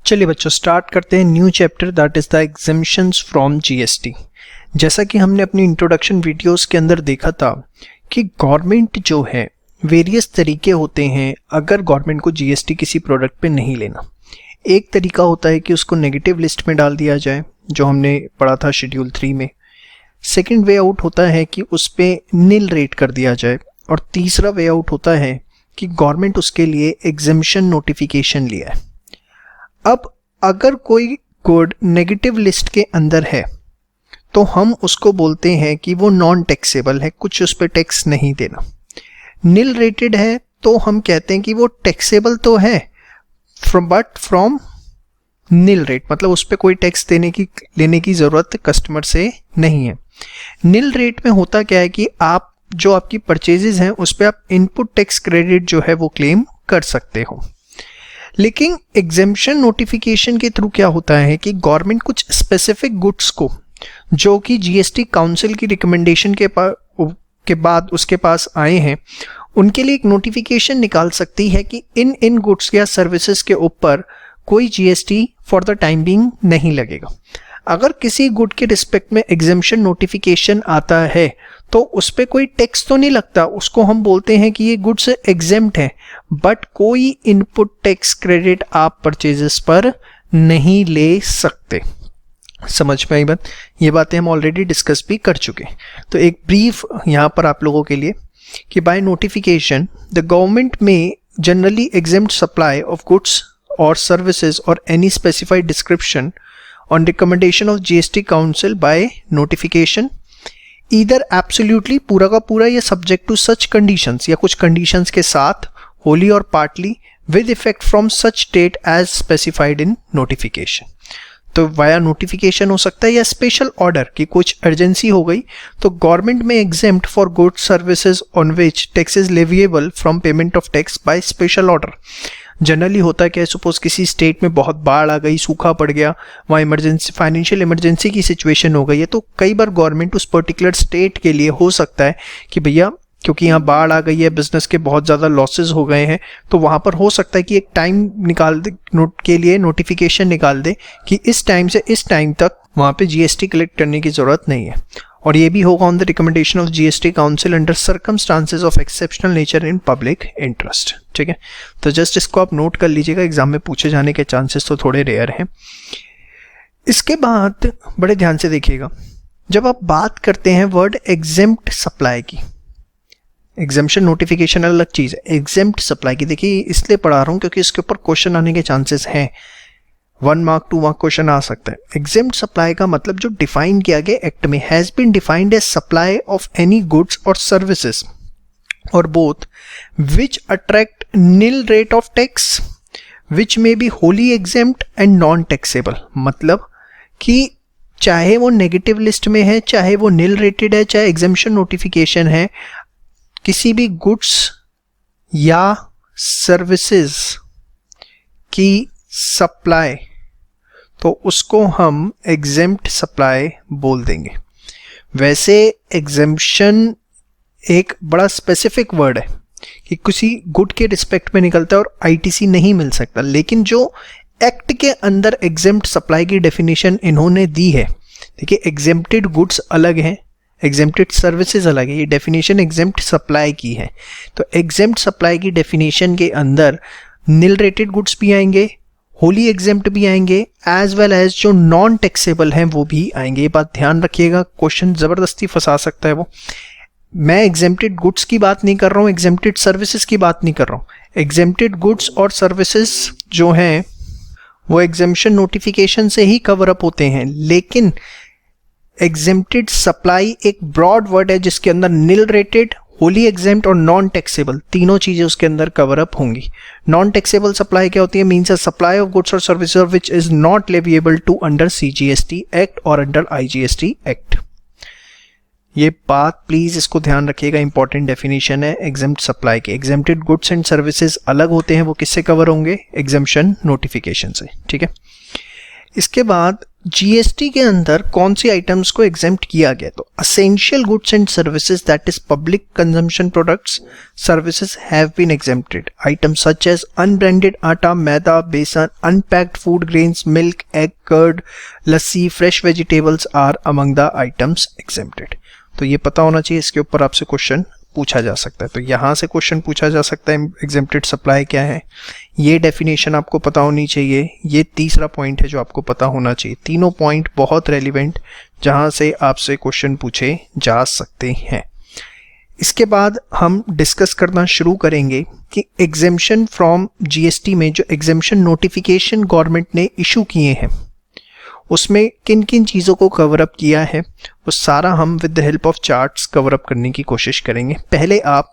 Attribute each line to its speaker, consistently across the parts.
Speaker 1: चलिए बच्चों स्टार्ट करते हैं new chapter that is the exemptions from GST. जैसा कि हमने अपनी इंट्रोडक्शन वीडियोस के अंदर देखा था कि गवर्नमेंट जो है वेरियस तरीके होते हैं अगर गवर्नमेंट को जीएसटी किसी प्रोडक्ट पे नहीं लेना। एक तरीका होता है कि उसको नेगेटिव लिस्ट में डाल दिया जाए, जो हमने पढ़ा था शेड्यूल 3 में। सेकेंड वे आउट होता है कि उस पर नील रेट कर दिया जाए, और तीसरा वे आउट होता है कि गवर्नमेंट उसके लिए एग्जेम्पशन नोटिफिकेशन लिया है। अब अगर कोई गुड नेगेटिव लिस्ट के अंदर है तो हम उसको बोलते हैं कि वो नॉन टैक्सेबल है, कुछ उस पर टैक्स नहीं देना। नील रेटेड है तो हम कहते हैं कि वो टैक्सेबल तो है बट फ्रॉम नील रेट, मतलब उस पर कोई टैक्स लेने की ज़रूरत कस्टमर से नहीं है। नील रेट में होता क्या है कि आप जो आपकी परचेजेज हैं उस पर आप इनपुट टैक्स क्रेडिट जो है वो क्लेम कर सकते हो। लेकिन एग्जेम्पशन नोटिफिकेशन के थ्रू क्या होता है कि गवर्नमेंट कुछ स्पेसिफिक गुड्स को जो कि जीएसटी काउंसिल की रिकमेंडेशन के बाद उसके पास आए हैं, उनके लिए एक नोटिफिकेशन निकाल सकती है कि इन गुड्स या सर्विसेज के ऊपर कोई GST for the time being नहीं लगेगा। अगर किसी गुड के रिस्पेक्ट में एग्जेम्पशन नोटिफिकेशन आता है तो उस पर कोई टैक्स तो नहीं लगता, उसको हम बोलते हैं कि ये गुड्स एग्जेम्प्ट है, बट कोई इनपुट टैक्स क्रेडिट आप परचेजेस पर नहीं ले सकते। समझ में आई बात? ये बातें हम ऑलरेडी डिस्कस भी कर चुके हैं। तो एक ब्रीफ यहाँ पर आप लोगों के लिए कि बाय नोटिफिकेशन द गवर्नमेंट में generally exempt supply of goods और सर्विसेज और any specified description on recommendation of GST Council by notification either absolutely पूरा का पूरा या subject to such conditions या कुछ conditions के साथ wholly or partly with effect from such date as specified in notification। तो वाया नोटिफिकेशन हो सकता है या स्पेशल ऑर्डर की कुछ अर्जेंसी हो गई तो गवर्नमेंट में exempt for goods services on which tax is leviable from payment of tax by special order. Generally होता है कि सपोज किसी स्टेट में बहुत बाढ़ आ गई, सूखा पड़ गया, वहाँ इमरजेंसी फाइनेंशियल इमरजेंसी की सिचुएशन हो गई है, तो कई बार गवर्नमेंट उस पर्टिकुलर स्टेट के लिए हो सकता है कि भैया क्योंकि यहाँ बाढ़ आ गई है, बिजनेस के बहुत ज़्यादा लॉसेज हो गए हैं, तो वहाँ पर हो सकता है कि एक टाइम निकाल दे के लिए नोटिफिकेशन निकाल दे कि इस टाइम से इस टाइम तक वहाँ पे जीएसटी कलेक्ट करने की ज़रूरत नहीं है। और ये भी होगा on the recommendation of GST council under circumstances of exceptional nature in public interest. ठीक है, तो जस्ट इसको आप नोट कर लीजिएगा, एग्जाम में पूछे जाने के चांसेस तो थोड़े रेयर हैं। इसके बाद बड़े ध्यान से देखिएगा, जब आप बात करते हैं वर्ड एग्जेम्प्ट सप्लाई की, एग्जेम्पशन नोटिफिकेशन अलग चीज़ है, एग्जेम्प्ट सप्लाई की देखिए इसलिए पढ़ा रहा हूँ क्योंकि इसके ऊपर क्वेश्चन आने के चांसेस हैं। 1 मार्क 2 मार्क क्वेश्चन आ सकता है। एग्जेम्प्ट सप्लाई का मतलब जो डिफाइन किया गया एक्ट में, has been defined as supply of any goods और सर्विसेज और both which attract nil rate of tax which may be wholly exempt and non taxable. मतलब कि चाहे वो नेगेटिव लिस्ट में है, चाहे वो नील रेटेड है, चाहे एग्जेम्पशन नोटिफिकेशन है, किसी भी गुड्स या सर्विसेज की सप्लाई तो उसको हम एग्जेम्प्ट सप्लाई बोल देंगे। वैसे एग्जेम्पशन एक बड़ा स्पेसिफिक वर्ड है कि किसी गुड के रिस्पेक्ट में निकलता है और आईटीसी नहीं मिल सकता, लेकिन जो एक्ट के अंदर एग्जेम्प्ट सप्लाई की डेफिनेशन इन्होंने दी है, देखिए एग्जेम्प्टेड गुड्स अलग हैं, एग्जेम्प्टेड सर्विसेज अलग है, ये डेफिनेशन एग्जेम्प्ट सप्लाई की है। तो एग्जेम्प्ट सप्लाई की डेफिनेशन के अंदर नील रेटेड गुड्स भी आएंगे, होली एग्जेम्प्ट भी आएंगे, एज वेल एज जो नॉन टैक्सेबल हैं वो भी आएंगे। ये बात ध्यान रखिएगा, क्वेश्चन ज़बरदस्ती फंसा सकता है वो। मैं एग्जेम्प्टेड गुड्स की बात नहीं कर रहा हूँ, एग्जेम्प्टेड सर्विसेज की बात नहीं कर रहा हूँ। एग्जेम्प्टेड गुड्स और सर्विसेज जो हैं वो एग्जेम्पशन नोटिफिकेशन से ही कवर अप होते हैं, लेकिन एग्जेम्प्टेड सप्लाई एक ब्रॉड वर्ड है जिसके अंदर नील रेटेड, होली एग्जेम्प्ट और नॉन टैक्सेबल तीनों चीजें उसके अंदर कवर अप होंगी। नॉन टैक्सेबल सप्लाई क्या होती है? Means a supply of goods और services which is not leviable to under CGST act और अंडर आईजीएसटी एक्ट। ये बात प्लीज इसको ध्यान रखिएगा, इंपॉर्टेंट डेफिनेशन है एग्जेम्प्ट सप्लाई के। एग्जेम्प्टेड गुड्स एंड सर्विसेज अलग होते हैं, वो किससे कवर होंगे? एग्जेम्पशन नोटिफिकेशन से। ठीक है, इसके बाद जीएसटी के अंदर कौन सी आइटम्स को एग्जेम्प्ट किया गया, तो essential goods and services that is public consumption products services have been exempted. Items such as unbranded atta, maida, besan, unpacked food grains, milk, egg, curd, lassi, fresh vegetables are among the items exempted. तो ये पता होना चाहिए, इसके ऊपर आपसे क्वेश्चन पूछा जा सकता है। तो यहाँ से क्वेश्चन पूछा जा सकता है एग्जेम्प्टेड सप्लाई क्या है, ये डेफिनेशन आपको पता होनी चाहिए। ये तीसरा पॉइंट है जो आपको पता होना चाहिए। तीनों पॉइंट बहुत रेलिवेंट जहाँ से आपसे क्वेश्चन पूछे जा सकते हैं। इसके बाद हम डिस्कस करना शुरू करेंगे कि एग्जेम्पशन फ्रॉम जीएसटी में जो एग्जेम्पशन नोटिफिकेशन गवर्नमेंट ने इशू किए हैं उसमें किन किन चीज़ों को कवर अप किया है, वो सारा हम with the help of charts cover up करने की कोशिश करेंगे। पहले आप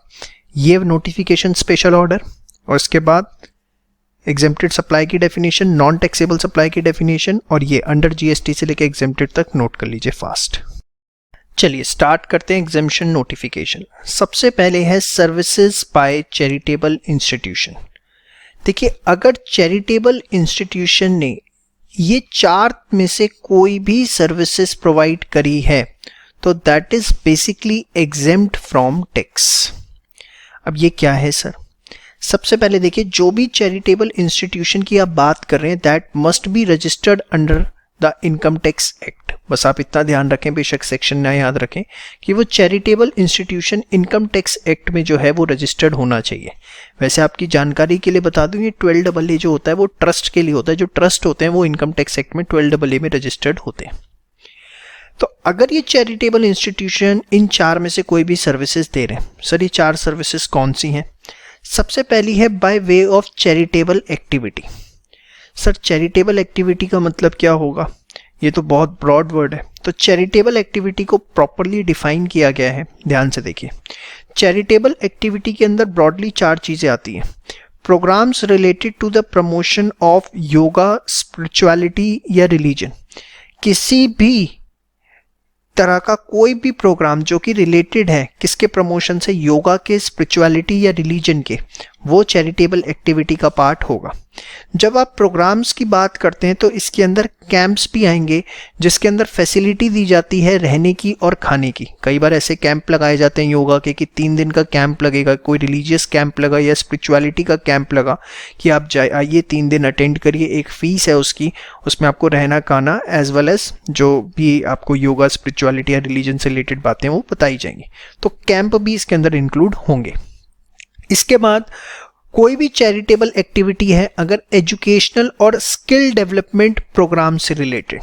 Speaker 1: ये नोटिफिकेशन स्पेशल ऑर्डर और इसके बाद एग्जेम्प्टेड सप्लाई की डेफिनेशन, नॉन टैक्सेबल सप्लाई की डेफिनेशन और ये अंडर जीएसटी से लेकर एग्जेम्प्टेड तक नोट कर लीजिए फास्ट। चलिए स्टार्ट करते हैं एग्जेम्पशन नोटिफिकेशन। सबसे पहले है सर्विसेज बाय चैरिटेबल इंस्टीट्यूशन। देखिए, अगर चैरिटेबल इंस्टीट्यूशन ने ये चार में से कोई भी सर्विसेज प्रोवाइड करी है तो that is basically exempt from tax. अब ये क्या है सर? सबसे पहले देखिए, जो भी चैरिटेबल इंस्टीट्यूशन की आप बात कर रहे हैं that must be registered under the income tax act. बस आप इतना ध्यान रखें, बेशक सेक्शन ना याद रखें, कि वो charitable institution income tax act में जो है वो रजिस्टर्ड होना चाहिए। वैसे आपकी जानकारी के लिए बता दूं, ये 12AA जो होता है वो ट्रस्ट के लिए होता है। जो ट्रस्ट होते हैं वो इनकम टैक्स एक्ट में 12AA में रजिस्टर्ड होते हैं। तो अगर ये चैरिटेबल इंस्टीट्यूशन इन चार में से कोई भी सर्विसेज दे रहे हैं, सर ये चार सर्विसेज कौन सी हैं? सबसे पहली है by way of charitable activity. Sir charitable activity का मतलब क्या होगा? ये तो बहुत ब्रॉड वर्ड है। तो चैरिटेबल एक्टिविटी को प्रॉपरली डिफाइन किया गया है, ध्यान से देखिए। चैरिटेबल एक्टिविटी के अंदर ब्रॉडली चार चीजें आती हैं। Programmes related to the promotion of yoga, spirituality या रिलीजन। किसी भी तरह का कोई भी प्रोग्राम जो कि रिलेटेड है किसके प्रमोशन से? योगा के, स्पिरिचुअलिटी या रिलीजन के, वो चैरिटेबल एक्टिविटी का पार्ट होगा। जब आप प्रोग्राम्स की बात करते हैं तो इसके अंदर कैंप्स भी आएंगे जिसके अंदर फैसिलिटी दी जाती है रहने की और खाने की। कई बार ऐसे कैंप लगाए जाते हैं योगा के कि 3 दिन का कैंप लगेगा, कोई रिलीजियस कैंप लगा या स्पिरिचुअलिटी का कैंप लगा कि आप आइए 3 दिन अटेंड करिए, एक फीस है उसकी, उसमें आपको रहना खाना एज वेल एज जो भी आपको योगा, स्पिरिचुअलिटी या रिलीजन से रिलेटेड बातें वो बताई जाएंगी। तो कैंप भी इसके अंदर इंक्लूड होंगे। इसके बाद कोई भी चैरिटेबल एक्टिविटी है अगर एजुकेशनल और स्किल डेवलपमेंट प्रोग्राम से रिलेटेड।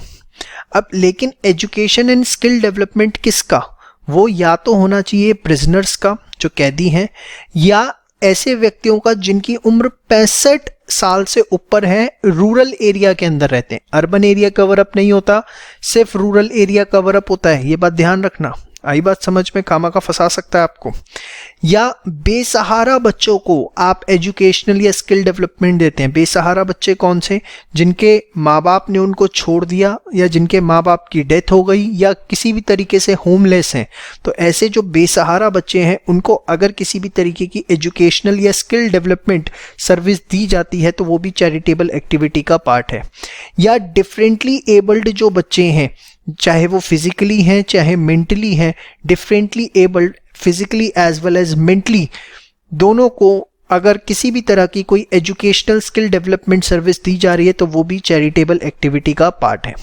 Speaker 1: अब लेकिन एजुकेशन एंड स्किल डेवलपमेंट किसका? वो या तो होना चाहिए प्रिजनर्स का जो कैदी हैं, या ऐसे व्यक्तियों का जिनकी उम्र 65 साल से ऊपर है, रूरल एरिया के अंदर रहते हैं। अर्बन एरिया कवर अप नहीं होता, सिर्फ रूरल एरिया कवर अप होता है, ये बात ध्यान रखना। आई बात समझ में? खामा का फंसा सकता है आपको। या बेसहारा बच्चों को आप एजुकेशनल या स्किल डेवलपमेंट देते हैं। बेसहारा बच्चे कौन से? जिनके माँ बाप ने उनको छोड़ दिया या जिनके माँ बाप की डेथ हो गई या किसी भी तरीके से होमलेस हैं। तो ऐसे जो बेसहारा बच्चे हैं उनको अगर किसी भी तरीके की एजुकेशनल या स्किल डेवलपमेंट सर्विस दी जाती है तो वो भी चैरिटेबल एक्टिविटी का पार्ट है। या डिफरेंटली एबल्ड जो बच्चे हैं, चाहे वो फिजिकली हैं चाहे मेंटली हैं, differently abled physically as well as mentally, दोनों को अगर किसी भी तरह की कोई एजुकेशनल स्किल डेवलपमेंट सर्विस दी जा रही है तो वो भी चैरिटेबल एक्टिविटी का पार्ट है।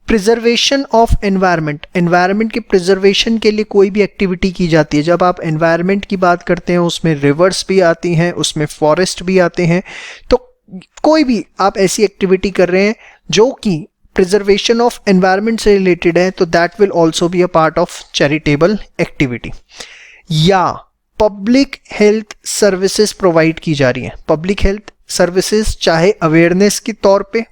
Speaker 1: प्रिजर्वेशन ऑफ एनवायरनमेंट, एनवायरनमेंट के प्रिजर्वेशन के लिए कोई भी एक्टिविटी की जाती है। जब आप एनवायरनमेंट की बात करते हैं उसमें रिवर्स भी आती हैं, उसमें फॉरेस्ट भी आते हैं। तो कोई भी आप ऐसी एक्टिविटी कर रहे हैं जो कि प्रिजर्वेशन ऑफ एनवायरनमेंट से रिलेटेड है तो that will also be a part of charitable activity. या पब्लिक हेल्थ सर्विसेज प्रोवाइड की जा रही हैं। पब्लिक हेल्थ सर्विसेज चाहे अवेयरनेस के तौर पे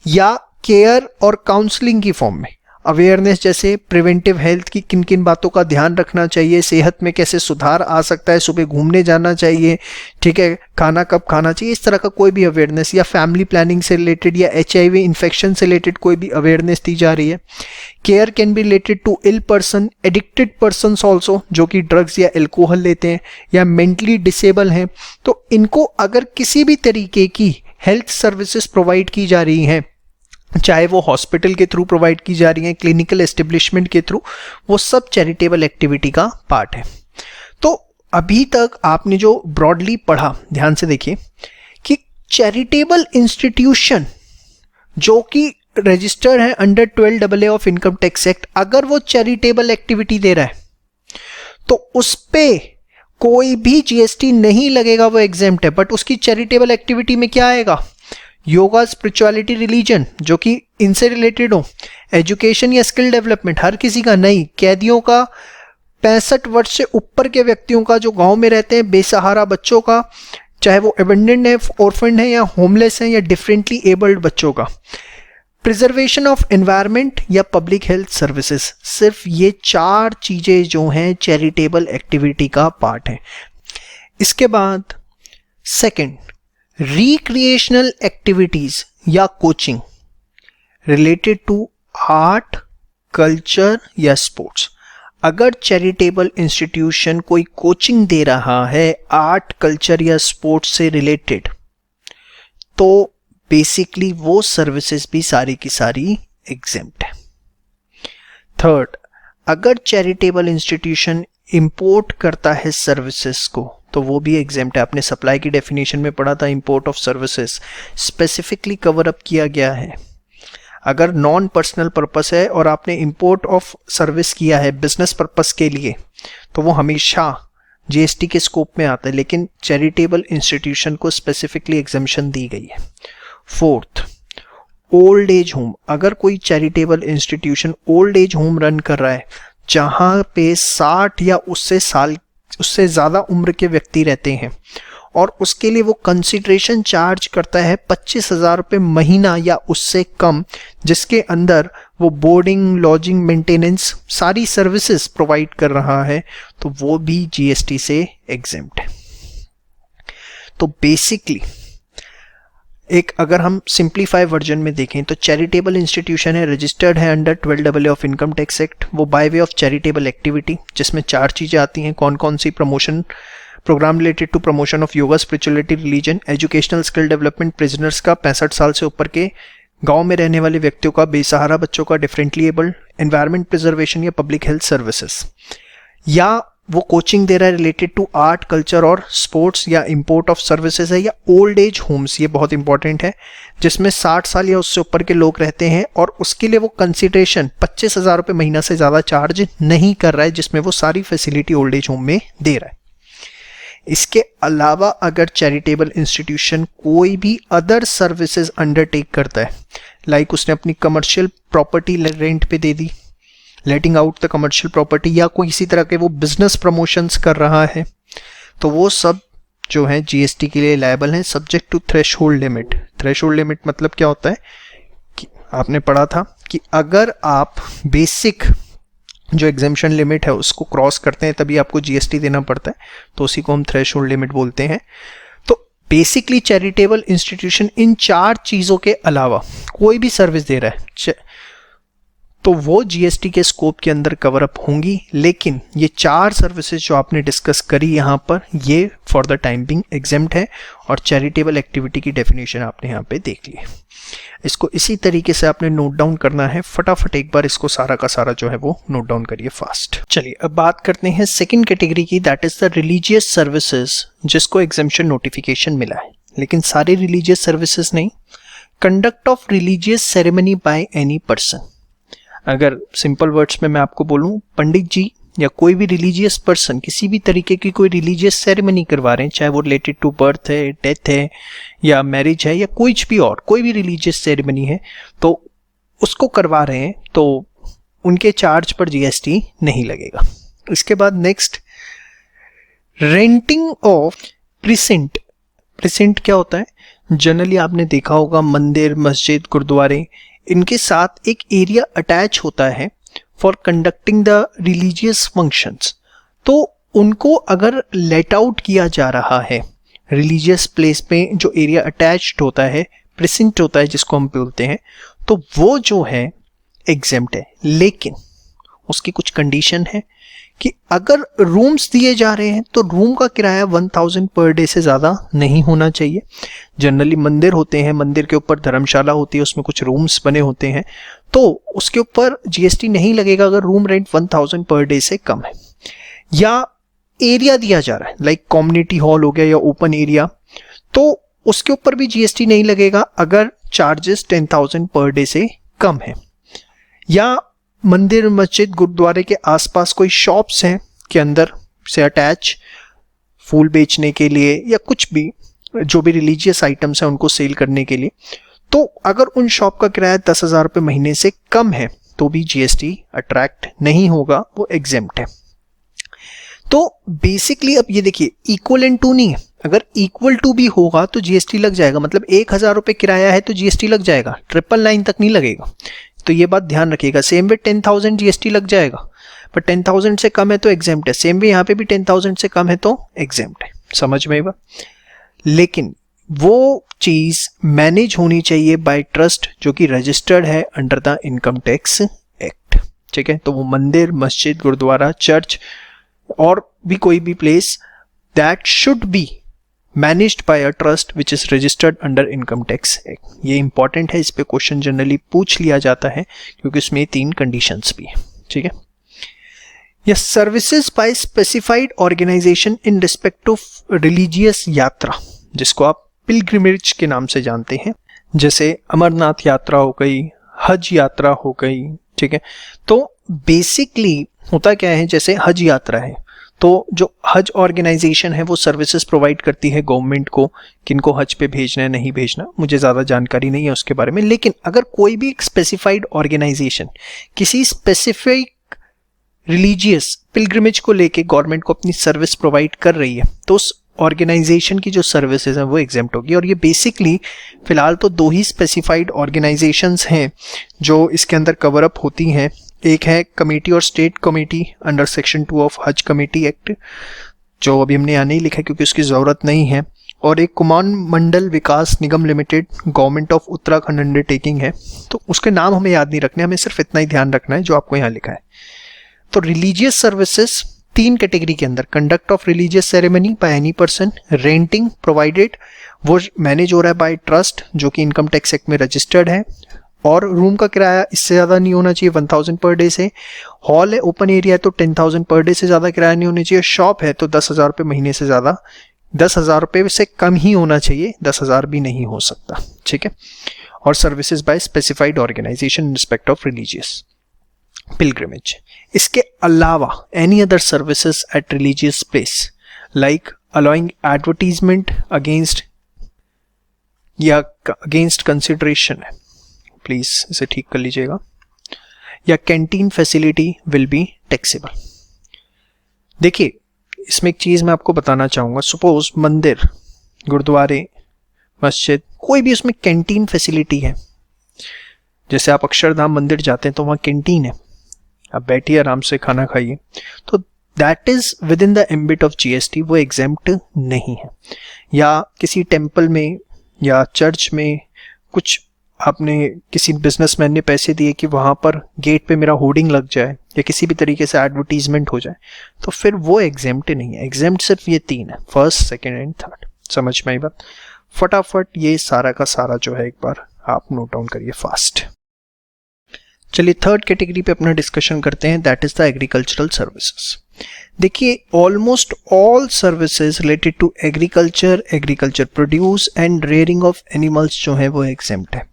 Speaker 1: या केयर और काउंसलिंग की फॉर्म में। अवेयरनेस जैसे प्रिवेंटिव हेल्थ की किन किन बातों का ध्यान रखना चाहिए, सेहत में कैसे सुधार आ सकता है, सुबह घूमने जाना चाहिए, ठीक है, खाना कब खाना चाहिए, इस तरह का कोई भी अवेयरनेस। या फैमिली प्लानिंग से रिलेटेड या HIV इन्फेक्शन से रिलेटेड कोई भी अवेयरनेस दी जा रही है। Care can be related to ill person, addicted persons also जो कि ड्रग्स या एल्कोहल लेते हैं या मेंटली डिसेबल हैं। तो इनको अगर किसी भी तरीके की हेल्थ सर्विसेज प्रोवाइड की जा रही हैं चाहे वो हॉस्पिटल के थ्रू प्रोवाइड की जा रही है, क्लिनिकल एस्टेब्लिशमेंट के थ्रू, वो सब चैरिटेबल एक्टिविटी का पार्ट है। तो अभी तक आपने जो ब्रॉडली पढ़ा, ध्यान से देखिए कि चैरिटेबल इंस्टीट्यूशन जो कि रजिस्टर्ड है under 12AA of income tax act, अगर वो चैरिटेबल एक्टिविटी दे रहा है तो उस पे कोई भी जीएसटी नहीं लगेगा, वो एग्जेम्प्ट है। बट उसकी चैरिटेबल एक्टिविटी में क्या आएगा? योगा, स्पिरिचुअलिटी, रिलीजन जो कि इनसे रिलेटेड हो, एजुकेशन या स्किल डेवलपमेंट, हर किसी का नहीं, कैदियों का, 65 वर्ष से ऊपर के व्यक्तियों का जो गांव में रहते हैं, बेसहारा बच्चों का, चाहे वो एबेंडेंड है, ऑर्फन है या होमलेस है, या डिफरेंटली एबल्ड बच्चों का, प्रिजर्वेशन ऑफ एनवायरनमेंट या पब्लिक हेल्थ सर्विसेज। सिर्फ ये 4 चीजें जो हैं चैरिटेबल एक्टिविटी का पार्ट है। इसके बाद सेकंड, रिक्रिएशनल एक्टिविटीज या coaching related to art, culture या स्पोर्ट्स। अगर चैरिटेबल इंस्टीट्यूशन कोई कोचिंग दे रहा है आर्ट, कल्चर या स्पोर्ट्स से रिलेटेड, तो बेसिकली वो सर्विसेज भी सारी की सारी एग्जेम्प्ट है। थर्ड, अगर चैरिटेबल इंस्टीट्यूशन इंपोर्ट करता है सर्विसेज को तो वो भी एग्जेम्प्ट है। आपने सप्लाई की डेफिनेशन में पढ़ा था, import of services specifically cover up किया गया है। अगर नॉन पर्सनल पर्पस है और आपने इंपोर्ट ऑफ सर्विस किया है बिजनेस पर्पस के लिए, तो वो हमेशा जीएसटी के स्कोप में आता है, लेकिन चैरिटेबल इंस्टीट्यूशन को स्पेसिफिकली एग्जेम्पशन दी गई है। Fourth, old age home. अगर कोई charitable institution old age home run कर रहा है जहां पे 60 या उससे ज्यादा उम्र के व्यक्ति रहते हैं और उसके लिए वो कंसिडरेशन चार्ज करता है 25,000 रुपये महीना या उससे कम, जिसके अंदर वो बोर्डिंग, लॉजिंग, मेंटेनेंस सारी सर्विसेज प्रोवाइड कर रहा है, तो वो भी जीएसटी से एग्जेम्प्ट है। तो बेसिकली एक अगर हम सिंप्लीफाई वर्जन में देखें तो चैरिटेबल इंस्टीट्यूशन है, रजिस्टर्ड है under 12AA of income tax act, वो by way of charitable activity, जिसमें 4 चीजें आती हैं। कौन कौन सी? Promotion programme related to promotion of yoga, spirituality, religion, educational, skill development, prisoners का, 65 साल से ऊपर के गांव में रहने वाले व्यक्तियों का, बेसहारा बच्चों का, डिफरेंटली एबल्ड, एनवायरमेंट प्रिजर्वेशन या पब्लिक हेल्थ सर्विसेज। या वो कोचिंग दे रहा है रिलेटेड टू आर्ट, कल्चर और स्पोर्ट्स, या इंपोर्ट ऑफ सर्विसेज है, या ओल्ड एज होम्स, ये बहुत इंपॉर्टेंट है, जिसमें 60 साल या उससे ऊपर के लोग रहते हैं और उसके लिए वो कंसिडरेशन 25,000 रुपये महीना से ज़्यादा चार्ज नहीं कर रहा है, जिसमें वो सारी फैसिलिटी ओल्ड एज होम में दे रहा है। इसके अलावा अगर चैरिटेबल इंस्टीट्यूशन कोई भी अदर सर्विसेज अंडरटेक करता है, लाइक उसने अपनी कमर्शियल प्रॉपर्टी रेंट पे दे दी, letting out the commercial property, या कोई इसी तरह के वो बिजनेस प्रमोशंस कर रहा है, तो वो सब जो है जीएसटी के लिए लायबल हैं, subject to threshold limit. Threshold limit मतलब क्या होता है कि आपने पढ़ा था कि अगर आप बेसिक जो एग्जेम्पशन लिमिट है उसको क्रॉस करते हैं तभी आपको जीएसटी देना पड़ता है, तो उसी को हम थ्रेशहोल्ड लिमिट बोलते हैं। तो बेसिकली चैरिटेबल इंस्टीट्यूशन इन 4 चीज़ों के अलावा कोई भी सर्विस दे रहा है तो वो जीएसटी के स्कोप के अंदर कवर अप होंगी, लेकिन ये 4 सर्विसेज जो आपने डिस्कस करी यहाँ पर, ये for the time being exempt है और चैरिटेबल एक्टिविटी की डेफिनेशन आपने यहाँ पे देख ली है। इसको इसी तरीके से आपने नोट डाउन करना है, फटाफट एक बार इसको सारा का सारा जो है वो नोट डाउन करिए फास्ट। चलिए अब बात करते हैं सेकंड कैटेगरी की, that is the religious services, जिसको एग्जेम्पशन नोटिफिकेशन मिला है, लेकिन सारे रिलीजियस सर्विसेज नहीं। Conduct of religious ceremony bye any person. अगर सिंपल वर्ड्स में मैं आपको बोलूं, पंडित जी या कोई भी रिलीजियस पर्सन किसी भी तरीके की कोई रिलीजियस सेरेमनी करवा रहे हैं, चाहे वो रिलेटेड टू बर्थ है, डेथ है या मैरिज है या कुछ भी और कोई भी रिलीजियस सेरेमनी है, तो उसको करवा रहे हैं तो उनके चार्ज पर जीएसटी नहीं लगेगा। इसके बाद next, renting of present. Present क्या होता है? जनरली आपने देखा होगा मंदिर, मस्जिद, गुरुद्वारे, इनके साथ एक एरिया अटैच होता है for conducting the religious functions. तो उनको अगर लेट आउट किया जा रहा है रिलीजियस प्लेस पे, जो एरिया अटैच्ड होता है, प्रिसेंट होता है जिसको हम बोलते हैं, तो वो जो है एग्जेम्प्ट है, लेकिन उसकी कुछ कंडीशन है कि अगर रूम्स दिए जा रहे हैं तो रूम का किराया 1000 पर डे से ज़्यादा नहीं होना चाहिए। जनरली मंदिर होते हैं, मंदिर के ऊपर धर्मशाला होती है, उसमें कुछ रूम्स बने होते हैं, तो उसके ऊपर जीएसटी नहीं लगेगा अगर रूम रेंट 1000 पर डे से कम है। या एरिया दिया जा रहा है लाइक कम्युनिटी हॉल हो गया या ओपन एरिया, तो उसके ऊपर भी जीएसटी नहीं लगेगा अगर चार्जेस 10,000 पर डे से कम है। या मंदिर, मस्जिद, गुरुद्वारे के आसपास कोई शॉप्स हैं के अंदर से अटैच फूल बेचने के लिए या कुछ भी जो भी रिलीजियस आइटम्स हैं उनको सेल करने के लिए, तो अगर उन शॉप का किराया 10,000 रुपये महीने से कम है तो भी जीएसटी अट्रैक्ट नहीं होगा, वो एग्जेम्प्ट है। तो बेसिकली अब ये देखिए इक्वल एंड टू नहीं है, अगर इक्वल टू भी होगा तो जीएसटी लग जाएगा, मतलब 1,000 रुपये किराया है तो जीएसटी लग जाएगा, 999 तक नहीं लगेगा, तो ये बात ध्यान रखिएगा। सेम वे 10,000 जीएसटी लग जाएगा, पर 10,000 से कम है तो एग्जेम्प्ट है। सेम वे यहाँ पे भी 10,000 से कम है तो एग्जेम्प्ट है, समझ में आएगा। लेकिन वो चीज मैनेज होनी चाहिए बाय ट्रस्ट जो कि रजिस्टर्ड है under the income tax act, ठीक है। तो वो मंदिर, मस्जिद, गुरुद्वारा, चर्च और भी कोई भी place that should be managed by a trust which is registered under income tax act. ये इंपॉर्टेंट है, इस पे क्वेश्चन जनरली पूछ लिया जाता है क्योंकि इसमें 3 कंडीशंस भी है, ठीक है। या services by specified organisation in respect of religious yatra, जिसको आप पिलग्रिमेज के नाम से जानते हैं, जैसे अमरनाथ यात्रा हो गई, हज यात्रा हो गई, ठीक है। तो बेसिकली होता क्या है, जैसे हज यात्रा है तो जो हज ऑर्गेनाइजेशन है वो सर्विसेज प्रोवाइड करती है गवर्नमेंट को, किनको हज पे भेजना है नहीं भेजना, मुझे ज़्यादा जानकारी नहीं है उसके बारे में। लेकिन अगर कोई भी स्पेसिफाइड ऑर्गेनाइजेशन किसी स्पेसिफिक रिलीजियस पिलग्रिमेज को लेके गवर्नमेंट को अपनी सर्विस प्रोवाइड कर रही है तो उस ऑर्गेनाइजेशन की जो सर्विसेज हैं वो एग्जेम्प्ट होगी। और ये बेसिकली फिलहाल तो 2 ही स्पेसिफाइड ऑर्गेनाइजेशंस हैं जो इसके अंदर कवर अप होती हैं। एक है कमेटी और state committee under section 2 of हज कमेटी एक्ट, जो अभी हमने यहाँ नहीं लिखा क्योंकि उसकी ज़रूरत नहीं है, और एक Kumaon Mandal Vikas Nigam limited government of Uttarakhand undertaking है। तो उसके नाम हमें याद नहीं रखने, हमें सिर्फ इतना ही ध्यान रखना है जो आपको यहाँ लिखा है। तो रिलीजियस सर्विसेज 3 कैटेगरी के अंदर, conduct of religious ceremony bye any person, renting provided वो मैनेज हो रहा है बाय ट्रस्ट जो कि इनकम टैक्स एक्ट में रजिस्टर्ड है, और रूम का किराया इससे ज़्यादा नहीं होना चाहिए 1000 पर डे से, हॉल है ओपन एरिया है तो 10,000 पर डे से ज़्यादा किराया नहीं होना चाहिए, शॉप है तो 10,000 रुपये महीने से ज़्यादा, 10,000 रुपये से कम ही होना चाहिए, 10,000 भी नहीं हो सकता, ठीक है। और services by specified organisation in respect of religious pilgrimage. इसके अलावा any other services at religious place like allowing advertisement against या अगेंस्ट कंसिडरेशन है, प्लीज इसे ठीक कर लीजिएगा, या canteen facility will be taxable. देखिए इसमें एक चीज मैं आपको बताना चाहूंगा, सपोज मंदिर, गुरुद्वारे, मस्जिद, कोई भी उसमें कैंटीन फैसिलिटी है, जैसे आप अक्षरधाम मंदिर जाते हैं तो वहाँ कैंटीन है, आप बैठिए आराम से खाना खाइए, तो that is with in the ambit of GST, वो एग्जेम्प्ट नहीं है। या किसी टेम्पल में या चर्च में कुछ आपने किसी बिजनेसमैन ने पैसे दिए कि वहाँ पर गेट पे मेरा होर्डिंग लग जाए या किसी भी तरीके से एडवर्टीजमेंट हो जाए, तो फिर वो एग्जेम्प्ट नहीं है। एग्जेम्प्ट सिर्फ ये 3 है, फर्स्ट, सेकंड एंड थर्ड। समझ में आई बात? फटाफट ये सारा का सारा जो है एक बार आप नोट डाउन करिए फास्ट। चलिए थर्ड कैटेगरी पे अपना डिस्कशन करते हैं, that is the agricultural services. देखिए almost all services related to agriculture, agriculture produce and rearing of animals जो है वो एग्जेम्प्ट है।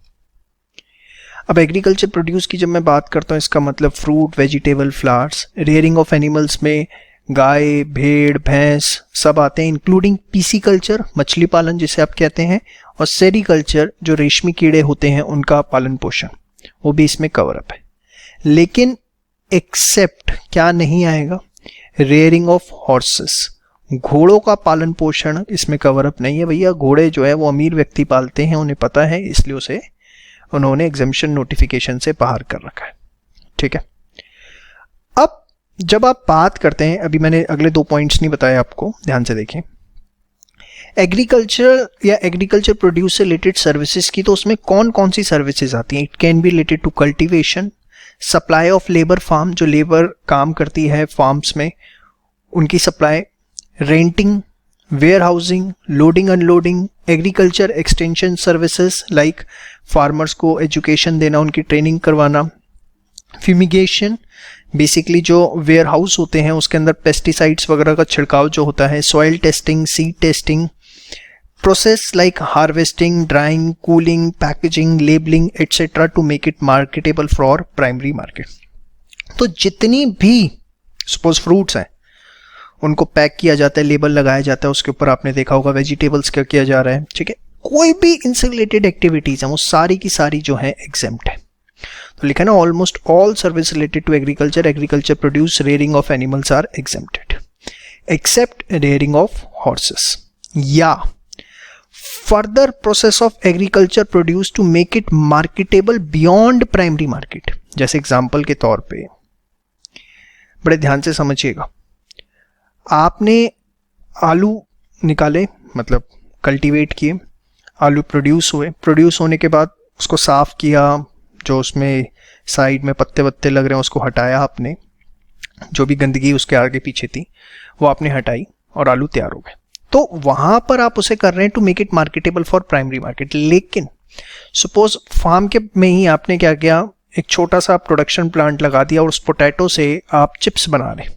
Speaker 1: अब एग्रीकल्चर प्रोड्यूस की जब मैं बात करता हूँ इसका मतलब fruit, vegetable, flowers, rearing of animals में गाय, भेड़, भैंस सब आते हैं, इंक्लूडिंग पीसीकल्चर मछली पालन जिसे आप कहते हैं, और सेरीकल्चर जो रेशमी कीड़े होते हैं उनका पालन पोषण, वो भी इसमें कवर अप है। लेकिन एक्सेप्ट क्या नहीं आएगा, रेयरिंग ऑफ हॉर्सेस, घोड़ों का पालन पोषण इसमें कवर अप नहीं है भैया। घोड़े जो है वो अमीर व्यक्ति पालते हैं, उन्हें पता है, इसलिए उसे उन्होंने एग्जेम्पशन नोटिफिकेशन से बाहर कर रखा है, ठीक है। अब जब आप बात करते हैं, अभी मैंने अगले 2 पॉइंट्स नहीं बताए आपको, ध्यान से देखें, एग्रीकल्चर या एग्रीकल्चर प्रोड्यूस से रिलेटेड सर्विसेज की, तो उसमें कौन कौन सी सर्विसेज आती हैं? It can be related to cultivation, supply of labour farm, जो लेबर काम करती है फार्म्स में उनकी supply, renting, warehousing, loading unloading, agriculture extension services like farmers को एजुकेशन देना, उनकी ट्रेनिंग करवाना, फ्यूमिगेशन, बेसिकली जो वेयर हाउस होते हैं उसके अंदर पेस्टिसाइड्स वगैरह का छिड़काव जो होता है, soil testing, seed testing, process like harvesting, drying, cooling, packaging, labelling etcetera to make it marketable for primary market. तो जितनी भी सपोज फ्रूट्स हैं उनको पैक किया जाता है, लेबल लगाया जाता है, उसके ऊपर आपने देखा होगा वेजिटेबल्स क्या किया जा रहा है, ठीक है। कोई भी इनसे रिलेटेड एक्टिविटीज हैं वो सारी की सारी जो है एग्जेम्प्ट है। तो लिखा ना almost all service related to agriculture, agriculture produce, rearing of animals are exempted except rearing of horses या further process of agriculture produce to make it marketable beyond primary market. जैसे एग्जांपल के तौर पे बड़े ध्यान से समझिएगा, आपने आलू निकाले, मतलब कल्टीवेट किए, आलू प्रोड्यूस हुए, प्रोड्यूस होने के बाद उसको साफ किया, जो उसमें साइड में पत्ते वत्ते लग रहे हैं उसको हटाया आपने, जो भी गंदगी उसके आगे पीछे थी वो आपने हटाई और आलू तैयार हो गए। तो वहां पर आप उसे कर रहे हैं to make it marketable for primary market. लेकिन सपोज फार्म के में ही आपने क्या किया, एक छोटा सा प्रोडक्शन प्लांट लगा दिया और उस पोटैटो से आप चिप्स बना रहे,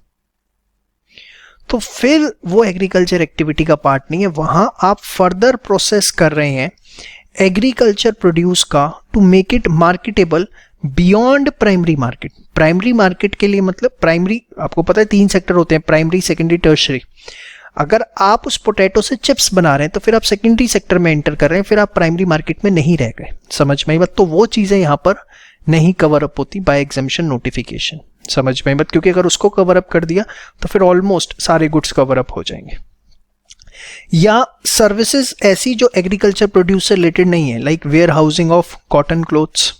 Speaker 1: तो फिर वो एग्रीकल्चर एक्टिविटी का पार्ट नहीं है। वहां आप फर्दर प्रोसेस कर रहे हैं एग्रीकल्चर प्रोड्यूस का to make it marketable beyond primary market. Primary market के लिए मतलब प्राइमरी, आपको पता है 3 सेक्टर होते हैं, प्राइमरी, सेकेंडरी, टर्शरी। अगर आप उस पोटैटो से चिप्स बना रहे हैं तो फिर आप सेकेंडरी सेक्टर में एंटर कर रहे हैं, फिर आप प्राइमरी मार्केट में नहीं रह गए। समझ में आई बात? तो वो चीजें यहां पर नहीं कवर अप होती बाय एग्जेम्पशन नोटिफिकेशन। समझ में आई बात? क्योंकि अगर उसको कवर अप कर दिया तो फिर ऑलमोस्ट सारे गुड्स कवर अप हो जाएंगे। या सर्विसेज ऐसी जो एग्रीकल्चर प्रोड्यूस से रिलेटेड नहीं है, like warehousing of cotton clothes.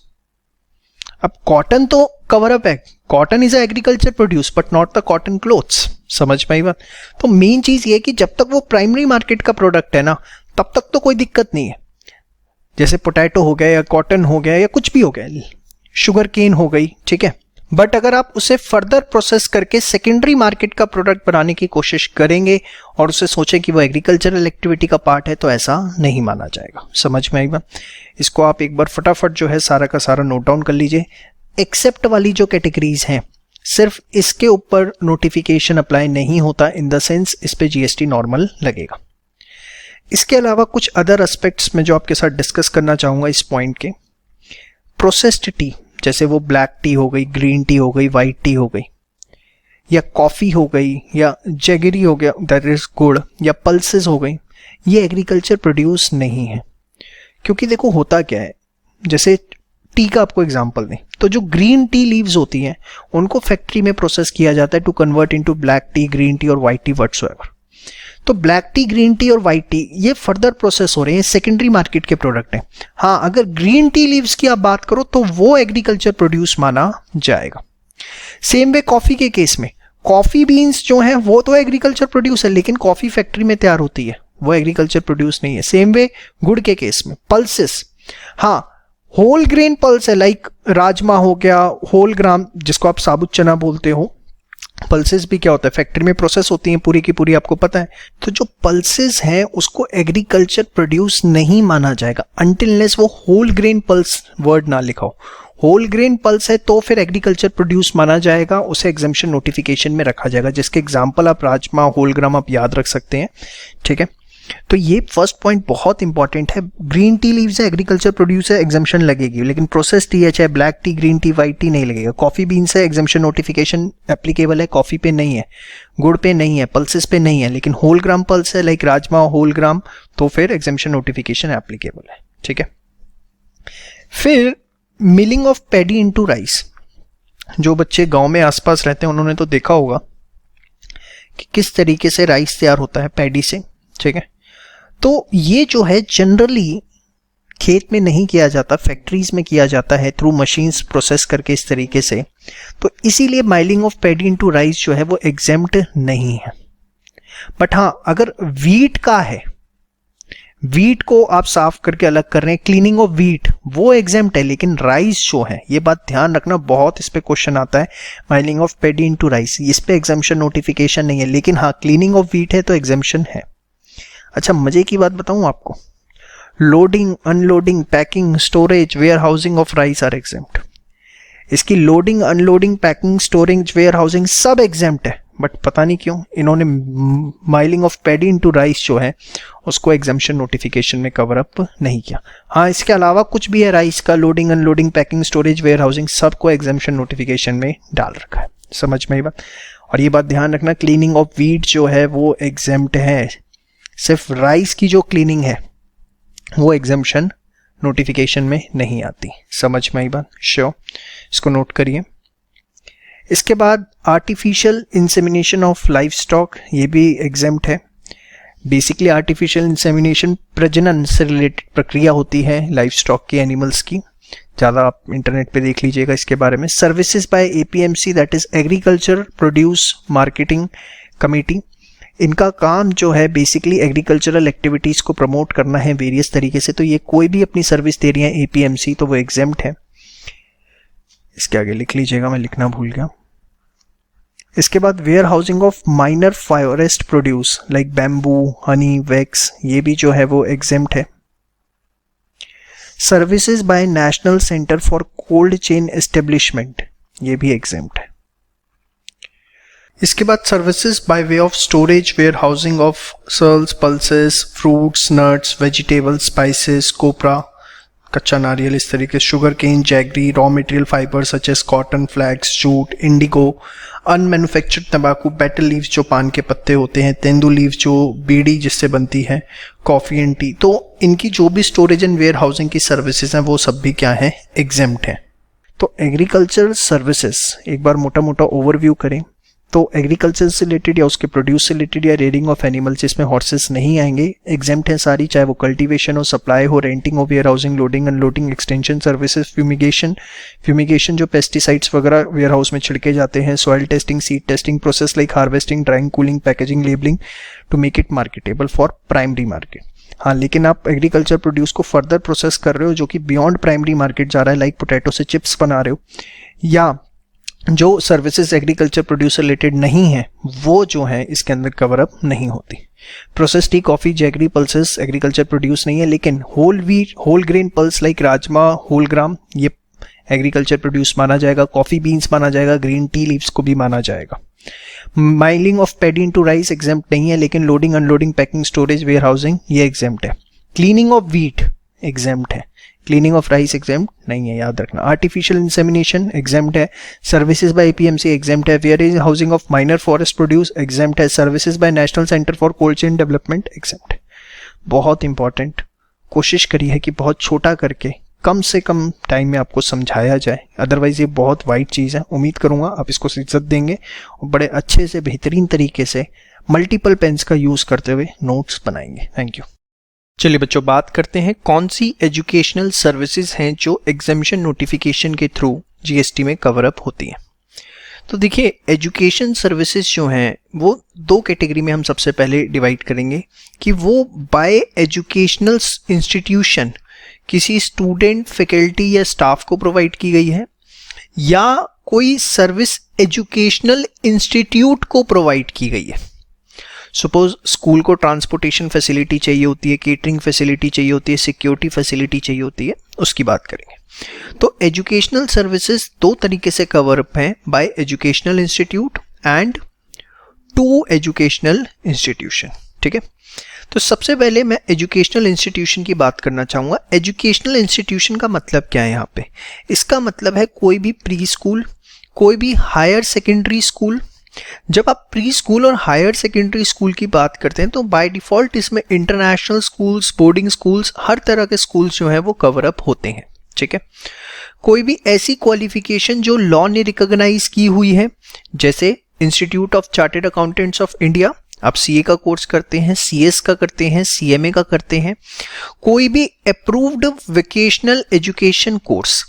Speaker 1: अब कॉटन तो कवर अप है, cotton is agriculture produce but not the cotton clothes. समझ में आई बात? तो मेन चीज ये है कि जब तक वो प्राइमरी मार्केट का प्रोडक्ट है ना, तब तक तो कोई दिक्कत नहीं है। जैसे पोटैटो हो गया या कॉटन हो गया या कुछ भी हो गया, शुगर केन हो गई, ठीक है। बट अगर आप उसे फर्दर प्रोसेस करके सेकेंडरी मार्केट का प्रोडक्ट बनाने की कोशिश करेंगे और उसे सोचें कि वो एग्रीकल्चरल एक्टिविटी का पार्ट है, तो ऐसा नहीं माना जाएगा। समझ में आई बात? इसको आप एक बार फटाफट जो है सारा का सारा नोट डाउन कर लीजिए। एक्सेप्ट वाली जो कैटेगरीज हैं सिर्फ इसके ऊपर नोटिफिकेशन अप्लाई नहीं होता, इन द सेंस इस पे जीएसटी नॉर्मल लगेगा। इसके अलावा कुछ अदर एस्पेक्ट्स में जो आपके साथ डिस्कस करना चाहूंगा इस पॉइंट के, प्रोसेस्ड टी, जैसे वो ब्लैक टी हो गई, ग्रीन टी हो गई, वाइट टी हो गई, या कॉफी हो गई, या जैगरी हो गया दैट इज गुड़, या पल्सेस हो गई, ये एग्रीकल्चर प्रोड्यूस नहीं है। क्योंकि देखो होता क्या है, जैसे टी का आपको एग्जांपल दें तो जो ग्रीन टी लीव्स होती हैं उनको फैक्ट्री में प्रोसेस किया जाता है to convert into black tea, green tea और वाइट टी व्हाटसोएवर। तो ब्लैक टी, ग्रीन टी और वाइट टी ये फर्दर प्रोसेस हो रहे हैं, सेकेंडरी मार्केट के प्रोडक्ट हैं। हाँ, अगर ग्रीन टी लीव्स की आप बात करो तो वो एग्रीकल्चर प्रोड्यूस माना जाएगा। सेम वे कॉफी के केस में, कॉफी बीन्स जो हैं वो तो एग्रीकल्चर प्रोड्यूस है, लेकिन कॉफी फैक्ट्री में तैयार होती है, वो एग्रीकल्चर प्रोड्यूस नहीं है। सेम वे गुड़ के केस में, पल्सेस, हाँ होल ग्रेन पल्स है, लाइक राजमा हो गया, होल ग्राम जिसको आप साबुत चना बोलते हो। पल्सेस भी क्या होता है, फैक्ट्री में प्रोसेस होती हैं पूरी की पूरी, आपको पता है। तो जो पल्सेस हैं उसको एग्रीकल्चर प्रोड्यूस नहीं माना जाएगा अनटिल अनलेस वो होल ग्रेन पल्स वर्ड ना लिखा हो। होल ग्रेन पल्स है तो फिर एग्रीकल्चर प्रोड्यूस माना जाएगा, उसे एग्जेम्पशन नोटिफिकेशन में रखा जाएगा, जिसके एग्जाम्पल आप राजमा, होल ग्राम आप याद रख सकते हैं, ठीक है। तो ये फर्स्ट पॉइंट बहुत इंपॉर्टेंट है। ग्रीन टी लीव्स है, एग्रीकल्चर प्रोड्यूस है, एग्जेम्पशन लगेगी, लेकिन प्रोसेस टी है, चाहे black tea, green T, white T नहीं लगेगा। कॉफी बीन्स है, एग्जेम्पशन नोटिफिकेशन एप्लीकेबल है, कॉफी पे नहीं है, गुड़ पे नहीं है, पल्सेस पे नहीं है, लेकिन होल ग्राम पल्स है लाइक राजमा, होल ग्राम, तो फिर एग्जेम्पशन नोटिफिकेशन एप्लीकेबल है, ठीक है। फिर milling of paddy into rice, जो बच्चे गांव में आसपास रहते हैं उन्होंने तो देखा होगा कि किस तरीके से राइस तैयार होता है पैडी से, ठीक है। तो ये जो है जनरली खेत में नहीं किया जाता, फैक्ट्रीज में किया जाता है थ्रू मशीन्स प्रोसेस करके इस तरीके से। तो इसीलिए milling of paddy into rice जो है वो एग्जेम्प्ट नहीं है। बट हाँ, अगर वीट का है, वीट को आप साफ करके अलग कर रहे हैं, क्लीनिंग ऑफ वीट वो एग्जेम्प्ट है, लेकिन राइस जो है, ये बात ध्यान रखना, बहुत इस पे क्वेश्चन आता है, milling of paddy into rice, इस पे एग्जाम्पशन नोटिफिकेशन नहीं है, लेकिन हाँ क्लीनिंग ऑफ वीट है तो एग्जाम्पशन है। अच्छा मजे की बात बताऊं आपको, loading, unloading, packing, storage, warehousing of rice are exempt. इसकी loading, unloading, packing, storage, warehousing सब एग्जेम्प्ट है, बट पता नहीं क्यों इन्होंने milling of paddy into rice जो है उसको एग्जाम्पशन नोटिफिकेशन में कवर अप नहीं किया। हाँ इसके अलावा कुछ भी है राइस का, loading, unloading, packing, storage, warehousing, सबको एग्जाम्पशन नोटिफिकेशन में डाल रखा है। समझ में ये बात? और ये बात ध्यान रखना, क्लीनिंग ऑफ वीट जो है वो एग्जेम्प्ट है, सिर्फ राइस की जो क्लीनिंग है वो एग्जाम्पशन नोटिफिकेशन में नहीं आती। समझ में आई बात? श्योर, इसको नोट करिए। इसके बाद artificial insemination of life stock, ये भी एग्जेम्प्ट है। बेसिकली आर्टिफिशियल इंसेमिनेशन प्रजनन से रिलेटेड प्रक्रिया होती है लाइफ स्टॉक की, एनिमल्स की, ज़्यादा आप इंटरनेट पे देख लीजिएगा इसके बारे में। Services by APMC that is agriculture produce marketing committee, इनका काम जो है बेसिकली एग्रीकल्चरल एक्टिविटीज़ को प्रमोट करना है वेरियस तरीके से, तो ये कोई भी अपनी सर्विस दे रही है एपीएमसी तो वो एग्जेम्प्ट है। इसके आगे लिख लीजिएगा, मैं लिखना भूल गया। इसके बाद warehousing of minor forest produce like bamboo, honey, wax, ये भी जो है वो एग्जेम्प्ट है। Services by national centre for cold chain establishment, ये भी एग्जेम्प्ट है। इसके बाद services by way of storage, warehousing of cereals, pulses, fruits, nuts, vegetables, spices, copra, कच्चा नारियल, इस तरीके, sugar cane, jaggery, raw material fibre such as cotton, flax, jute, indigo, unmanufactured तंबाकू, बेटल लीव्स जो पान के पत्ते होते हैं, तेंदू लीव्स जो बीड़ी जिससे बनती है, कॉफ़ी एंड टी, तो इनकी जो भी स्टोरेज एंड वेयर हाउसिंग की सर्विसेज हैं वो सब भी क्या है, एग्जेम्प्ट है। तो एग्रीकल्चर सर्विसेज एक बार मोटा मोटा ओवरव्यू करें तो एग्रीकल्चर से रिलेटेड या उसके प्रोड्यूस से रिलेटेड या रेयरिंग ऑफ एनिमल्स, इसमें हॉर्सेस नहीं आएंगे, एग्जेम्प्ट हैं सारी, चाहे वो कल्टीवेशन हो, सप्लाई हो, रेंटिंग हो, warehousing, loading, unloading, extension services, fumigation जो पेस्टिसाइड्स वगैरह वेयर हाउस में छिड़के जाते हैं, soil testing, seed testing process like harvesting, drying, cooling, packaging, labelling to make it marketable for primary market. हाँ लेकिन आप एग्रीकल्चर प्रोड्यूस को फर्दर प्रोसेस कर रहे हो जो कि बियॉन्ड प्राइमरी मार्केट जा रहा है, लाइक पोटैटो से चिप्स बना रहे हो, या जो सर्विसेज एग्रीकल्चर प्रोड्यूस रिलेटेड नहीं है वो जो है इसके अंदर कवर अप नहीं होती। Process tea, coffee, jaggery, pulses agriculture produce नहीं है, लेकिन whole wheat, whole grain pulse like rajma, whole gram, ये एग्रीकल्चर प्रोड्यूस माना जाएगा। कॉफ़ी बीन्स माना जाएगा, ग्रीन टी लीव्स को भी माना जाएगा। Milling of paddy into rice exempt नहीं है, लेकिन loading, unloading, packing, storage, warehousing ये एग्जेम्प्ट है। क्लीनिंग ऑफ व्हीट एग्जेम्प्ट है, क्लीनिंग ऑफ राइस एग्जेम्प्ट नहीं है, याद रखना। आर्टिफिशियल इंसेमिनेशन एग्जेम्प्ट है। सर्विसेज बाय एपीएमसी एग्जेम्प्ट है। Warehousing of minor forest produce exempt है। Services by national centre for cold chain development exempt है। बहुत इंपॉर्टेंट, कोशिश करी है कि बहुत छोटा करके कम से कम टाइम में आपको समझाया जाए, अदरवाइज ये बहुत वाइड चीज़ है। उम्मीद करूंगा आप इसको इज्जत देंगे और बड़े अच्छे से बेहतरीन तरीके से मल्टीपल पेन्स का यूज़ करते हुए नोट्स बनाएंगे। Thank you. चलिए बच्चों, बात करते हैं कौन सी एजुकेशनल सर्विसेज हैं जो एग्जामिनेशन नोटिफिकेशन के थ्रू जीएसटी में कवर अप होती हैं। तो देखिए, एजुकेशन सर्विसेज जो हैं वो दो कैटेगरी में हम सबसे पहले डिवाइड करेंगे कि वो बाय एजुकेशनल इंस्टीट्यूशन किसी स्टूडेंट, फैकल्टी या स्टाफ को प्रोवाइड की गई है, या कोई सर्विस एजुकेशनल इंस्टीट्यूट को प्रोवाइड की गई है। सपोज स्कूल को ट्रांसपोर्टेशन फैसिलिटी चाहिए होती है, केटरिंग फैसिलिटी चाहिए होती है, सिक्योरिटी फैसिलिटी चाहिए होती है, उसकी बात करेंगे। तो एजुकेशनल सर्विसेज दो तरीके से कवर अप हैं, by educational institute and to educational institution. ठीक है, तो सबसे पहले मैं एजुकेशनल इंस्टीट्यूशन की बात करना चाहूँगा। एजुकेशनल इंस्टीट्यूशन का मतलब क्या है यहाँ पे? इसका मतलब है कोई भी प्री स्कूल, कोई भी हायर सेकेंडरी स्कूल। जब आप प्री स्कूल और हायर सेकेंडरी स्कूल की बात करते हैं तो बाय डिफ़ॉल्ट इसमें इंटरनेशनल स्कूल्स, बोर्डिंग स्कूल्स, हर तरह के स्कूल्स जो हैं वो कवर अप होते हैं। ठीक है, कोई भी ऐसी क्वालिफिकेशन जो लॉ ने रिकॉग्नाइज की हुई है, जैसे institute of chartered accountants of India, आप सीए का कोर्स करते हैं, सीएस का करते हैं, सीएमए का करते हैं, कोई भी अप्रूव्ड वोकेशनल एजुकेशन कोर्स,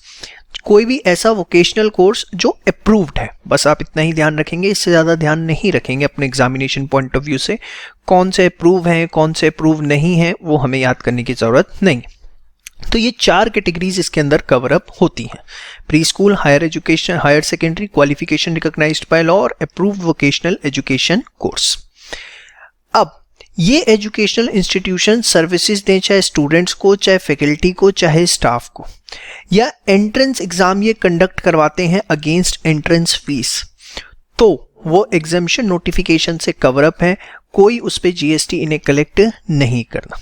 Speaker 1: कोई भी ऐसा वोकेशनल कोर्स जो अप्रूव्ड है, बस आप इतना ही ध्यान रखेंगे, इससे ज़्यादा ध्यान नहीं रखेंगे अपने एग्जामिनेशन पॉइंट ऑफ व्यू से। कौन से अप्रूव हैं, कौन से अप्रूव नहीं हैं, वो हमें याद करने की ज़रूरत नहीं। तो ये 4 कैटेगरीज इसके अंदर कवर अप होती हैं: pre school, higher education, higher secondary, qualification recognised by law और अप्रूव्ड वोकेशनल एजुकेशन कोर्स। अब ये एजुकेशनल इंस्टीट्यूशन सर्विसेज दें, चाहे स्टूडेंट्स को, चाहे फैकल्टी को, चाहे स्टाफ को, या एंट्रेंस एग्जाम ये कंडक्ट करवाते हैं अगेंस्ट एंट्रेंस फीस, तो वो एग्जामिशन नोटिफिकेशन से कवर अप है, कोई उस पे जीएसटी इन्हें कलेक्ट नहीं करना।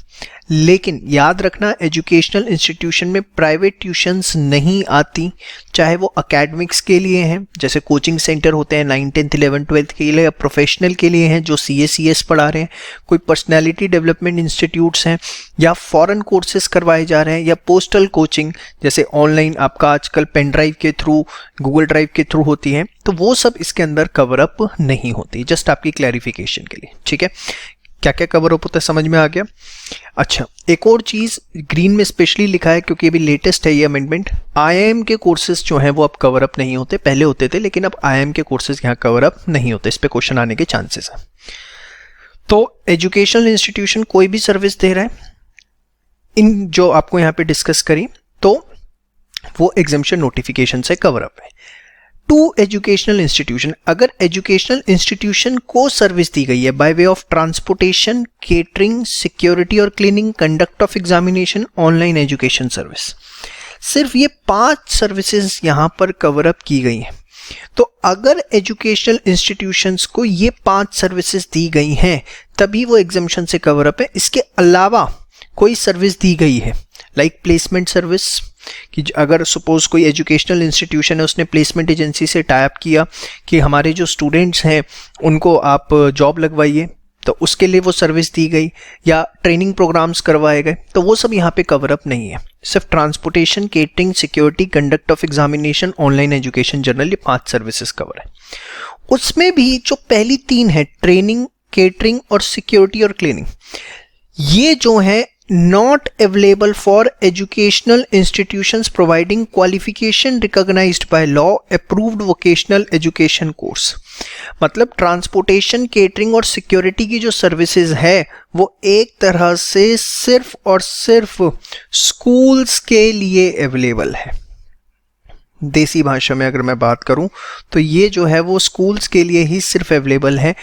Speaker 1: लेकिन याद रखना, एजुकेशनल इंस्टीट्यूशन में प्राइवेट ट्यूशन्स नहीं आती, चाहे वो एकेडमिक्स के लिए हैं, जैसे कोचिंग सेंटर होते हैं 9, 10, 11, 12 के लिए, या प्रोफेशनल के लिए हैं जो CA/CS पढ़ा रहे हैं, कोई पर्सनैलिटी डेवलपमेंट इंस्टीट्यूट्स हैं, या फॉरेन कोर्सेज करवाए जा रहे हैं, या पोस्टल कोचिंग जैसे ऑनलाइन आपका आजकल पेन ड्राइव के थ्रू, गूगल ड्राइव के थ्रू होती हैं, तो वो सब इसके अंदर कवर अप नहीं होती। जस्ट आपकी क्लैरिफिकेशन के लिए, ठीक है। क्या क्या कवर अप होता है समझ में आ गया। अच्छा, एक और चीज़ ग्रीन में स्पेशली लिखा है क्योंकि अभी लेटेस्ट है ये अमेंडमेंट, IIM के कोर्सेज जो हैं वो अब कवर अप नहीं होते, पहले होते थे लेकिन अब IIM के कोर्सेज यहाँ कवर अप नहीं होते, इस पे क्वेश्चन आने के चांसेस हैं। तो एजुकेशनल इंस्टीट्यूशन कोई भी सर्विस दे रहा है, इन जो आपको यहाँ पे डिस्कस करी, तो वो एग्जामिशन नोटिफिकेशन से कवर अप है। टू एजुकेशनल इंस्टीट्यूशन, अगर एजुकेशनल इंस्टीट्यूशन को सर्विस दी गई है by way of transportation, catering, security और cleaning, conduct of examination, online education service, सिर्फ ये 5 सर्विसेज यहां पर कवर अप की गई हैं। तो अगर एजुकेशनल इंस्टीट्यूशंस को ये 5 सर्विसेज दी गई हैं तभी वो एग्जामिशन से कवर अप है। इसके अलावा कोई सर्विस दी गई है लाइक प्लेसमेंट सर्विस, कि अगर सपोज कोई एजुकेशनल इंस्टीट्यूशन है उसने प्लेसमेंट एजेंसी से टाई अप किया कि हमारे जो स्टूडेंट्स हैं उनको आप जॉब लगवाइए, तो उसके लिए वो सर्विस दी गई, या ट्रेनिंग प्रोग्राम्स करवाए गए, तो वो सब यहाँ पे कवर अप नहीं है। सिर्फ transportation, catering, security, conduct of examination, online education journal, ये 5 सर्विसेज कवर है। उसमें भी जो पहली 3 है, ट्रेनिंग, केटरिंग और सिक्योरिटी और क्लीनिंग, ये जो है not available for educational institutions providing qualification recognized by law approved vocational education course। मतलब ट्रांसपोर्टेशन, केटरिंग और सिक्योरिटी की जो सर्विसेज है वो एक तरह से सिर्फ और सिर्फ स्कूल्स के लिए अवेलेबल है। देसी भाषा में अगर मैं बात करूं तो ये जो है वो स्कूल्स के लिए ही सिर्फ अवेलेबल है,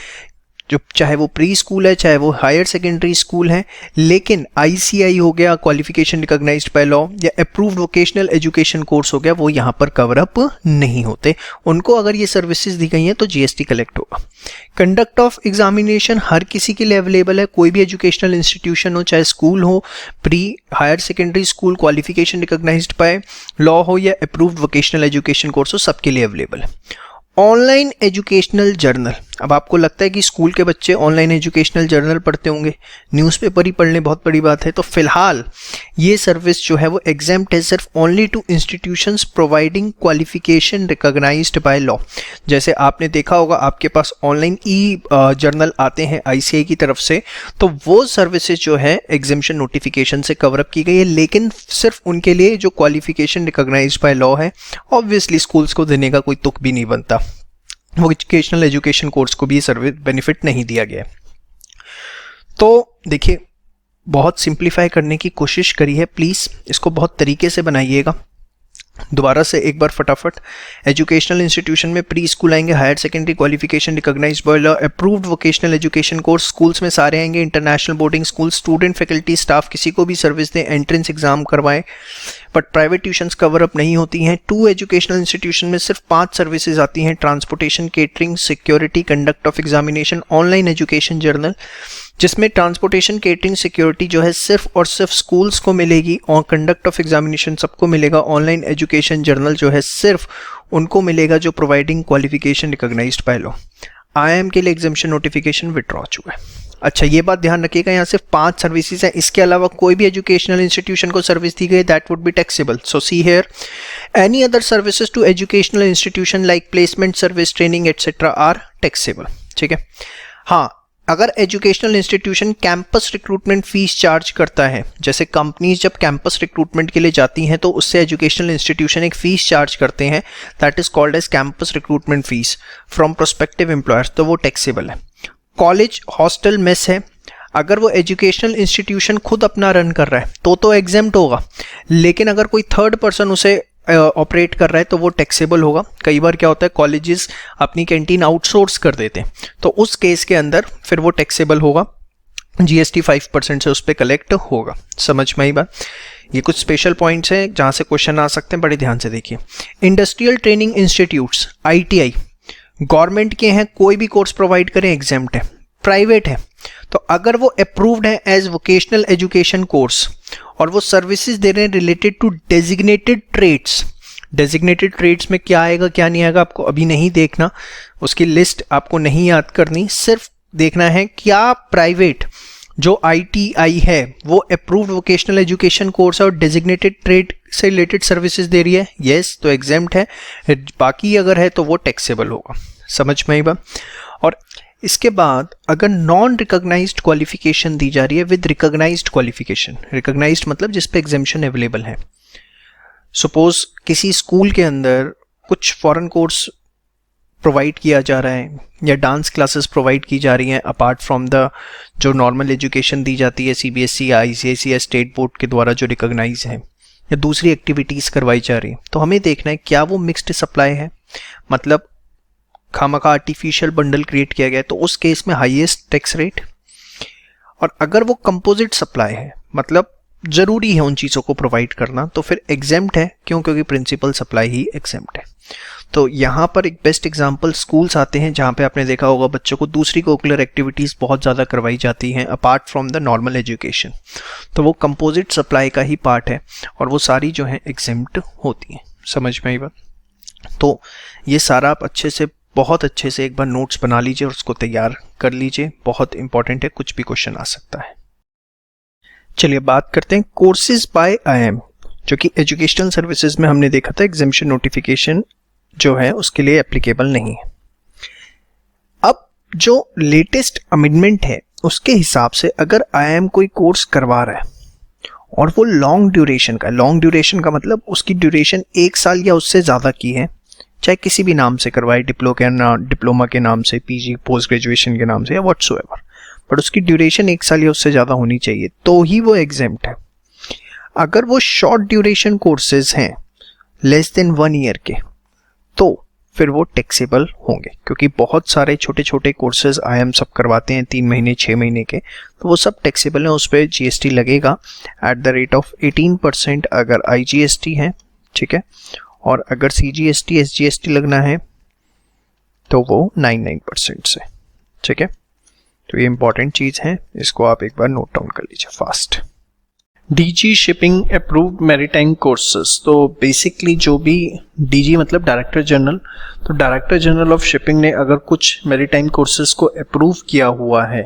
Speaker 1: जो चाहे वो प्री स्कूल है, चाहे वो हायर सेकेंडरी स्कूल है। लेकिन ICI हो गया, क्वालिफिकेशन रिकॉग्नाइज्ड बाय लॉ, या अप्रूव्ड वोकेशनल एजुकेशन कोर्स हो गया, वो यहाँ पर कवर अप नहीं होते। उनको अगर ये सर्विसेज दी गई हैं तो GST कलेक्ट होगा। कंडक्ट ऑफ एग्जामिनेशन हर किसी के लिए अवेलेबल है, कोई भी एजुकेशनल इंस्टीट्यूशन हो, चाहे स्कूल हो, pre higher secondary school, qualification recognised by law हो, या अप्रूव्ड वोकेशनल एजुकेशन कोर्स हो, सबके लिए अवेलेबल है। ऑनलाइन एजुकेशनल जर्नल, अब आपको लगता है कि स्कूल के बच्चे ऑनलाइन एजुकेशनल जर्नल पढ़ते होंगे, न्यूज़पेपर ही पढ़ लें, बहुत बड़ी बात है। तो फिलहाल ये सर्विस जो है वो एग्जेम्प्ट है सिर्फ only to institutions providing qualification recognised by law. जैसे आपने देखा होगा आपके पास ऑनलाइन जर्नल आते हैं ICI की तरफ से, तो वो सर्विसेज जो है एग्जेम्पशन नोटिफिकेशन से कवर अप की गई है, लेकिन सिर्फ उनके लिए जो क्वालिफिकेशन रिकॉग्नाइज्ड बाय लॉ है। ऑब्वियसली स्कूल्स को देने का कोई तुक भी नहीं बनता, वोकेशनल एजुकेशन कोर्स को भी सर्विस बेनिफिट नहीं दिया गया। तो देखिए, बहुत सिंप्लीफाई करने की कोशिश करी है, प्लीज़ इसको बहुत तरीके से बनाइएगा। दोबारा से एक बार फटाफट, एजुकेशनल इंस्टीट्यूशन में प्री स्कूल आएंगे, higher secondary qualification recognised by law, approved vocational education course schools में सारे आएंगे, international boarding school, student, faculty, staff किसी को भी सर्विस दें, एंट्रेंस एग्जाम करवाएं, but private tuitions cover up नहीं होती हैं। 2 एजुकेशनल इंस्टीट्यूशन में सिर्फ 5 सर्विसेज आती हैं, transportation, catering, security, conduct of examination, online education journal, जिसमें ट्रांसपोर्टेशन, केटरिंग, सिक्योरिटी जो है सिर्फ और सिर्फ स्कूल्स को मिलेगी, और कंडक्ट ऑफ एग्जामिनेशन सबको मिलेगा। ऑनलाइन एजुकेशन जर्नल जो है सिर्फ उनको मिलेगा जो providing qualification recognised by law. IIM के लिए एग्जामिशन नोटिफिकेशन विड्रॉ हो चुका है। अच्छा, ये बात ध्यान रखिएगा, यहाँ सिर्फ 5 सर्विसेज हैं, इसके अलावा कोई भी एजुकेशनल इंस्टीट्यूशन को सर्विस दी गई that would be taxable. So see here, any other services to educational institution like placement service, training etcetera are taxable. ठीक है। हाँ, अगर educational institution campus recruitment fees charge करता है, जैसे कंपनीज जब कैंपस रिक्रूटमेंट के लिए जाती हैं तो उससे एजुकेशनल इंस्टीट्यूशन एक फीस चार्ज करते हैं, that is called as campus recruitment fees from prospective employers, तो वो टैक्सेबल है। कॉलेज हॉस्टल मेस है, अगर वो एजुकेशनल इंस्टीट्यूशन खुद अपना रन कर रहा है तो एग्जेम्प्ट होगा, लेकिन अगर कोई थर्ड पर्सन उसे ऑपरेट कर रहा है तो वो टैक्सेबल होगा। कई बार क्या होता है, कॉलेजेस अपनी कैंटीन आउटसोर्स कर देते हैं, तो उस केस के अंदर फिर वो टैक्सेबल होगा, जीएसटी 5% से उस पर कलेक्ट होगा। समझ में आई बात? ये कुछ स्पेशल पॉइंट्स हैं जहाँ से क्वेश्चन आ सकते हैं, बड़े ध्यान से देखिए। Industrial training institutes ITI government के हैं, कोई भी कोर्स प्रोवाइड करें एग्जेम्प्ट है। प्राइवेट है तो अगर वो अप्रूव्ड है एज वोकेशनल एजुकेशन कोर्स और वो सर्विसेज दे रहे हैं related to designated trades, designated trades में क्या आएगा क्या नहीं आएगा आपको अभी नहीं देखना, उसकी लिस्ट आपको नहीं याद करनी, सिर्फ देखना है क्या प्राइवेट जो ITI है वो अप्रूव्ड वोकेशनल एजुकेशन कोर्स और डेजिग्नेटेड ट्रेड से रिलेटेड सर्विसेज दे रही है, यस तो एग्जेम्प्ट है, बाकी अगर है तो वो टैक्सेबल होगा। समझ में आई बात? और इसके बाद अगर नॉन रिकॉग्नाइज्ड क्वालिफिकेशन दी जा रही है विद रिकॉग्नाइज्ड क्वालिफिकेशन, रिकॉग्नाइज्ड मतलब जिस पे एग्जेम्पशन अवेलेबल है, सपोज किसी स्कूल के अंदर कुछ फॉरेन कोर्स प्रोवाइड किया जा रहा है या डांस क्लासेस प्रोवाइड की जा रही हैं अपार्ट फ्रॉम द जो नॉर्मल एजुकेशन दी जाती है CBSE या ICSE या स्टेट बोर्ड के द्वारा जो रिकॉग्नाइज है, या दूसरी एक्टिविटीज़ करवाई जा रही है, तो हमें देखना है क्या वो मिक्स्ड सप्लाई है, मतलब खामखा आर्टिफिशियल बंडल क्रिएट किया गया है, तो उस केस में हाईएस्ट टैक्स रेट। और अगर वो कंपोजिट सप्लाई है, मतलब जरूरी है उन चीज़ों को प्रोवाइड करना, तो फिर एग्जेम्प्ट है, क्यों? क्योंकि प्रिंसिपल सप्लाई ही एग्जेम्प्ट है। तो यहाँ पर एक बेस्ट एग्जांपल स्कूल्स आते हैं जहाँ पे आपने देखा होगा बच्चों को दूसरी कोकुलर एक्टिविटीज़ बहुत ज़्यादा करवाई जाती हैं apart from the normal education, तो वो कंपोजिट सप्लाई का ही पार्ट है और वो सारी जो है एग्जेम्प्ट होती हैं। समझ में आई बात? तो ये सारा आप बहुत अच्छे से एक बार नोट्स बना लीजिए और उसको तैयार कर लीजिए, बहुत इंपॉर्टेंट है, कुछ भी क्वेश्चन आ सकता है। चलिए बात करते हैं कोर्सेज बाय IIM, जो कि एजुकेशनल सर्विसेज में हमने देखा था एग्जेम्पशन नोटिफिकेशन जो है उसके लिए एप्लीकेबल नहीं है। अब जो लेटेस्ट अमेंडमेंट है उसके हिसाब से अगर IIM कोई कोर्स करवा रहा है और वो लॉन्ग ड्यूरेशन का मतलब उसकी ड्यूरेशन 1 साल या उससे ज़्यादा की है, चाहे किसी भी नाम से करवाए, डिप्लोमा के नाम से, PG पोस्ट ग्रेजुएशन के नाम से या व्हाट्सोएवर, बट उसकी ड्यूरेशन 1 साल या उससे ज़्यादा होनी चाहिए तो ही वो एग्जेम्प्ट है। अगर वो शॉर्ट ड्यूरेशन कोर्सेज हैं लेस देन 1 ईयर के तो फिर वो टैक्सेबल होंगे, क्योंकि बहुत सारे छोटे छोटे कोर्सेज IIM सब करवाते हैं 3 महीने 6 महीने के, तो वो सब टैक्सेबल हैं, उस पर GST लगेगा एट द रेट ऑफ 18% अगर IGST है, ठीक है, और अगर CGST SGST लगना है तो वो 99% से, ठीक है। तो ये इंपॉर्टेंट चीज़ है, इसको आप एक बार नोट डाउन कर लीजिए fast. DG shipping approved maritime courses, तो बेसिकली जो भी DG मतलब डायरेक्टर जनरल, तो डायरेक्टर जनरल ऑफ शिपिंग ने अगर कुछ मैरीटाइम कोर्सेज को अप्रूव किया हुआ है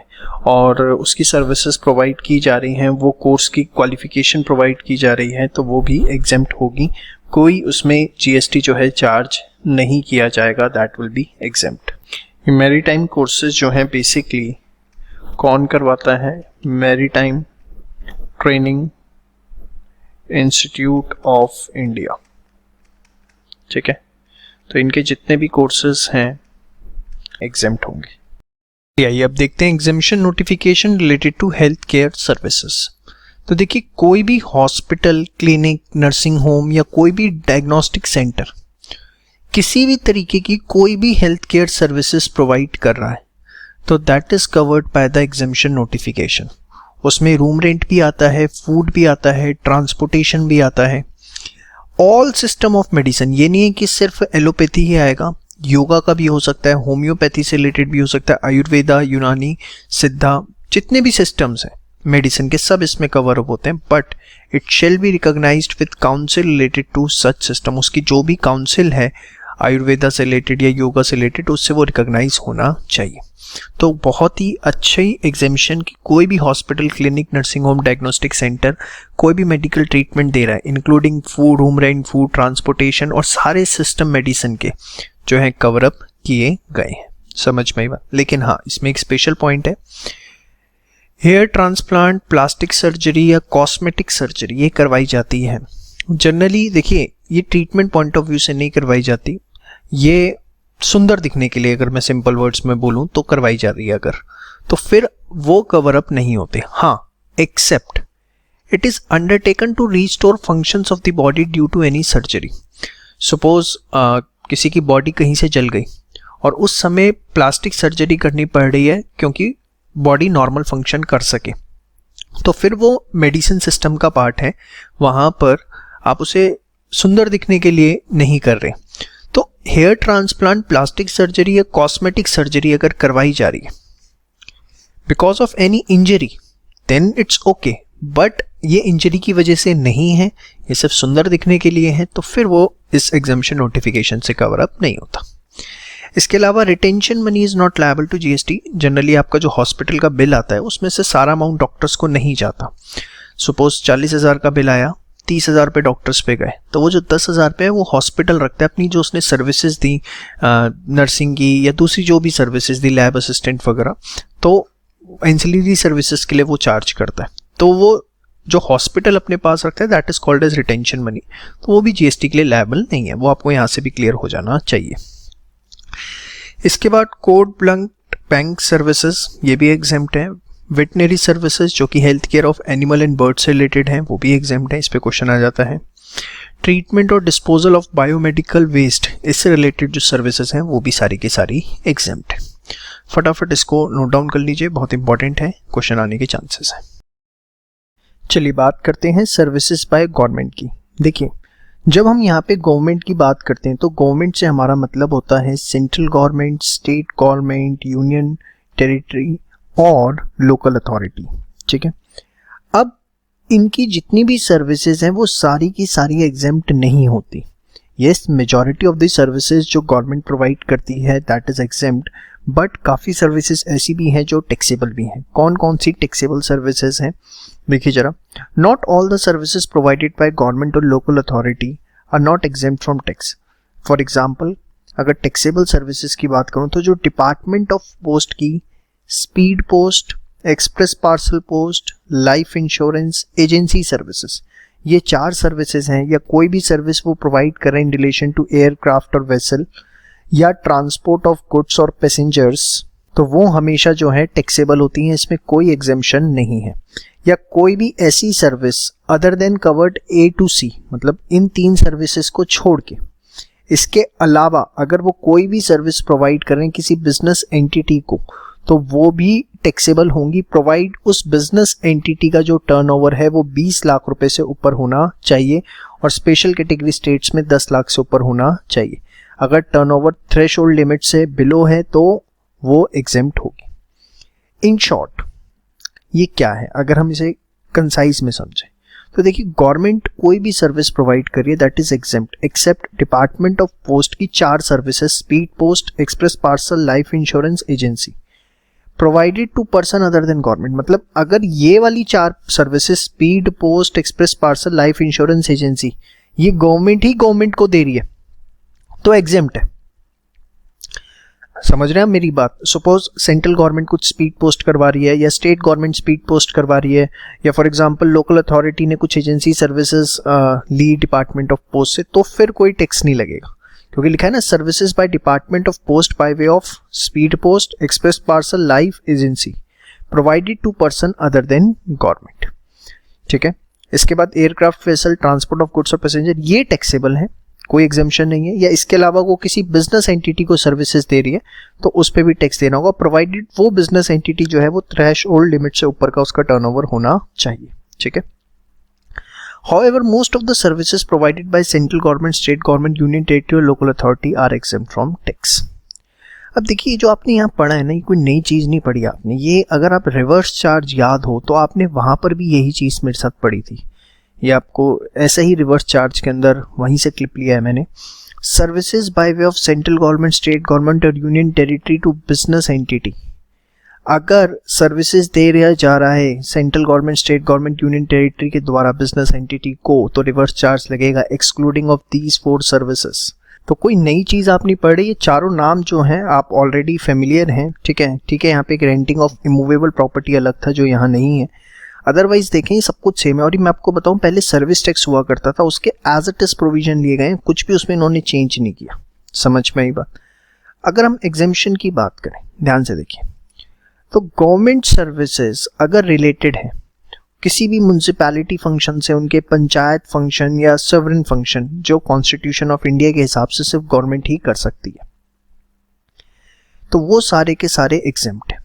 Speaker 1: और उसकी सर्विसेज प्रोवाइड की जा रही हैं, वो कोर्स की क्वालिफिकेशन प्रोवाइड की जा रही है, तो वो भी एग्जेम्प्ट होगी, कोई उसमें GST जो है चार्ज नहीं किया जाएगा, that will be exempt. Maritime courses जो हैं बेसिकली कौन करवाता है? Maritime training institute of India, ठीक है। तो इनके जितने भी कोर्सेज हैं एग्जेम्प्ट होंगे। आइए अब देखते हैं exemption notification related to health care services. तो देखिए, कोई भी हॉस्पिटल, क्लिनिक, नर्सिंग होम या कोई भी डायग्नोस्टिक सेंटर किसी भी तरीके की कोई भी हेल्थ केयर सर्विसेज प्रोवाइड कर रहा है तो that is covered by the exemption notification. उसमें रूम रेंट भी आता है, फूड भी आता है, ट्रांसपोर्टेशन भी आता है, ऑल सिस्टम ऑफ मेडिसिन। ये नहीं है कि सिर्फ एलोपैथी ही आएगा, योगा का भी हो सकता है, होम्योपैथी से रिलेटेड भी हो सकता है, आयुर्वेदा, यूनानी, सिद्धा, जितने भी सिस्टम्स हैं मेडिसिन के सब इसमें कवर अप होते हैं। But it shall be recognised with council related to such system. उसकी जो भी काउंसिल है आयुर्वेदा से रिलेटेड या योगा से रिलेटेड, उससे वो रिकॉग्नाइज होना चाहिए। तो बहुत ही अच्छी एग्जेम्पशन की कोई भी hospital, clinic, nursing home, diagnostic centre कोई भी मेडिकल ट्रीटमेंट दे रहा है, including food, room rent, food, transportation और सारे सिस्टम मेडिसिन के जो है कवर अप किए गए हैं। समझ में आई बात। लेकिन हाँ, इसमें एक स्पेशल पॉइंट है, हेयर ट्रांसप्लांट, प्लास्टिक सर्जरी या कॉस्मेटिक सर्जरी ये करवाई जाती है। जनरली देखिए, ये ट्रीटमेंट पॉइंट ऑफ व्यू से नहीं करवाई जाती, ये सुंदर दिखने के लिए, अगर मैं सिंपल वर्ड्स में बोलूं तो करवाई जा रही है अगर, तो फिर वो कवर अप नहीं होते। हाँ, except it is undertaken to restore functions of the body due to any surgery. Suppose किसी की बॉडी कहीं से जल गई और उस समय प्लास्टिक सर्जरी करनी पड़ रही है क्योंकि बॉडी नॉर्मल फंक्शन कर सके, तो फिर वो मेडिसिन सिस्टम का पार्ट है, वहां पर आप उसे सुंदर दिखने के लिए नहीं कर रहे। तो हेयर ट्रांसप्लांट, प्लास्टिक सर्जरी या कॉस्मेटिक सर्जरी अगर करवाई जा रही है because of any injury, then it's okay, but ये इंजरी की वजह से नहीं है, ये सिर्फ सुंदर दिखने के लिए है, तो फिर वो इस एग्जम्पशन नोटिफिकेशन से कवर अप नहीं होता। इसके अलावा retention money is not liable to GST. Generally आपका जो हॉस्पिटल का बिल आता है उसमें से सारा अमाउंट डॉक्टर्स को नहीं जाता। सपोज 40,000 का बिल आया, 30,000 पे डॉक्टर्स पे गए, तो वो जो 10,000 पे है वो हॉस्पिटल रखता है अपनी, जो उसने सर्विसेज दी नर्सिंग की या दूसरी जो भी सर्विसेज दी, लैब असिस्टेंट वगैरह, तो एंसिलरी सर्विसेज के लिए वो चार्ज करता है। तो वो जो हॉस्पिटल अपने पास रखता है that is called as retention money, तो वो भी जीएसटी के लिए लायबल नहीं है। वो आपको यहाँ से भी क्लियर हो जाना चाहिए। इसके बाद कोड ब्लंक बैंक सर्विसेज, ये भी एग्जेम्प्ट है। वेटनरी सर्विसेज जो कि health care of animal and bird से रिलेटेड हैं, वो भी एग्जेम्प्ट है, इस पे क्वेश्चन आ जाता है। ट्रीटमेंट और डिस्पोजल ऑफ बायोमेडिकल वेस्ट, इससे रिलेटेड जो सर्विसेज हैं वो भी सारी की सारी एग्जेम्प्ट है। फटाफट इसको नोट डाउन कर लीजिए, बहुत इंपॉर्टेंट है, क्वेश्चन आने के चांसेस हैं। चलिए बात करते हैं सर्विसेज बाय गवर्नमेंट की। देखिए, जब हम यहाँ पे गवर्नमेंट की बात करते हैं तो गवर्नमेंट से हमारा मतलब होता है central government, state government, union territory और लोकल अथॉरिटी। ठीक है, अब इनकी जितनी भी सर्विसेज हैं वो सारी की सारी एग्जेम्प्ट नहीं होती। Yes, majority of the services जो गवर्नमेंट प्रोवाइड करती है दैट इज एग्जेम्प्ट, बट काफ़ी सर्विसेज ऐसी भी हैं जो टैक्सेबल भी हैं। कौन कौन सी टैक्सेबल सर्विसेज हैं देखिए जरा। Not all the services provided by government और local authority are not exempt from tax. For example, अगर टैक्सेबल सर्विसेज की बात करूँ तो जो डिपार्टमेंट ऑफ पोस्ट की speed post, express parcel post, life insurance, agency services, ये 4 सर्विसेज हैं, या कोई भी सर्विस वो प्रोवाइड कर रहे हैं इन रिलेशन टू एयरक्राफ्ट और वेसल या ट्रांसपोर्ट ऑफ गुड्स और पैसेंजर्स, तो वो हमेशा जो है टैक्सेबल होती हैं, इसमें कोई एग्जेम्पशन नहीं है। या कोई भी ऐसी service other than covered A to C, मतलब इन 3 सर्विसेज को छोड़ के, इसके अलावा अगर वो कोई भी सर्विस प्रोवाइड कर रहे हैं किसी बिजनेस एंटिटी को, तो वो भी टैक्सेबल होंगी, प्रोवाइड उस बिजनेस एंटिटी का जो टर्नओवर है वो 20 लाख रुपए से ऊपर होना चाहिए, और स्पेशल कैटेगरी स्टेट्स में 10 लाख से ऊपर होना चाहिए। अगर टर्नओवर थ्रेशोल्ड लिमिट से बिलो है तो वो एग्जेम्प्ट होगी। इन शॉर्ट ये क्या है, अगर हम इसे कंसाइज में समझें तो देखिए, गवर्नमेंट कोई भी सर्विस प्रोवाइड करिए that is exempt except department of post की 4 services, speed post, express parcel, life insurance, agency, provided to person other than government. मतलब अगर ये वाली 4 services, speed post, express parcel, life insurance, agency, ये government ही government को दे रही है तो एग्जेम्प्ट है। समझ रहे हैं मेरी बात। सपोज सेंट्रल गवर्नमेंट कुछ स्पीड पोस्ट करवा रही है या स्टेट गवर्नमेंट स्पीड पोस्ट करवा रही है, या फॉर एग्जांपल लोकल अथॉरिटी ने कुछ एजेंसी सर्विसेज ली डिपार्टमेंट ऑफ पोस्ट से, तो फिर कोई टैक्स नहीं लगेगा, क्योंकि लिखा है ना services by department of post by way of speed post, express parcel, life, agency, provided to person other than government. ठीक है, इसके बाद aircraft, vessel, transport of goods और पैसेंजर, ये टैक्सेबल है, कोई एग्जेम्पशन नहीं है। या इसके अलावा वो किसी बिजनेस एंटिटी को सर्विसेज दे रही है तो उस पर भी टैक्स देना होगा, प्रोवाइडेड वो बिजनेस एंटिटी जो है वो थ्रेशोल्ड लिमिट से ऊपर का उसका टर्नओवर होना चाहिए। ठीक है, however most of the services provided by central government, state government, union territory और local authority are exempt from tax. अब देखिए, जो आपने यहाँ पढ़ा है ना, ये कोई नई चीज़ नहीं पढ़ी आपने। ये अगर आप रिवर्स चार्ज याद हो तो आपने वहाँ पर भी यही चीज़ मेरे साथ पढ़ी थी। ये आपको ऐसा ही रिवर्स चार्ज के अंदर वहीं से क्लिप लिया है मैंने। Services by way of central government, state government और union territory to business entity, अगर सर्विसेज दे रहा जा रहा है central government, state government, union territory के द्वारा बिजनेस एंटिटी को, तो रिवर्स चार्ज लगेगा एक्सक्लूडिंग ऑफ दीज 4 सर्विसेज। तो कोई नई चीज़ आप नहीं पढ़ रही, ये चारों नाम जो हैं आप ऑलरेडी फेमिलियर हैं, ठीक है ठीक है। यहाँ पे एक रेंटिंग ऑफ इमूवेबल प्रॉपर्टी अलग था जो यहाँ नहीं है, अदरवाइज देखें ये सब कुछ सेम है। और ये मैं आपको बताऊं, पहले सर्विस टैक्स हुआ करता था, उसके एज इट इज प्रोविजन लिए गए हैं, कुछ भी उसमें इन्होंने चेंज नहीं किया। समझ में आई बात। अगर हम एग्जेम्पशन की बात करें, ध्यान से देखिए, तो गवर्नमेंट सर्विसेज अगर रिलेटेड है किसी भी म्यूनसिपैलिटी फंक्शन से, उनके पंचायत फंक्शन या सॉवरेन फंक्शन, जो कॉन्स्टिट्यूशन ऑफ इंडिया के हिसाब से सिर्फ गवर्नमेंट ही कर सकती है, तो वो सारे के सारे एग्जेम्प्ट है।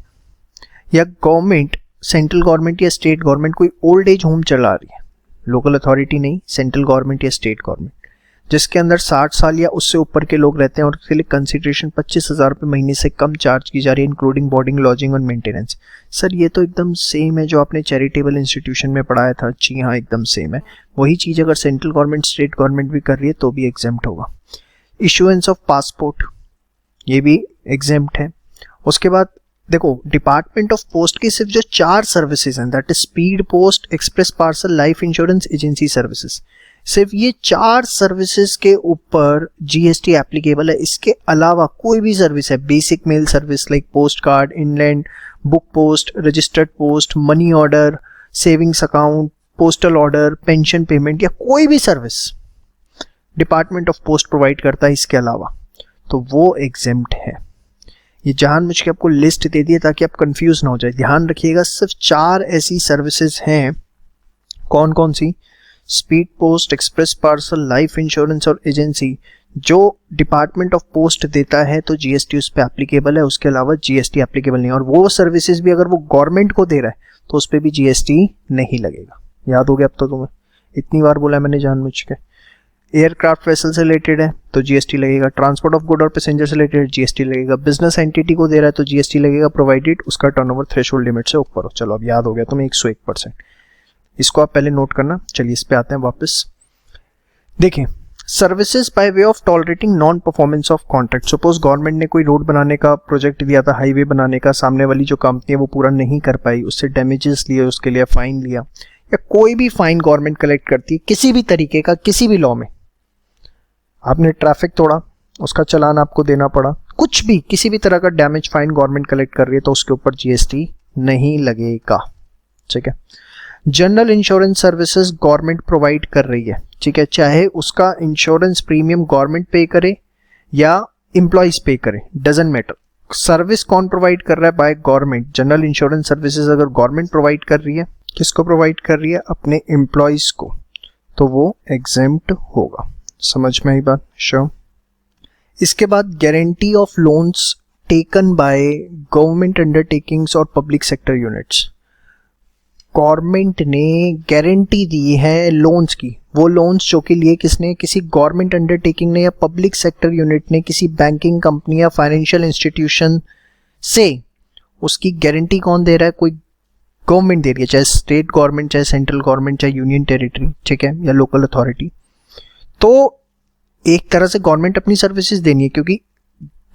Speaker 1: या गवर्नमेंट, सेंट्रल गवर्नमेंट या स्टेट गवर्नमेंट कोई ओल्ड एज होम चला रही है, लोकल अथॉरिटी नहीं, सेंट्रल गवर्नमेंट या स्टेट गवर्नमेंट, जिसके अंदर 60 साल या उससे ऊपर के लोग रहते हैं और उसके लिए कंसिडरेशन 25,000 रुपये महीने से कम चार्ज की जा रही है, इंक्लूडिंग बोर्डिंग, लॉजिंग और मेंटेनेंस। सर ये तो एकदम सेम है जो आपने चैरिटेबल इंस्टीट्यूशन में पढ़ाया था। जी हाँ, एकदम सेम है। वही चीज़ अगर सेंट्रल गवर्नमेंट, स्टेट गवर्नमेंट भी कर रही है तो भी एग्जेम्प्ट होगा। इशुएंस ऑफ पासपोर्ट, ये भी एग्जेम्प्ट है। उसके बाद देखो, डिपार्टमेंट ऑफ पोस्ट की सिर्फ जो 4 सर्विसेज हैं, that is speed post, express parcel, life insurance, agency services, सिर्फ ये 4 सर्विसेज के ऊपर जीएसटी एप्लीकेबल है। इसके अलावा कोई भी सर्विस है, basic mail service like post card, inland, book post, registered post, money order, savings account, postal order, pension payment, या कोई भी service department of post provide करता है इसके अलावा, तो वो एग्जेम्प्ट है। ये जानबूझ के आपको लिस्ट दे दिया ताकि आप कंफ्यूज ना हो जाए। ध्यान रखिएगा, सिर्फ 4 ऐसी सर्विसेज हैं। कौन कौन सी? Speed post, express parcel, life insurance और एजेंसी, जो डिपार्टमेंट ऑफ पोस्ट देता है तो जीएसटी उस पर एप्लीकेबल है, उसके अलावा जीएसटी एप्लीकेबल नहीं। और वो सर्विसेज भी अगर वो गवर्नमेंट को दे रहा है तो उस पर भी जीएसटी नहीं लगेगा। याद हो गया अब तो तुम्हें, इतनी बार बोला मैंने जानबूझ के। एयरक्राफ्ट वेसल से रिलेटेड है तो जीएसटी लगेगा, ट्रांसपोर्ट ऑफ गुड और पैसेंजर से रिलेटेड जीएसटी लगेगा, बिजनेस एंटिटी को दे रहा है तो जीएसटी लगेगा, प्रोवाइडेड उसका टर्नओवर थ्रेशोल्ड लिमिट से ऊपर हो। चलो अब याद हो गया तुम्हें 101%। इसको आप पहले नोट करना। चलिए इस पे आते हैं वापस। देखिए, services by way of tolerating non performance of contract. Suppose government ने कोई रोड बनाने का प्रोजेक्ट दिया था, हाईवे बनाने का, सामने वाली जो कंपनी है वो पूरा नहीं कर पाई, उससे डैमेजेस लिए, उसके लिए फाइन लिया, या कोई भी फाइन गवर्नमेंट कलेक्ट करती है किसी भी तरीके का, किसी भी लॉ में, आपने ट्रैफिक तोड़ा, उसका चालान आपको देना पड़ा, कुछ भी किसी भी तरह का डैमेज फाइन गवर्नमेंट कलेक्ट कर रही है तो उसके ऊपर जीएसटी नहीं लगेगा। ठीक है। General insurance services government provide कर रही है, ठीक है, चाहे उसका इंश्योरेंस प्रीमियम गवर्नमेंट पे करे या एम्प्लॉइज पे करे, डजंट मैटर। सर्विस कौन प्रोवाइड कर रहा है? By government. General insurance services अगर गवर्नमेंट प्रोवाइड कर रही है, किसको प्रोवाइड कर रही है? अपने एम्प्लॉइज को, तो वो एग्जेम्प्ट होगा। समझ में आई बात? श्योर। इसके बाद guarantee of loans taken by government undertakings और पब्लिक सेक्टर यूनिट्स। गवर्नमेंट ने गारंटी दी है लोन्स की, वो लोन्स जो कि लिए किसने? किसी गवर्नमेंट अंडरटेकिंग ने या पब्लिक सेक्टर यूनिट ने किसी बैंकिंग कंपनी या फाइनेंशियल इंस्टीट्यूशन से। उसकी गारंटी कौन दे रहा है? कोई गवर्नमेंट दे रही है, चाहे स्टेट गवर्नमेंट, चाहे सेंट्रल गवर्नमेंट, चाहे यूनियन टेरिटरी, ठीक है, या लोकल अथॉरिटी। तो एक तरह से गवर्नमेंट अपनी सर्विसेज देनी है, क्योंकि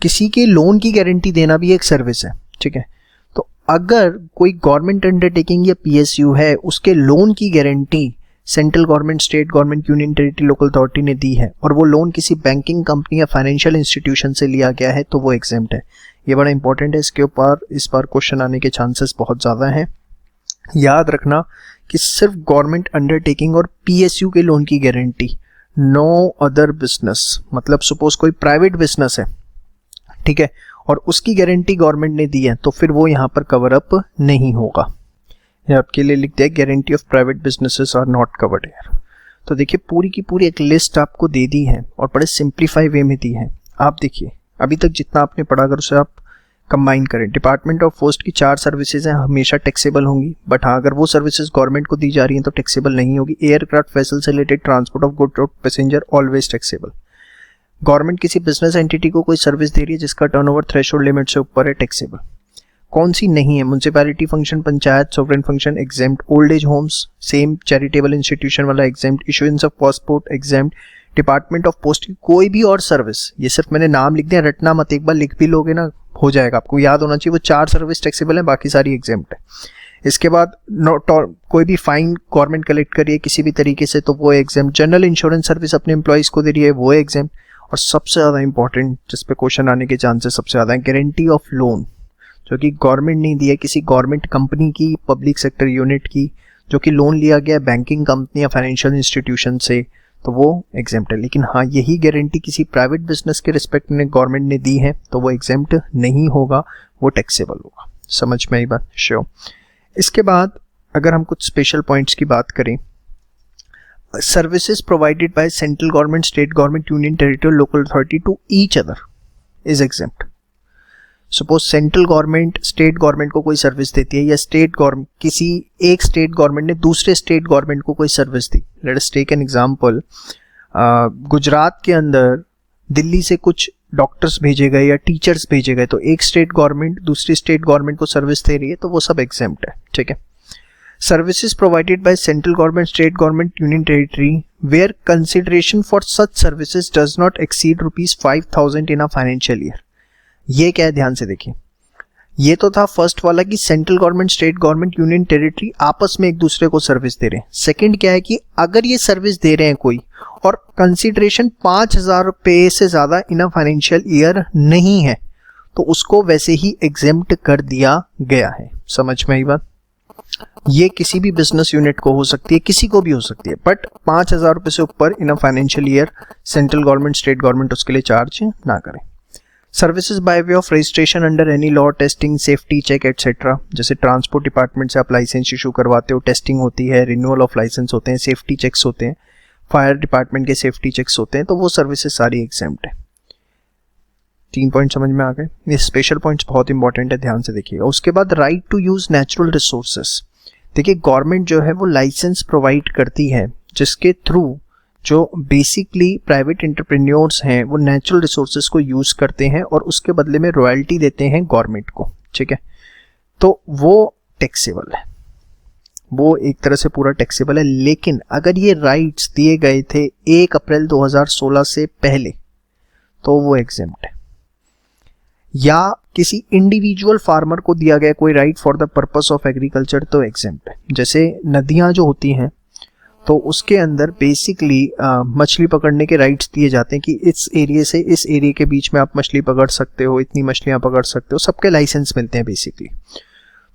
Speaker 1: किसी के लोन की गारंटी देना भी एक सर्विस है, ठीक है। तो अगर कोई गवर्नमेंट अंडरटेकिंग या पीएसयू है, उसके लोन की guarantee central government, state government, union territory, local authority ने दी है, और वो लोन किसी बैंकिंग कंपनी या फाइनेंशियल इंस्टीट्यूशन से लिया गया है, तो वो एग्जेम्प्ट है। ये बड़ा इंपॉर्टेंट है, इसके ऊपर इस बार क्वेश्चन आने के चांसेस बहुत ज़्यादा हैं। याद रखना कि सिर्फ गवर्नमेंट अंडरटेकिंग और पीएसयू के लोन की गारंटी, नो अदर बिजनेस। मतलब सपोज कोई प्राइवेट बिजनेस है, ठीक है, और उसकी गारंटी गवर्नमेंट ने दी है, तो फिर वो यहाँ पर कवर अप नहीं होगा। ये आपके लिए लिख दिया, guarantee of private businesses are not covered here. तो देखिए, पूरी की पूरी एक लिस्ट आपको दे दी है और बड़े सिंप्लीफाई वे में दी है। आप देखिए, अभी तक जितना आपने पढ़ा, अगर उसे आप कंबाइन करें, डिपार्टमेंट ऑफ पोस्ट की 4 सर्विसेज हैं, हमेशा टैक्सेबल होंगी, बट हाँ, अगर वो सर्विसेज गवर्नमेंट को दी जा रही हैं तो टैक्सेबल नहीं होगी। एयरक्राफ्ट वेसल से रिलेटेड ट्रांसपोर्ट ऑफ गुड्स और पैसेंजर ऑलवेज टैक्सेबल। गवर्नमेंट किसी बिजनेस एंटिटी को कोई सर्विस दे रही है जिसका टर्नओवर थ्रेशोल्ड लिमिट से ऊपर है, टैक्सेबल। कौन सी नहीं है? Municipality function, panchayat, sovereign function exempt, old age homes same, charitable institution वाला exempt, issuance of passport exempt, department of post की कोई भी और सर्विस। ये सिर्फ मैंने नाम लिख दिया, रटना मत, एक बार लिख भी लोगे ना हो जाएगा, आपको याद होना चाहिए। वो 4 सर्विस टैक्सेबल है, बाकी सारी एग्जेम्प्ट है। इसके बाद कोई भी फाइन गवर्नमेंट कलेक्ट करिए किसी भी तरीके से, तो वो एग्जेम्प्ट। जनरल इंश्योरेंस सर्विस अपने एम्प्लॉइज को दे रही है, वो एग्जेम्प्ट। और सबसे ज़्यादा इंपॉर्टेंट जिस पे क्वेश्चन आने के चांसेस सबसे ज़्यादा है, गारंटी ऑफ लोन, जो कि गवर्नमेंट नहीं दिया, किसी गवर्नमेंट कंपनी की, पब्लिक सेक्टर यूनिट की, जो कि लोन लिया गया बैंकिंग कंपनी या फाइनेंशियल इंस्टीट्यूशन से, तो वो एग्जेम्प्ट है। लेकिन हाँ, यही गारंटी किसी प्राइवेट बिजनेस के रिस्पेक्ट में गवर्नमेंट ने दी है तो वो एग्जेम्प्ट नहीं होगा, वो टैक्सेबल होगा। समझ में आई बात? श्योर। इसके बाद अगर हम कुछ स्पेशल पॉइंट्स की बात करें, services provided by central government, state government, union territory, local authority to each other is exempt. Suppose central government state government को कोई सर्विस देती है, या स्टेट गवर्नमेंट, किसी एक स्टेट गवर्नमेंट ने दूसरे स्टेट गवर्नमेंट को कोई सर्विस दी। Let us take an example, Gujarat के अंदर दिल्ली से कुछ डॉक्टर्स भेजे गए या टीचर्स भेजे गए, तो एक स्टेट गवर्नमेंट दूसरी स्टेट गवर्नमेंट को सर्विस दे रही है, तो वो सब एग्जेम्प्ट है। ठीक है। Services provided by central government, state government, union territory where consideration for such services does not exceed ₹5,000 in a financial year. ये क्या है, ध्यान से देखिए। ये तो था फर्स्ट वाला कि central government, state government, union territory आपस में एक दूसरे को सर्विस दे रहे हैं। सेकंड क्या है कि अगर ये सर्विस दे रहे हैं कोई और कंसीडरेशन 5,000 रुपए से ज्यादा इन अ फाइनेंशियल ईयर नहीं है, तो उसको वैसे ही एग्जेम्प्ट कर दिया गया है। समझ में आई बात? ये किसी भी बिजनेस यूनिट को हो सकती है, किसी को भी हो सकती है, बट 5,000 रुपए से ऊपर in a financial year central government, state government उसके लिए चार्ज ना करें। Services by way of registration under any law, testing, safety check etcetera, जैसे ट्रांसपोर्ट डिपार्टमेंट से आप लाइसेंस इशू करवाते हो, टेस्टिंग होती है, रिन्यूअल ऑफ लाइसेंस होते हैं, सेफ्टी चेक्स होते हैं, फायर डिपार्टमेंट के सेफ्टी चेक्स होते हैं, तो वो सर्विसेज सारी एग्जेम्प्ट है। 3 पॉइंट समझ में आ गए? ये स्पेशल पॉइंट्स बहुत इंपॉर्टेंट है, ध्यान से देखिएगा। उसके बाद right to use natural resources. देखिए, गवर्नमेंट जो है वो लाइसेंस प्रोवाइड करती है, जिसके थ्रू जो बेसिकली प्राइवेट एंटरप्रेन्योर्स हैं वो नेचुरल रिसोर्सेज को यूज करते हैं और उसके बदले में रॉयल्टी देते हैं गवर्नमेंट को। ठीक है, तो वो टैक्सेबल है, वो एक तरह से पूरा टैक्सेबल है। लेकिन अगर ये राइट्स दिए गए थे 1 अप्रैल 2016 से पहले, तो वो एग्जेम्प्ट है। या किसी इंडिविजुअल फार्मर को दिया गया कोई right for the purpose of agriculture, तो एग्जेम्प्ट है। जैसे नदियां जो होती हैं, तो उसके अंदर बेसिकली मछली पकड़ने के राइट्स दिए जाते हैं कि इस एरिया से इस एरिया के बीच में आप मछली पकड़ सकते हो, इतनी मछलियां पकड़ सकते हो, सबके लाइसेंस मिलते हैं बेसिकली।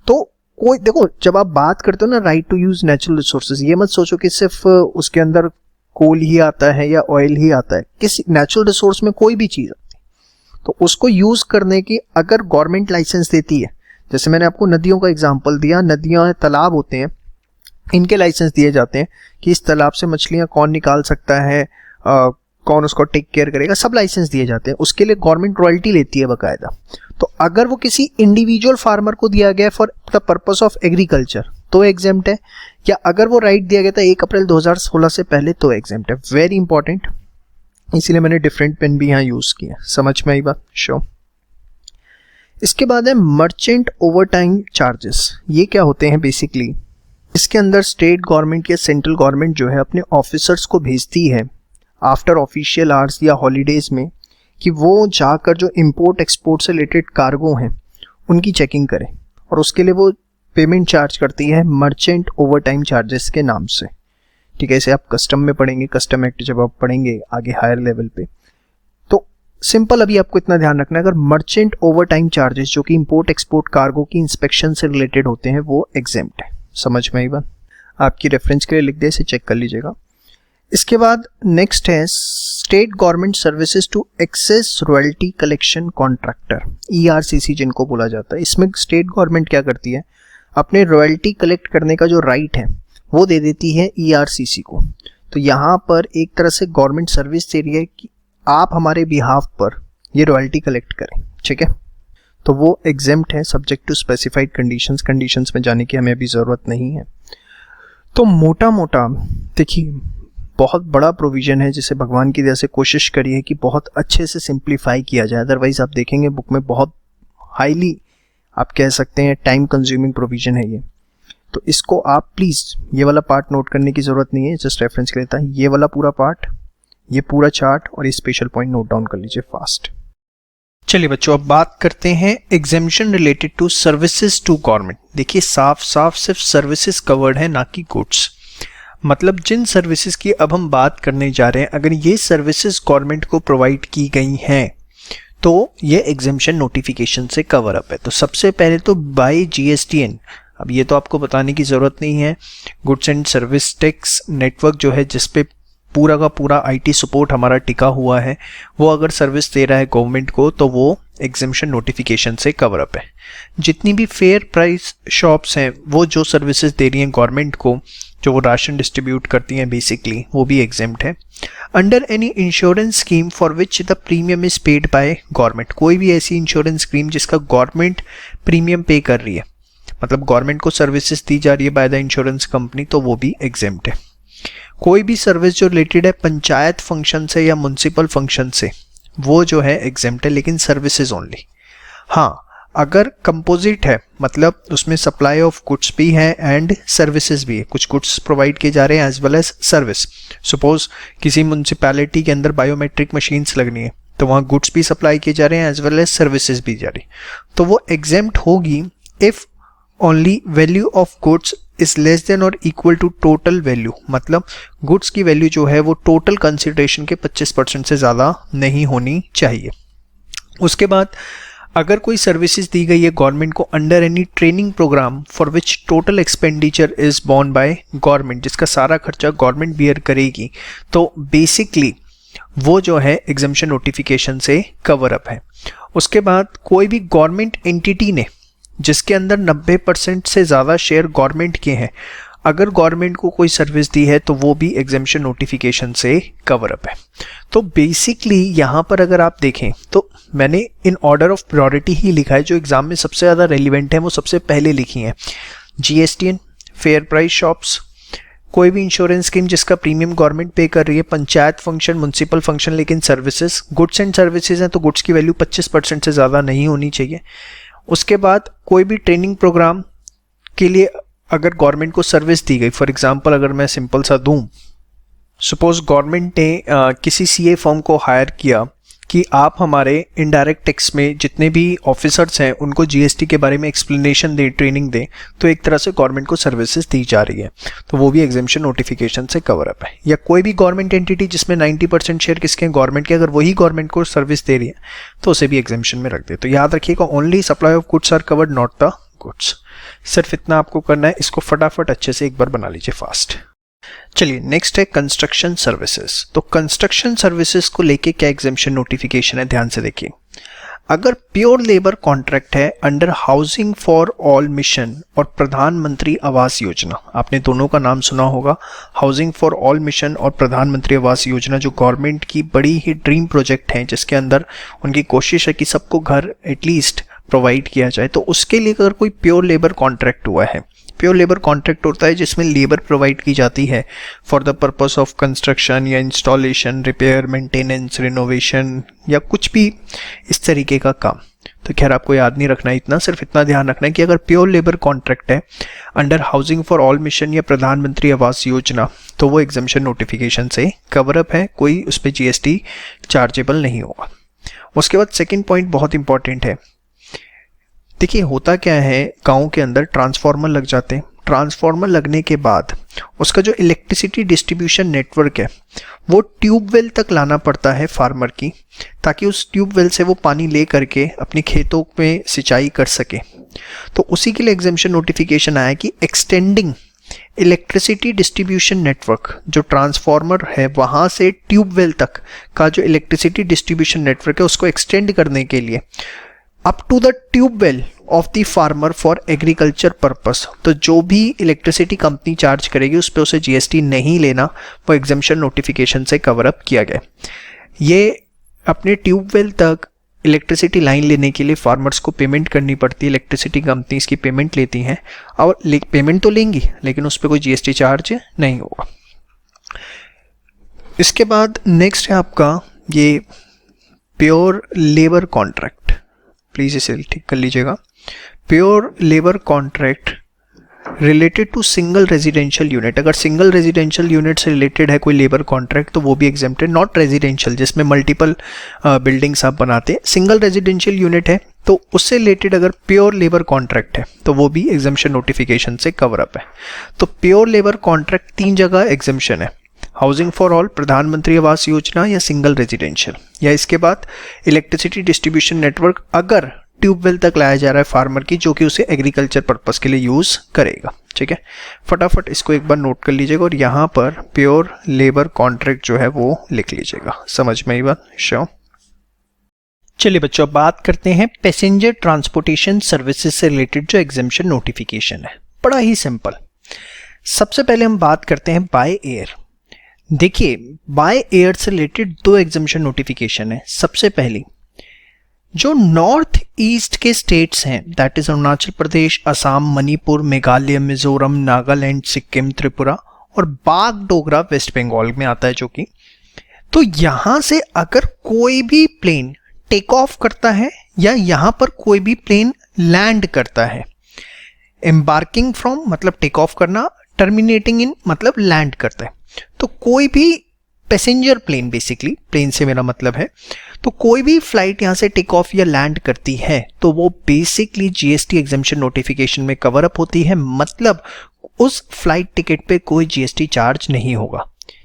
Speaker 1: तो कोई देखो, जब आप बात करते हो ना right to use natural resources, ये मत सोचो कि सिर्फ उसके अंदर कोल ही आता है या ऑयल ही आता है। किसी नेचुरल रिसोर्स में कोई भी चीज आती है, तो उसको यूज करने की अगर गवर्नमेंट लाइसेंस देती है, जैसे मैंने आपको नदियों का एग्जाम्पल दिया, नदियां तालाब होते हैं, इनके लाइसेंस दिए जाते हैं कि इस तालाब से मछलियां कौन निकाल सकता है, कौन उसको टेक केयर करेगा, सब लाइसेंस दिए जाते हैं। उसके लिए गवर्नमेंट रॉयल्टी लेती है बाकायदा। तो अगर वो किसी इंडिविजुअल फार्मर को दिया गया for the purpose of agriculture, तो एग्जेम्प्ट है। या अगर वो राइट दिया गया था 1 अप्रैल 2016 से पहले, तो एग्जेम्प्ट है। वेरी इंपॉर्टेंट, इसीलिए मैंने डिफरेंट पेन भी यहाँ यूज किया। समझ में आई बात? श्योर। इसके बाद है मर्चेंट ओवरटाइम चार्जेस। ये क्या होते हैं बेसिकली? इसके अंदर स्टेट गवर्नमेंट या सेंट्रल गवर्नमेंट जो है अपने ऑफिसर्स को भेजती है आफ्टर ऑफिशियल आवर्स या हॉलीडेज में, कि वो जाकर जो इंपोर्ट एक्सपोर्ट से रिलेटेड कार्गो हैं उनकी चेकिंग करें, और उसके लिए वो पेमेंट चार्ज करती है मर्चेंट ओवरटाइम चार्जेस के नाम से। ठीक है, इसे आप कस्टम में पढ़ेंगे, कस्टम एक्ट जब आप पढ़ेंगे आगे हायर लेवल पे। तो सिंपल अभी आपको इतना ध्यान रखना है, अगर मर्चेंट ओवरटाइम चार्जेस जो कि इंपोर्ट एक्सपोर्ट कार्गो की इंस्पेक्शन से रिलेटेड होते हैं, वो एग्जेम्प्ट है। समझ में आई बात? आपकी रेफरेंस के लिए लिख दे, इसे चेक कर लीजिएगा। इसके बाद नेक्स्ट है state government services to access royalty collection contractor, ERCC जिनको बोला जाता है। इसमें स्टेट गवर्नमेंट क्या करती है, अपने रॉयल्टी कलेक्ट करने का जो राइट है वो दे देती है ERCC को। तो यहाँ पर एक तरह से गवर्नमेंट सर्विस दे रही है कि आप हमारे बिहाफ पर ये रॉयल्टी कलेक्ट करें। ठीक है, तो वो एग्जेम्प्ट है subject to specified conditions. Conditions में जाने की हमें अभी ज़रूरत नहीं है। तो मोटा मोटा देखिए, बहुत बड़ा प्रोविज़न है जिसे भगवान की दया से कोशिश करिए कि बहुत अच्छे से सिंप्लीफाई किया जाए। अदरवाइज आप देखेंगे बुक में बहुत हाईली, आप कह सकते हैं टाइम कंज्यूमिंग प्रोविज़न है ये। तो इसको आप प्लीज़, ये वाला पार्ट नोट करने की ज़रूरत नहीं है, जस्ट रेफरेंस के लिए था। ये वाला पूरा पार्ट, ये पूरा चार्ट और ये स्पेशल पॉइंट नोट डाउन कर लीजिए फास्ट। चलिए बच्चों, अब बात करते हैं exemption related to services to government. देखिए साफ साफ सिर्फ सर्विसेज कवर्ड है, ना कि गुड्स। मतलब जिन सर्विसेज की अब हम बात करने जा रहे हैं, अगर ये सर्विसेज गवर्नमेंट को प्रोवाइड की गई हैं तो ये एग्जेम्पशन नोटिफिकेशन से कवर अप है। तो सबसे पहले तो बाय जीएसटीएन, अब ये तो आपको बताने की ज़रूरत नहीं है, goods and service tax network जो है जिस पे पूरा का पूरा आईटी सपोर्ट हमारा टिका हुआ है, वो अगर सर्विस दे रहा है गवर्नमेंट को तो वो एग्जेम्पशन नोटिफिकेशन से कवर अप है। जितनी भी फेयर प्राइस शॉप्स हैं वो जो सर्विसेज दे रही हैं गवर्नमेंट को, जो वो राशन डिस्ट्रीब्यूट करती हैं बेसिकली, वो भी एग्जेम्प्ट है। Under any insurance scheme for which the premium is paid by government, कोई भी ऐसी इंश्योरेंस स्कीम जिसका गवर्नमेंट प्रीमियम पे कर रही है, मतलब गवर्नमेंट को सर्विसेज दी जा रही है बाय द इंश्योरेंस कंपनी, तो वो भी एग्जेम्प्ट है। कोई भी सर्विस जो रिलेटेड है पंचायत फंक्शन से या म्युनिसिपल फंक्शन से, वो जो है एग्जेम्प्ट है, लेकिन सर्विसेज ओनली। हाँ, अगर कंपोजिट है, मतलब उसमें सप्लाई ऑफ गुड्स भी है एंड सर्विसेज भी है, कुछ गुड्स प्रोवाइड किए जा रहे हैं as well as service. Suppose किसी म्युनिसिपैलिटी के अंदर बायोमेट्रिक मशीन्स लगनी है, तो वहाँ गुड्स भी सप्लाई किए जा रहे हैं एज वेल एज सर्विसेज भी जा रही, तो वो एग्जेम्प्ट होगी if only value of goods is less than और इक्वल टू टोटल वैल्यू, मतलब गुड्स की वैल्यू जो है वो टोटल कंसिडरेशन के 25% से ज़्यादा नहीं होनी चाहिए। उसके बाद अगर कोई सर्विसेज दी गई है गवर्नमेंट को under any training programme for which total expenditure is borne by government, जिसका सारा खर्चा गवर्नमेंट बियर करेगी, तो बेसिकली वो जो है एग्जेम्पशन नोटिफिकेशन से कवर अप है। उसके बाद कोई भी गवर्नमेंट एंटिटी ने जिसके अंदर 90% से ज़्यादा शेयर गवर्नमेंट के हैं, अगर गवर्नमेंट को कोई सर्विस दी है तो वो भी एग्जेम्पशन नोटिफिकेशन से कवर अप है। तो बेसिकली यहाँ पर अगर आप देखें तो मैंने इन ऑर्डर ऑफ प्रायोरिटी ही लिखा है, जो एग्जाम में सबसे ज़्यादा रेलिवेंट है वो सबसे पहले लिखी हैं। जीएसटीएन, फेयर प्राइस शॉप्स, कोई भी इंश्योरेंस स्कीम जिसका प्रीमियम गवर्नमेंट पे कर रही है, पंचायत फंक्शन, म्युनिसिपल फंक्शन लेकिन सर्विसेज, गुड्स एंड सर्विसेज हैं तो गुड्स की वैल्यू 25% से ज़्यादा नहीं होनी चाहिए। उसके बाद कोई भी ट्रेनिंग प्रोग्राम के लिए अगर गवर्नमेंट को सर्विस दी गई, फॉर एग्जांपल अगर मैं सिंपल सा दूं, सपोज गवर्नमेंट ने किसी सीए फर्म को हायर किया कि आप हमारे इनडायरेक्ट टैक्स में जितने भी ऑफिसर्स हैं उनको जीएसटी के बारे में एक्सप्लेनेशन दें, ट्रेनिंग दें, तो एक तरह से गवर्नमेंट को सर्विसेज दी जा रही है, तो वो भी एग्जेम्पशन नोटिफिकेशन से कवर अप है। या कोई भी गवर्नमेंट एंटिटी जिसमें 90% शेयर किसके हैं, गवर्नमेंट के, अगर वही गवर्नमेंट को सर्विस दे रही है तो उसे भी एग्जेम्पशन में रख दे। तो याद रखिएगा, only supply of goods are covered, not the goods. सिर्फ इतना आपको करना है, इसको फटाफट अच्छे से एक बार बना लीजिए फास्ट। चलिए नेक्स्ट है कंस्ट्रक्शन सर्विसेज। तो कंस्ट्रक्शन सर्विसेज को लेके क्या एग्जेम्पशन नोटिफिकेशन है, ध्यान से देखिए। अगर प्योर लेबर कॉन्ट्रैक्ट है under housing for all mission और प्रधानमंत्री आवास योजना, आपने दोनों का नाम सुना होगा, हाउसिंग फॉर ऑल मिशन और प्रधानमंत्री आवास योजना, जो गवर्नमेंट की बड़ी ही ड्रीम प्रोजेक्ट है, जिसके अंदर उनकी कोशिश है कि सबको घर एटलीस्ट प्रोवाइड किया जाए। तो उसके लिए अगर कोई प्योर लेबर कॉन्ट्रैक्ट हुआ है, प्योर लेबर कॉन्ट्रैक्ट होता है जिसमें लेबर प्रोवाइड की जाती है for the purpose of construction या इंस्टॉलेशन, रिपेयर, मेंटेनेंस, रिनोवेशन या कुछ भी इस तरीके का काम। तो खैर आपको याद नहीं रखना है इतना, सिर्फ इतना ध्यान रखना है कि अगर प्योर लेबर कॉन्ट्रैक्ट है under housing for all mission या प्रधानमंत्री आवास योजना, तो वो एग्जेम्पशन नोटिफिकेशन से कवर अप है, कोई उस पर जीएसटी चार्जेबल नहीं होगा। उसके बाद सेकेंड पॉइंट बहुत इंपॉर्टेंट है। देखिए होता क्या है, गाँव के अंदर ट्रांसफार्मर लग जाते हैं, ट्रांसफार्मर लगने के बाद उसका जो इलेक्ट्रिसिटी डिस्ट्रीब्यूशन नेटवर्क है वो ट्यूबवेल तक लाना पड़ता है फार्मर की, ताकि उस ट्यूबवेल से वो पानी ले करके अपने खेतों में सिंचाई कर सके। तो उसी के लिए एग्जेम्पशन नोटिफिकेशन आया कि एक्सटेंडिंग इलेक्ट्रिसिटी डिस्ट्रीब्यूशन नेटवर्क, जो ट्रांसफार्मर है वहाँ से ट्यूबवेल तक का जो इलेक्ट्रिसिटी डिस्ट्रीब्यूशन नेटवर्क है उसको एक्सटेंड करने के लिए up to the tubewell of the farmer for agriculture purpose, तो जो भी इलेक्ट्रिसिटी कंपनी चार्ज करेगी उस पर उसे जीएसटी नहीं लेना, वो एग्जेम्पशन नोटिफिकेशन से कवर अप किया गया। ये अपने ट्यूबवेल तक इलेक्ट्रिसिटी लाइन लेने के लिए फार्मर्स को पेमेंट करनी पड़ती है, इलेक्ट्रिसिटी कंपनी इसकी पेमेंट लेती हैं और पेमेंट तो लेंगी लेकिन उस पर कोई जीएसटी चार्ज नहीं होगा। इसके बाद नेक्स्ट है आपका ये प्योर लेबर कॉन्ट्रैक्ट, प्लीज़ इसे ठीक कर लीजिएगा। Pure labour contract related to single residential unit, अगर सिंगल रेजिडेंशियल यूनिट से रिलेटेड है कोई लेबर कॉन्ट्रैक्ट तो वो भी एग्जेम्प्टेड। नॉट रेजिडेंशियल जिसमें मल्टीपल बिल्डिंग्स आप बनाते हैं, सिंगल रेजिडेंशियल यूनिट है तो उससे रिलेटेड अगर प्योर लेबर कॉन्ट्रैक्ट है तो वो भी एग्जम्पशन नोटिफिकेशन से कवर अप है। तो प्योर लेबर कॉन्ट्रैक्ट 3 जगह एग्जम्पशन है, हाउसिंग फॉर ऑल, प्रधानमंत्री आवास योजना या सिंगल रेजिडेंशियल, या इसके बाद इलेक्ट्रिसिटी डिस्ट्रीब्यूशन नेटवर्क अगर ट्यूबवेल तक लाया जा रहा है फार्मर की जो कि उसे एग्रीकल्चर पर्पस के लिए यूज करेगा। ठीक है, फटाफट इसको एक बार नोट कर लीजिएगा और यहाँ पर प्योर लेबर कॉन्ट्रैक्ट जो है वो लिख लीजिएगा। समझ में आई बात? श्योर। चलिए बच्चों, बात करते हैं पैसेंजर ट्रांसपोर्टेशन सर्विसेज से रिलेटेड जो एग्जम्पशन नोटिफिकेशन है। बड़ा ही सिंपल। सबसे पहले हम बात करते हैं बाय एयर। देखिए, बाय एयर से रिलेटेड 2 एग्जम्पशन नोटिफिकेशन है। सबसे पहली, जो नॉर्थ ईस्ट के स्टेट्स हैं, दैट इज अरुणाचल प्रदेश, असम, मणिपुर, मेघालय, मिजोरम, नागालैंड, सिक्किम, त्रिपुरा और बागडोगरा वेस्ट बंगाल में आता है जो कि, तो यहां से अगर कोई भी प्लेन टेक ऑफ करता है या यहां पर कोई भी प्लेन लैंड करता है, एम्बार्किंग फ्रॉम मतलब टेक ऑफ करना, टर्मिनेटिंग इन मतलब लैंड करता है, तो कोई भी पैसेंजर प्लेन, बेसिकली प्लेन से मेरा मतलब है, तो कोई भी फ्लाइट यहां से टेक ऑफ या लैंड करती है तो वो बेसिकली जीएसटी एग्जम्पशन नोटिफिकेशन में कवर अप होती है। मतलब उस फ्लाइट टिकट पे कोई जीएसटी चार्ज नहीं होगा।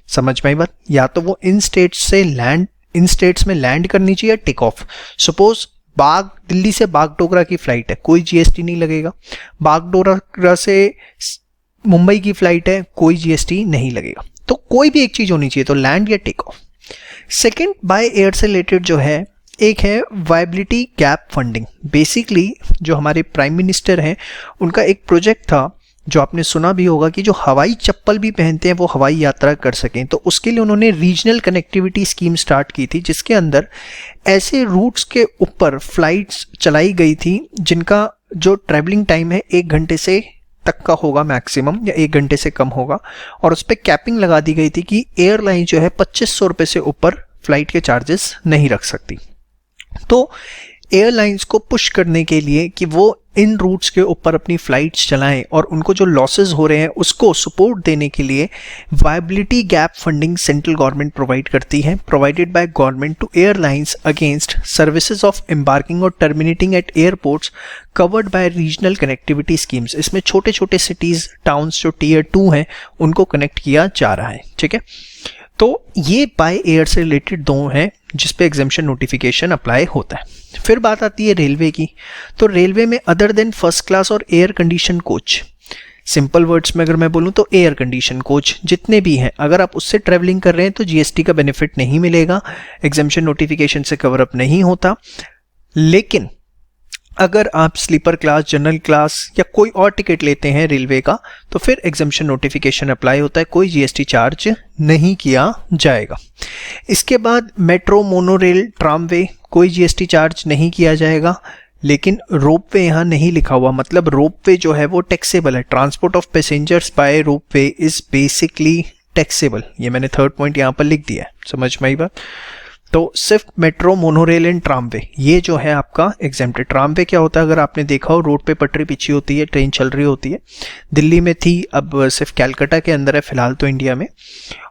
Speaker 1: समझ में आई बात? या तो वो इन स्टेट्स में लैंड करनी चाहिए, टेक ऑफ। सपोज दिल्ली से बागडोगरा की फ्लाइट है, कोई जीएसटी नहीं लगेगा। बागडोगरा से मुंबई की फ्लाइट है, कोई जीएसटी नहीं लगेगा। तो कोई भी एक चीज होनी चाहिए, तो लैंड या take off. Second, by air से रिलेटेड जो है, एक है वायबिलिटी गैप फंडिंग। बेसिकली जो हमारे प्राइम मिनिस्टर हैं, उनका एक प्रोजेक्ट था जो आपने सुना भी होगा कि जो हवाई चप्पल भी पहनते हैं वो हवाई यात्रा कर सकें। तो उसके लिए उन्होंने रीजनल कनेक्टिविटी स्कीम स्टार्ट की थी, जिसके अंदर ऐसे रूट्स के ऊपर फ्लाइट्स चलाई गई थी जिनका जो ट्रैवलिंग टाइम है 1 घंटे से तक का होगा मैक्सिमम, या 1 घंटे से कम होगा, और उस पर कैपिंग लगा दी गई थी कि एयरलाइन जो है 2500 रुपये से ऊपर फ्लाइट के चार्जेस नहीं रख सकती। तो एयरलाइंस को पुश करने के लिए कि वो इन रूट्स के ऊपर अपनी फ्लाइट्स चलाएं और उनको जो लॉसेस हो रहे हैं उसको सपोर्ट देने के लिए viability gap funding central government provide करती है, provided by government to airlines against services of embarking और terminating at airports covered by regional connectivity schemes. इसमें छोटे छोटे सिटीज, टाउन्स जो टियर 2 हैं उनको कनेक्ट किया जा रहा है। ठीक है, तो ये बाय एयर से रिलेटेड 2 हैं जिस पे एग्जम्पशन नोटिफिकेशन अप्लाई होता है। फिर बात आती है रेलवे की। तो रेलवे में अदर देन फर्स्ट क्लास और air condition coach, simple words में अगर मैं बोलूं तो एयर कंडीशन कोच जितने भी हैं, अगर आप उससे ट्रेवलिंग कर रहे हैं तो जीएसटी का बेनिफिट नहीं मिलेगा, एग्जम्पशन नोटिफिकेशन से कवर अप नहीं होता। लेकिन अगर आप स्लीपर क्लास, जनरल क्लास या कोई और टिकट लेते हैं रेलवे का, तो फिर एग्जम्पशन नोटिफिकेशन अप्लाई होता है, कोई जीएसटी चार्ज नहीं किया जाएगा। इसके बाद मेट्रो, मोनोरेल, ट्रामवे, कोई जीएसटी चार्ज नहीं किया जाएगा। लेकिन रोपवे यहाँ नहीं लिखा हुआ, मतलब रोपवे जो है वो टैक्सेबल है। Transport of passengers by ropeway is basically taxable, ये मैंने 3rd पॉइंट यहाँ पर लिख दिया है। समझ में आई बात? तो सिर्फ मेट्रो, मोनोरेल एंड ट्रामवे ये जो है आपका एग्जेम्प्टेड। ट्रामवे क्या होता है, अगर आपने देखा हो, रोड पे पटरी पीछे होती है, ट्रेन चल रही होती है। दिल्ली में थी, अब सिर्फ कैलकाटा के अंदर है फिलहाल तो इंडिया में।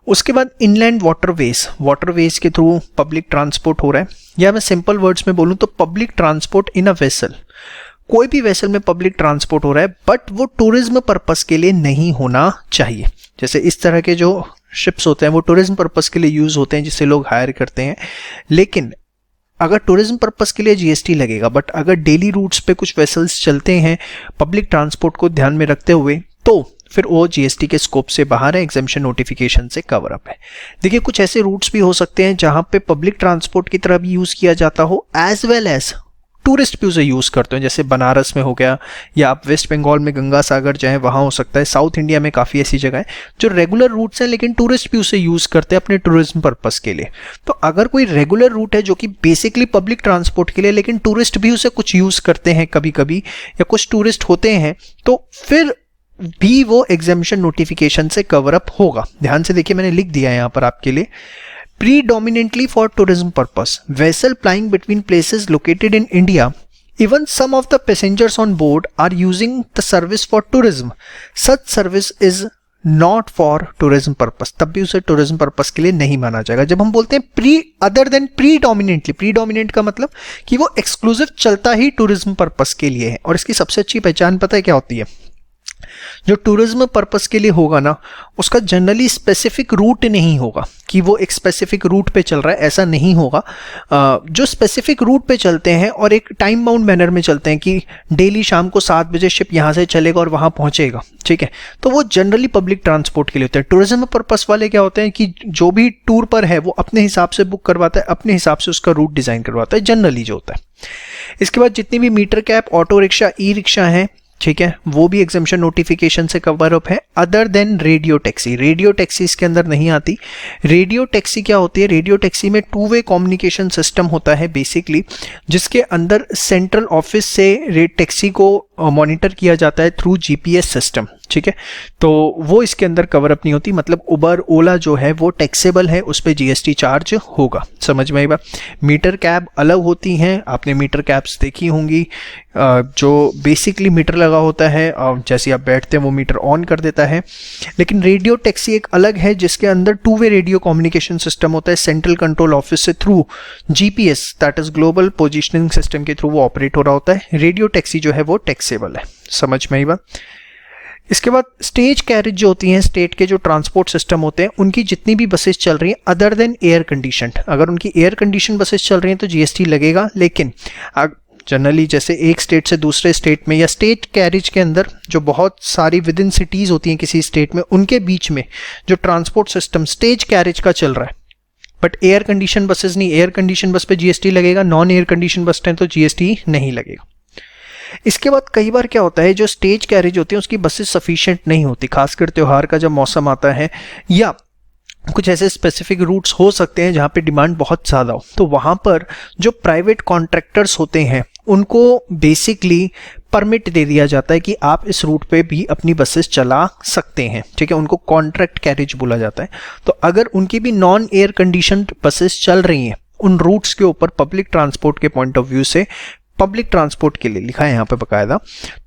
Speaker 1: उसके बाद इनलैंड वाटरवेज के थ्रू पब्लिक ट्रांसपोर्ट हो रहा है, या मैं सिंपल वर्ड्स में बोलूँ तो public transport in a vessel. कोई भी वेसल में पब्लिक ट्रांसपोर्ट हो रहा है, बट वो टूरिज्म पर्पस के लिए नहीं होना चाहिए। जैसे इस तरह के जो शिप्स होते हैं वो टूरिज्म पर्पस के लिए यूज होते हैं, जिससे लोग हायर करते हैं। लेकिन अगर टूरिज्म पर्पस के लिए जीएसटी लगेगा, बट अगर डेली रूट्स पे कुछ वेसल्स चलते हैं पब्लिक ट्रांसपोर्ट को ध्यान में रखते हुए, तो फिर वो जीएसटी के स्कोप से बाहर है, एग्जम्पशन नोटिफिकेशन से कवर अप है। देखिए, कुछ ऐसे रूट्स भी हो सकते हैं जहां पे पब्लिक ट्रांसपोर्ट की तरह भी यूज किया जाता हो, एज वेल एज टूरिस्ट भी उसे यूज करते हैं। जैसे बनारस में हो गया, या आप वेस्ट बंगाल में गंगा सागर जाएं वहां हो सकता है। साउथ इंडिया में काफी ऐसी जगह है जो रेगुलर रूट्स हैं, लेकिन टूरिस्ट भी उसे यूज करते हैं अपने टूरिज्म पर्पस के लिए। तो अगर कोई रेगुलर रूट है जो कि बेसिकली पब्लिक ट्रांसपोर्ट के लिए, लेकिन टूरिस्ट भी उसे कुछ यूज करते हैं कभी कभी, या कुछ टूरिस्ट होते हैं, तो फिर भी वो एग्जम्पशन नोटिफिकेशन से कवर अप होगा। ध्यान से देखिए, मैंने लिख दिया है यहाँ पर आपके लिए। Predominantly for tourism purpose, vessel plying between places located in India, even some of the passengers on board are using the service for tourism. Such service is not for tourism purpose, तब भी उसे tourism purpose के लिए नहीं माना जाएगा। जब हम बोलते हैं अदर देन प्रीडोमिनेंटली, प्रीडोमिनेंट का मतलब कि वो एक्सक्लूसिव चलता ही टूरिज्म पर्पस के लिए है। और इसकी सबसे अच्छी पहचान पता है क्या होती है? जो टूरिज्म पर्पस के लिए होगा ना, उसका जनरली स्पेसिफिक रूट नहीं होगा कि वो एक स्पेसिफिक रूट पे चल रहा है, ऐसा नहीं होगा। जो स्पेसिफिक रूट पे चलते हैं और एक टाइम बाउंड मैनर में चलते हैं कि डेली शाम को 7 बजे शिप यहाँ से चलेगा और वहाँ पहुँचेगा, ठीक है, तो वो जनरली पब्लिक ट्रांसपोर्ट के लिए होते हैं। टूरिज्म पर्पस वाले क्या होते हैं कि जो भी टूर पर है वो अपने हिसाब से बुक करवाता है, अपने हिसाब से उसका रूट डिज़ाइन करवाता है, जनरली जो होता है। इसके बाद जितनी भी meter cab, auto rickshaw, e rickshaw हैं, ठीक है, वो भी एग्जम्पशन नोटिफिकेशन से कवर अप है। Other than radio taxi, radio taxi इसके अंदर नहीं आती। रेडियो टैक्सी क्या होती है? रेडियो टैक्सी में 2 वे कम्युनिकेशन सिस्टम होता है बेसिकली, जिसके अंदर सेंट्रल ऑफिस से रेड टैक्सी को मॉनिटर किया जाता है थ्रू जीपीएस सिस्टम, ठीक है, तो वो इसके अंदर कवर अप नहीं होती। मतलब उबर, ओला जो है वो टैक्सेबल है, उस पर जीएसटी चार्ज होगा। समझ में आई बात? मीटर कैब अलग होती हैं, आपने मीटर कैब्स देखी होंगी, जो बेसिकली मीटर लगा होता है और जैसे आप बैठते हैं वो मीटर ऑन कर देता है। लेकिन रेडियो टैक्सी एक अलग है जिसके अंदर 2 वे रेडियो कम्युनिकेशन सिस्टम होता है, सेंट्रल कंट्रोल ऑफिस से through GPS, that is global positioning system के थ्रू वो ऑपरेट हो रहा होता है। रेडियो टैक्सी जो है वो टैक्सेबल है। समझ में आई बात? इसके बाद स्टेज कैरेज जो होती हैं, स्टेट के जो ट्रांसपोर्ट सिस्टम होते हैं, उनकी जितनी भी बसेस चल रही हैं अदर देन एयर कंडीशनड, अगर उनकी एयर कंडीशन बसेस चल रही हैं तो जीएसटी लगेगा। लेकिन जनरली जैसे एक स्टेट से दूसरे स्टेट में या स्टेट कैरेज के अंदर जो बहुत सारी विद इन सिटीज़ होती हैं किसी स्टेट में, उनके बीच में जो ट्रांसपोर्ट सिस्टम स्टेज कैरेज का चल रहा है, बट एयर कंडीशन बसेस नहीं, एयर कंडीशन बस पे जीएसटी लगेगा, नॉन एयर कंडीशन बस हैं तो जीएसटी नहीं लगेगा। इसके बाद कई बार क्या होता है, जो स्टेज कैरेज होती है उसकी बसेस सफिशिएंट नहीं होती, खासकर त्योहार का जब मौसम आता है या कुछ ऐसे स्पेसिफिक रूट्स हो सकते हैं जहाँ पे डिमांड बहुत ज़्यादा हो, तो वहाँ पर जो प्राइवेट कॉन्ट्रैक्टर्स होते हैं उनको बेसिकली परमिट दे दिया जाता है कि आप इस रूट पे भी अपनी बसेस चला सकते हैं, ठीक है, उनको कॉन्ट्रैक्ट कैरेज बोला जाता है। तो अगर उनकी भी नॉन एयर कंडीशनड बसेस चल रही हैं उन रूट्स के ऊपर, पब्लिक ट्रांसपोर्ट के पॉइंट ऑफ व्यू से, पब्लिक ट्रांसपोर्ट के लिए लिखा है यहाँ पे बकायदा,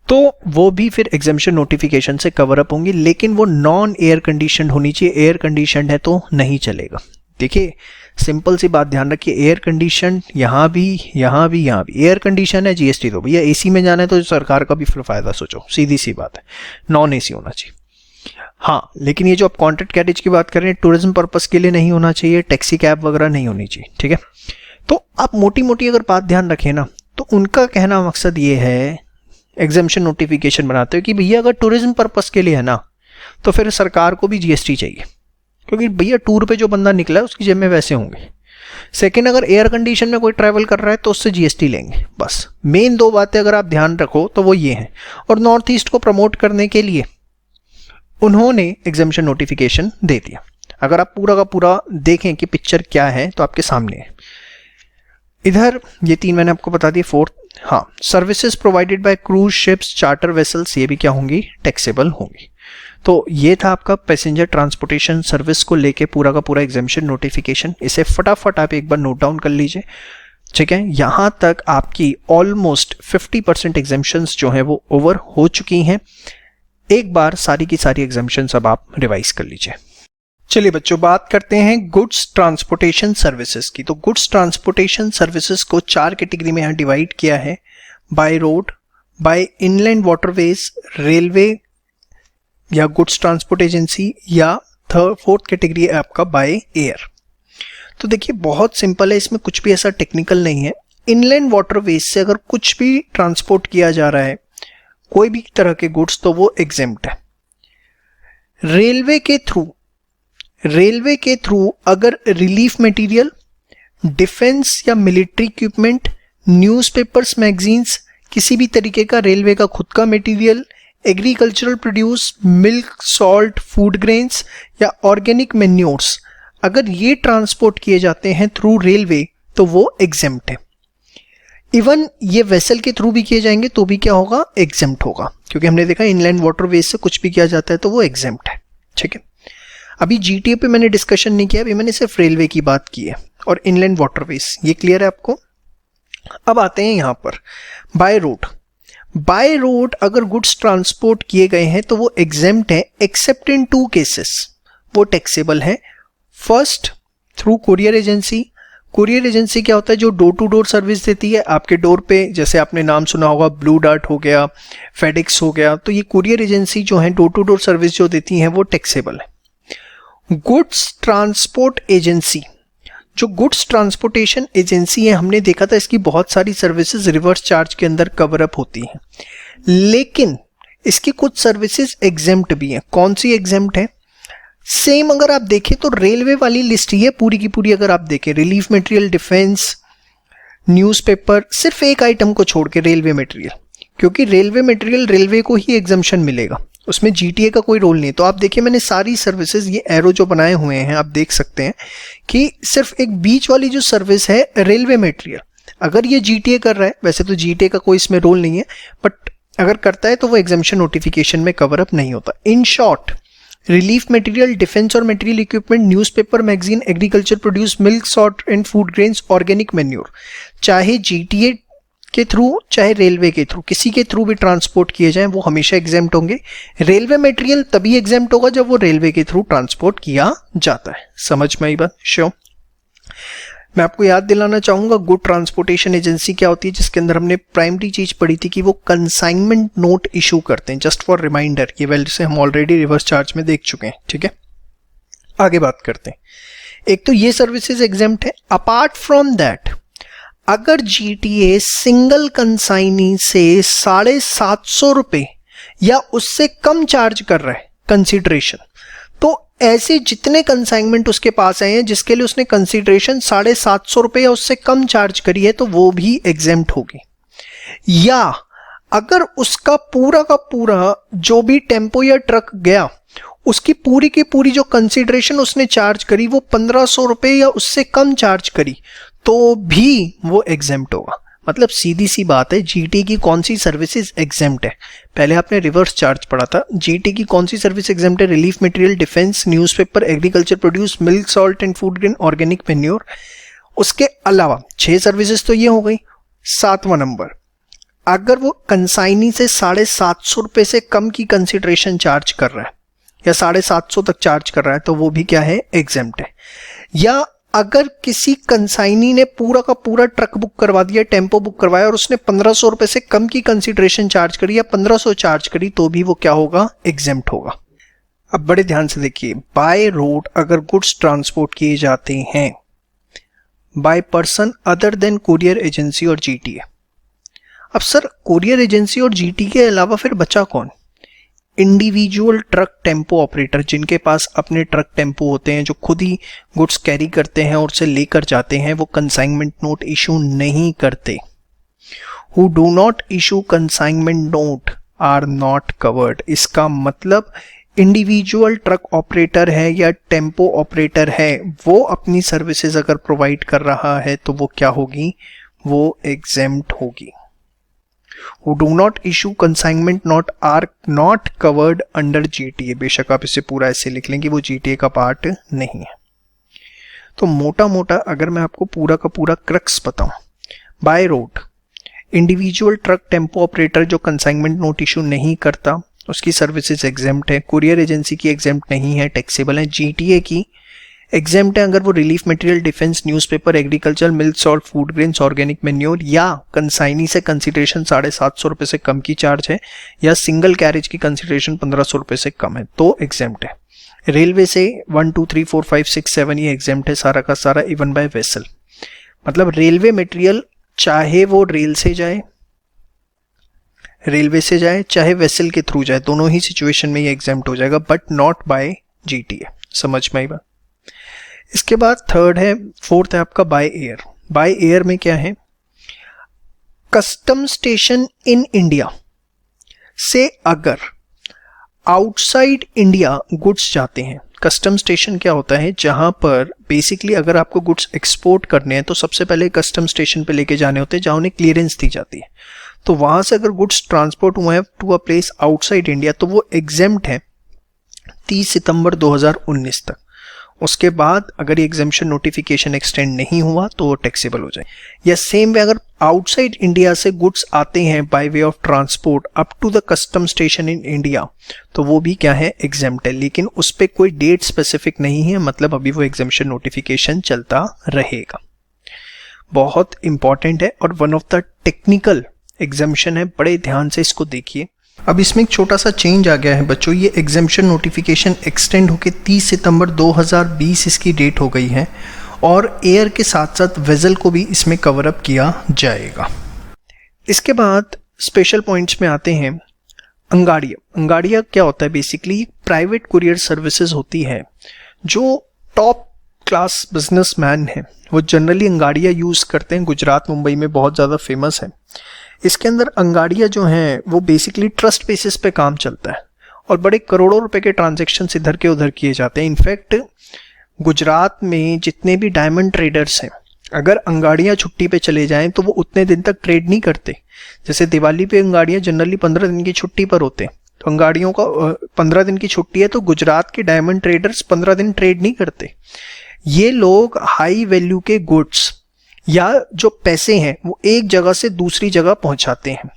Speaker 1: तो वो भी फिर एग्जम्पशन नोटिफिकेशन से कवर अप होंगी, लेकिन वो नॉन एयर कंडीशनड होनी चाहिए। एयर कंडीशनड है तो नहीं चलेगा। देखिए सिंपल सी बात ध्यान रखिए, एयर कंडीशन यहाँ भी, यहाँ भी, यहाँ भी एयर कंडीशन है, जीएसटी दो भैया। एसी में जाना है तो सरकार का भी फिर फायदा सोचो, सीधी सी बात है, नॉन एसी होना चाहिए। हाँ, लेकिन ये जो आप कॉन्ट्रैक्ट कैरेज की बात कर रहे हैं, टूरिज्म पर्पस के लिए नहीं होना चाहिए, टैक्सी कैब वगैरह नहीं होनी चाहिए, ठीक है। तो आप मोटी मोटी अगर बात ध्यान रखें ना, तो उनका कहना मकसद ये है एग्जम्पशन नोटिफिकेशन बनाते हो कि भैया अगर टूरिज्म पर्पस के लिए है ना, तो फिर सरकार को भी जीएसटी चाहिए, क्योंकि भैया टूर पे जो बंदा निकला है उसकी जेब में वैसे होंगे। सेकंड, अगर एयर कंडीशन में कोई ट्रैवल कर रहा है तो उससे जीएसटी लेंगे। बस मेन 2 बातें अगर आप ध्यान रखो तो वो ये हैं। और नॉर्थ ईस्ट को प्रमोट करने के लिए उन्होंने एग्जम्पशन नोटिफिकेशन दे दिया। अगर आप पूरा का पूरा देखें कि पिक्चर क्या है तो आपके सामने है। इधर ये 3 मैंने आपको बता दिए। 4th, हाँ, services provided bye cruise ships, charter vessels, ये भी क्या होंगी? टैक्सेबल होंगी। तो ये था आपका पैसेंजर ट्रांसपोर्टेशन सर्विस को लेके पूरा का पूरा एग्जम्पशन नोटिफिकेशन। इसे फटाफट आप एक बार नोट डाउन कर लीजिए, ठीक है। यहाँ तक आपकी ऑलमोस्ट 50% एग्जम्पशंस जो हैं वो ओवर हो चुकी हैं। एक बार सारी की सारी एग्जम्पशंस अब आप रिवाइज कर लीजिए। चलिए बच्चों, बात करते हैं गुड्स ट्रांसपोर्टेशन सर्विसेज की। तो गुड्स ट्रांसपोर्टेशन सर्विसेज को 4 कैटेगरी में यहाँ डिवाइड किया है, by road, by inland waterways, railway या गुड्स ट्रांसपोर्ट एजेंसी, या 4th कैटेगरी है आपका बाय एयर। तो देखिए बहुत सिंपल है, इसमें कुछ भी ऐसा टेक्निकल नहीं है। इनलैंड वाटरवेज से अगर कुछ भी ट्रांसपोर्ट किया जा रहा है, कोई भी तरह के गुड्स, तो वो एग्जेम्प्ट है। रेलवे के थ्रू अगर रिलीफ मटेरियल, डिफेंस या मिलिट्री इक्विपमेंट, न्यूज़पेपर्स, मैगजीन्स, किसी भी तरीके का रेलवे का खुद का material, agricultural produce, milk, salt, food grains या ऑर्गेनिक मैन्योर्स, अगर ये ट्रांसपोर्ट किए जाते हैं थ्रू रेलवे तो वो एग्जेम्प्ट है। इवन ये वेसल के थ्रू भी किए जाएंगे तो भी क्या होगा? एग्जेम्प्ट होगा, क्योंकि हमने देखा इनलैंड वाटरवेज से कुछ भी किया जाता है तो वो एग्जेम्प्ट है, ठीक है। अभी जीटीए पे मैंने डिस्कशन नहीं किया, अभी मैंने सिर्फ रेलवे की बात की है और इनलैंड वाटरवेज, ये क्लियर है आपको। अब आते हैं यहाँ पर बाय रोड। बाय रोड अगर गुड्स ट्रांसपोर्ट किए गए हैं तो वो एग्जेम्प्ट है एक्सेप्ट इन 2 केसेस, वो टैक्सेबल है। First, through courier agency. Courier agency क्या होता है? जो डोर टू डोर सर्विस देती है आपके डोर पे, जैसे आपने नाम सुना होगा ब्लू डार्ट हो गया, फेडेक्स हो गया, तो ये कुरियर एजेंसी जो है डोर टू डोर सर्विस जो देती हैं वो टैक्सेबल है। गुड्स ट्रांसपोर्ट एजेंसी, जो गुड्स ट्रांसपोर्टेशन एजेंसी है, हमने देखा था इसकी बहुत सारी सर्विसेज रिवर्स चार्ज के अंदर कवर अप होती हैं, लेकिन इसकी कुछ सर्विसेज एग्जेम्प्ट भी हैं। कौन सी एग्जेम्प्ट है? सेम अगर आप देखें तो रेलवे वाली लिस्ट ही है पूरी की पूरी। अगर आप देखें रिलीफ मटेरियल, डिफेंस, न्यूज़पेपर, सिर्फ एक आइटम को छोड़ के रेलवे मटेरियल, क्योंकि रेलवे मटेरियल रेलवे को ही एग्जम्पशन मिलेगा, उसमें जीटीए का कोई रोल नहीं। तो आप देखिए मैंने सारी सर्विसेज, ये एरो जो बनाए हुए हैं आप देख सकते हैं कि सिर्फ एक बीच वाली जो सर्विस है रेलवे मटेरियल, अगर ये जीटीए कर रहा है, वैसे तो जीटीए का कोई इसमें रोल नहीं है, बट अगर करता है तो वो एग्जम्पशन नोटिफिकेशन में कवर अप नहीं होता। In short, relief material, defence और material equipment, newspaper, magazine, agriculture produce, milk, salt and food grains, organic manure, चाहे जीटीए के थ्रू चाहे रेलवे के थ्रू, किसी के थ्रू भी ट्रांसपोर्ट किए जाएं वो हमेशा एग्जेम्प्ट होंगे। रेलवे मटेरियल तभी एग्जेम्प्ट होगा जब वो रेलवे के थ्रू ट्रांसपोर्ट किया जाता है। समझ में आई बात? श्योर। मैं आपको याद दिलाना चाहूंगा गुड ट्रांसपोर्टेशन एजेंसी क्या होती है, जिसके अंदर हमने प्राइमरी चीज पढ़ी थी कि वो कंसाइनमेंट नोट इशू करते हैं। जस्ट फॉर रिमाइंडर, ये वैसे हम ऑलरेडी रिवर्स चार्ज में देख चुके हैं। ठीक है, आगे बात करते हैं। एक तो ये सर्विसेज एग्जेम्प्ट है। अपार्ट फ्रॉम दैट, अगर जीटीए सिंगल कंसाइनी से 750 रुपए या उससे कम चार्ज कर रहा है कंसीडरेशन, तो ऐसे जितने कंसाइनमेंट उसके पास आए हैं जिसके लिए उसने कंसीडरेशन 750 रुपए या उससे कम चार्ज करी है, तो वो भी एग्जेम्प्ट होगी। या अगर उसका पूरा का पूरा जो भी टेम्पो या ट्रक गया, उसकी पूरी की पूरी जो कंसीडरेशन उसने चार्ज करी वो 1500 रुपए या उससे कम चार्ज करी, तो भी वो एग्जेम्प्ट होगा। मतलब सीधी सी बात है, जीटी की कौन सी सर्विसेज एग्जेम्प्ट है? पहले आपने रिवर्स चार्ज पढ़ा था। जीटी की कौन सी सर्विस एग्जेम्प्ट है? Relief material, defence, newspaper, agriculture produce, milk, salt and food grain, organic manure. उसके अलावा 6 सर्विसेज तो ये हो गई। 7वां नंबर, अगर वो कंसाइनी से 750 रुपए से कम की कंसिडरेशन चार्ज कर रहा है या 750 तक चार्ज कर रहा है, तो वो भी क्या है? एग्जेम्प्ट है। या अगर किसी कंसाइनी ने पूरा का पूरा ट्रक बुक करवा दिया, टेम्पो बुक करवाया और उसने 1500 रुपए से कम की कंसिडरेशन चार्ज करी या 1500 चार्ज करी, तो भी वो क्या होगा? एग्जेम्प्ट होगा। अब बड़े ध्यान से देखिए, बाय रोड अगर गुड्स ट्रांसपोर्ट किए जाते हैं by person other then courier agency और जीटीए। अब सर, कुरियर एजेंसी और जीटी के अलावा फिर बचा कौन? इंडिविजुअल ट्रक टेम्पो ऑपरेटर, जिनके पास अपने ट्रक टेम्पो होते हैं, जो खुद ही गुड्स कैरी करते हैं और उसे लेकर जाते हैं, वो कंसाइनमेंट नोट इशू नहीं करते। Who do not issue consignment note are not covered. इसका मतलब इंडिविजुअल ट्रक ऑपरेटर है या टेम्पो ऑपरेटर है, वो अपनी सर्विसेज अगर प्रोवाइड कर रहा है तो वो क्या होगी? वो एग्जेम्प्ट होगी। Who do not issue consignment note are not covered under GTA। बेशक आप इसे पूरा ऐसे लिख लेंगे, वो GTA का पार्ट नहीं है। तो मोटा मोटा अगर मैं आपको पूरा का पूरा क्रक्स बताऊं, by road individual truck tempo operator जो कंसाइनमेंट नोट इशू नहीं करता, उसकी सर्विसेज एग्जेम्प्ट है। कुरियर एजेंसी की एग्जेम्प्ट नहीं है, टैक्सेबल है। जीटीए की एग्जेम्प्ट है अगर वो relief material, defence, newspaper, agriculture, milk, salt, food grains, organic manure या कंसाइनी से कंसिडरेशन 750 रुपए से कम की चार्ज है या सिंगल कैरेज की कंसिडरेशन 1500 रुपए से कम है, तो एग्जेम्प्ट है। रेलवे से 1 2 3 4 5 6 7 ये एग्जेम्प्ट है सारा का सारा, इवन बाय वेसल। मतलब रेलवे मटेरियल चाहे वो रेल से जाए, रेलवे से जाए, चाहे वेसल के थ्रू जाए, दोनों ही सिचुएशन में ये एग्जेम्प्ट हो जाएगा, बट नॉट बाय जीटीए। समझ में आई बात? इसके बाद फोर्थ है आपका बाय एयर। बाय एयर में क्या है? कस्टम स्टेशन इन इंडिया से अगर आउटसाइड इंडिया गुड्स जाते हैं। कस्टम स्टेशन क्या होता है? जहां पर बेसिकली अगर आपको गुड्स एक्सपोर्ट करने हैं तो सबसे पहले कस्टम स्टेशन पे लेके जाने होते हैं जहां उन्हें क्लियरेंस दी जाती है। तो वहां से अगर गुड्स ट्रांसपोर्ट हुए हैं to a place outside India, तो वो एग्जेम्प्ट है 30 सितंबर 2019 तक। उसके बाद अगर ये एग्जेम्पशन नोटिफिकेशन एक्सटेंड नहीं हुआ तो वो टैक्सेबल हो जाए। या सेम वे अगर आउटसाइड इंडिया से गुड्स आते हैं by way of transport up to the custom station in India, तो वो भी क्या है, एग्जेम्प्ट है, लेकिन उस पर कोई डेट स्पेसिफिक नहीं है, मतलब अभी वो एग्जेम्पशन नोटिफिकेशन चलता रहेगा। बहुत इंपॉर्टेंट है और one of the technical exemption है, बड़े ध्यान से इसको देखिए। अब इसमें एक छोटा सा चेंज आ गया है बच्चों, ये एग्जेम्पशन नोटिफिकेशन एक्सटेंड होकर 30 सितंबर 2020 इसकी डेट हो गई है और एयर के साथ साथ वेजल को भी इसमें कवर अप किया जाएगा। इसके बाद स्पेशल पॉइंट्स में आते हैं। अंगाड़िया, अंगाड़िया क्या होता है, बेसिकली प्राइवेट कुरियर सर्विसेज होती है। जो टॉप क्लास बिजनेसमैन है वो जनरली अंगाड़िया यूज़ करते हैं, गुजरात मुंबई में बहुत ज़्यादा फेमस है। इसके अंदर अंगाड़िया जो हैं वो बेसिकली ट्रस्ट बेसिस पे काम चलता है और बड़े करोड़ों रुपए के ट्रांजैक्शन इधर के उधर किए जाते हैं। इनफैक्ट गुजरात में जितने भी डायमंड ट्रेडर्स हैं, अगर अंगाड़ियाँ छुट्टी पे चले जाएं तो वो उतने दिन तक ट्रेड नहीं करते। जैसे दिवाली पे अंगाड़ियाँ जनरली 15 दिन की छुट्टी पर होते हैं, तो अंगाड़ियों का 15 दिन की छुट्टी है, तो गुजरात के डायमंड ट्रेडर्स 15 दिन ट्रेड नहीं करते। ये लोग हाई वैल्यू के गुड्स या जो पैसे हैं वो एक जगह से दूसरी जगह पहुंचाते हैं।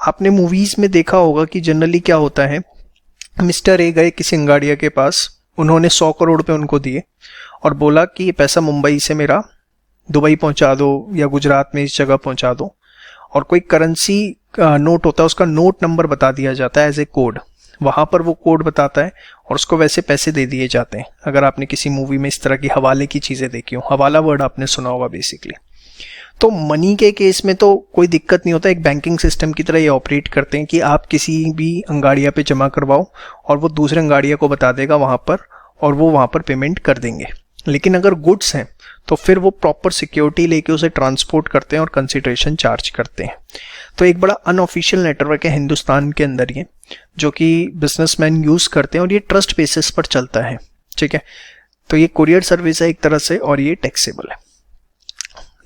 Speaker 1: आपने मूवीज में देखा होगा कि जनरली क्या होता है, मिस्टर ए गए किसी अंगाड़िया के पास, उन्होंने 100 करोड़ रुपए उनको दिए और बोला कि ये पैसा मुंबई से मेरा दुबई पहुंचा दो या गुजरात में इस जगह पहुंचा दो, और कोई करेंसी नोट होता है, उसका नोट नंबर बता दिया जाता है एज ए कोड, वहाँ पर वो कोड बताता है और उसको वैसे पैसे दे दिए जाते हैं। अगर आपने किसी मूवी में इस तरह की हवाले की चीज़ें देखी हो, हवाला वर्ड आपने सुना होगा बेसिकली। तो मनी के केस में तो कोई दिक्कत नहीं होता, एक बैंकिंग सिस्टम की तरह ये ऑपरेट करते हैं कि आप किसी भी अंगाड़िया पे जमा करवाओ और वो दूसरे अंगाड़िया को बता देगा वहाँ पर और वो वहाँ पर पेमेंट कर देंगे। लेकिन अगर गुड्स हैं तो फिर वो प्रॉपर सिक्योरिटी लेके उसे ट्रांसपोर्ट करते हैं और कंसिडरेशन चार्ज करते हैं। तो एक बड़ा अनऑफिशियल नेटवर्क है हिंदुस्तान के अंदर ये, जो कि बिजनेसमैन यूज़ करते हैं और ये ट्रस्ट बेसिस पर चलता है। ठीक है, तो ये कुरियर सर्विस है एक तरह से और ये टैक्सेबल है।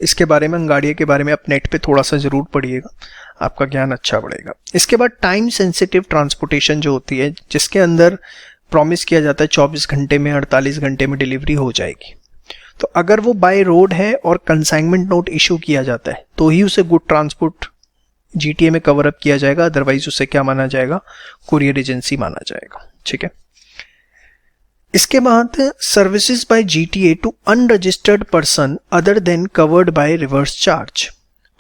Speaker 1: इसके बारे में, अंगाड़िया के बारे में आप नेट पे थोड़ा सा ज़रूर पढ़िएगा, आपका ज्ञान अच्छा बढ़ेगा। इसके बाद टाइम सेंसिटिव ट्रांसपोर्टेशन जो होती है, जिसके अंदर प्रॉमिस किया जाता है 24 घंटे में, 48 घंटे में डिलीवरी हो जाएगी। तो अगर वो बाय रोड है और कंसाइनमेंट नोट इशू किया जाता है तो ही उसे गुड ट्रांसपोर्ट जीटीए में कवर अप किया जाएगा, अदरवाइज उसे क्या माना जाएगा, कुरियर एजेंसी माना जाएगा। ठीक है, इसके बाद services by GTA to unregistered person other than covered by reverse charge.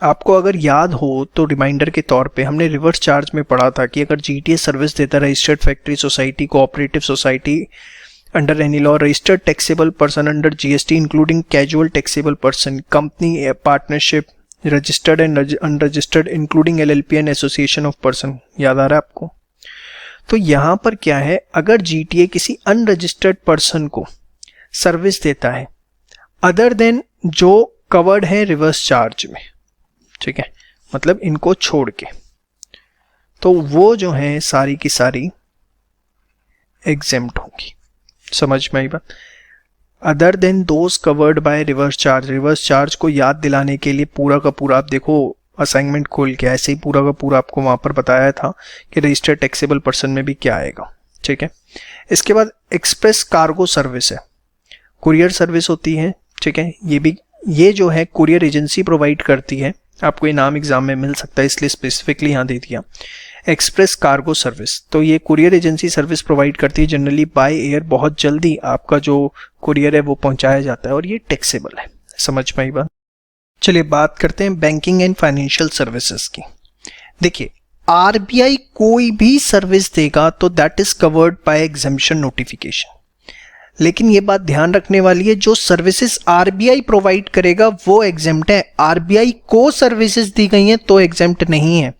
Speaker 1: आपको अगर याद हो तो रिमाइंडर के तौर पे हमने रिवर्स चार्ज में पढ़ा था कि अगर जीटीए सर्विस देता registered factory society, cooperative society under any law, registered taxable person under GST including casual taxable person, company, partnership, registered and unregistered including LLP and association of person. याद आ रहा है आपको? तो यहां पर क्या है, अगर जीटीए किसी अनरजिस्टर्ड पर्सन को सर्विस देता है अदर देन जो कवर्ड है रिवर्स चार्ज में, ठीक है, मतलब इनको छोड़ के, तो वो जो है सारी की सारी एग्जेम्प्ट होगी। समझ में आई बात? Other than those covered by reverse charge, reverse charge को याद दिलाने के लिए पूरा का पूरा आप देखो असाइनमेंट खोल के, ऐसे ही पूरा का पूरा आपको वहां पर बताया था कि रजिस्टर्ड टैक्सेबल पर्सन में भी क्या आएगा। ठीक है, इसके बाद एक्सप्रेस कार्गो सर्विस है, कुरियर सर्विस होती है। ठीक है, ये जो है कुरियर एजेंसी प्रोवाइड करती है, आपको ये नाम एग्जाम में मिल सकता है इसलिए स्पेसिफिकली यहाँ दे दिया, एक्सप्रेस कार्गो सर्विस। तो ये कुरियर एजेंसी सर्विस प्रोवाइड करती है जनरली बाय एयर, बहुत जल्दी आपका जो कुरियर है वो पहुंचाया जाता है और ये टैक्सेबल है। समझ में आई बात? चलिए बात करते हैं बैंकिंग एंड फाइनेंशियल सर्विसेज की। देखिए, आरबीआई कोई भी सर्विस देगा तो that is covered by exemption notification, लेकिन ये बात ध्यान रखने वाली है, जो सर्विसेज आरबीआई प्रोवाइड करेगा वो एग्जेम्प्ट है। आरबीआई को सर्विसेज दी गई हैं तो एग्जेम्प्ट नहीं है।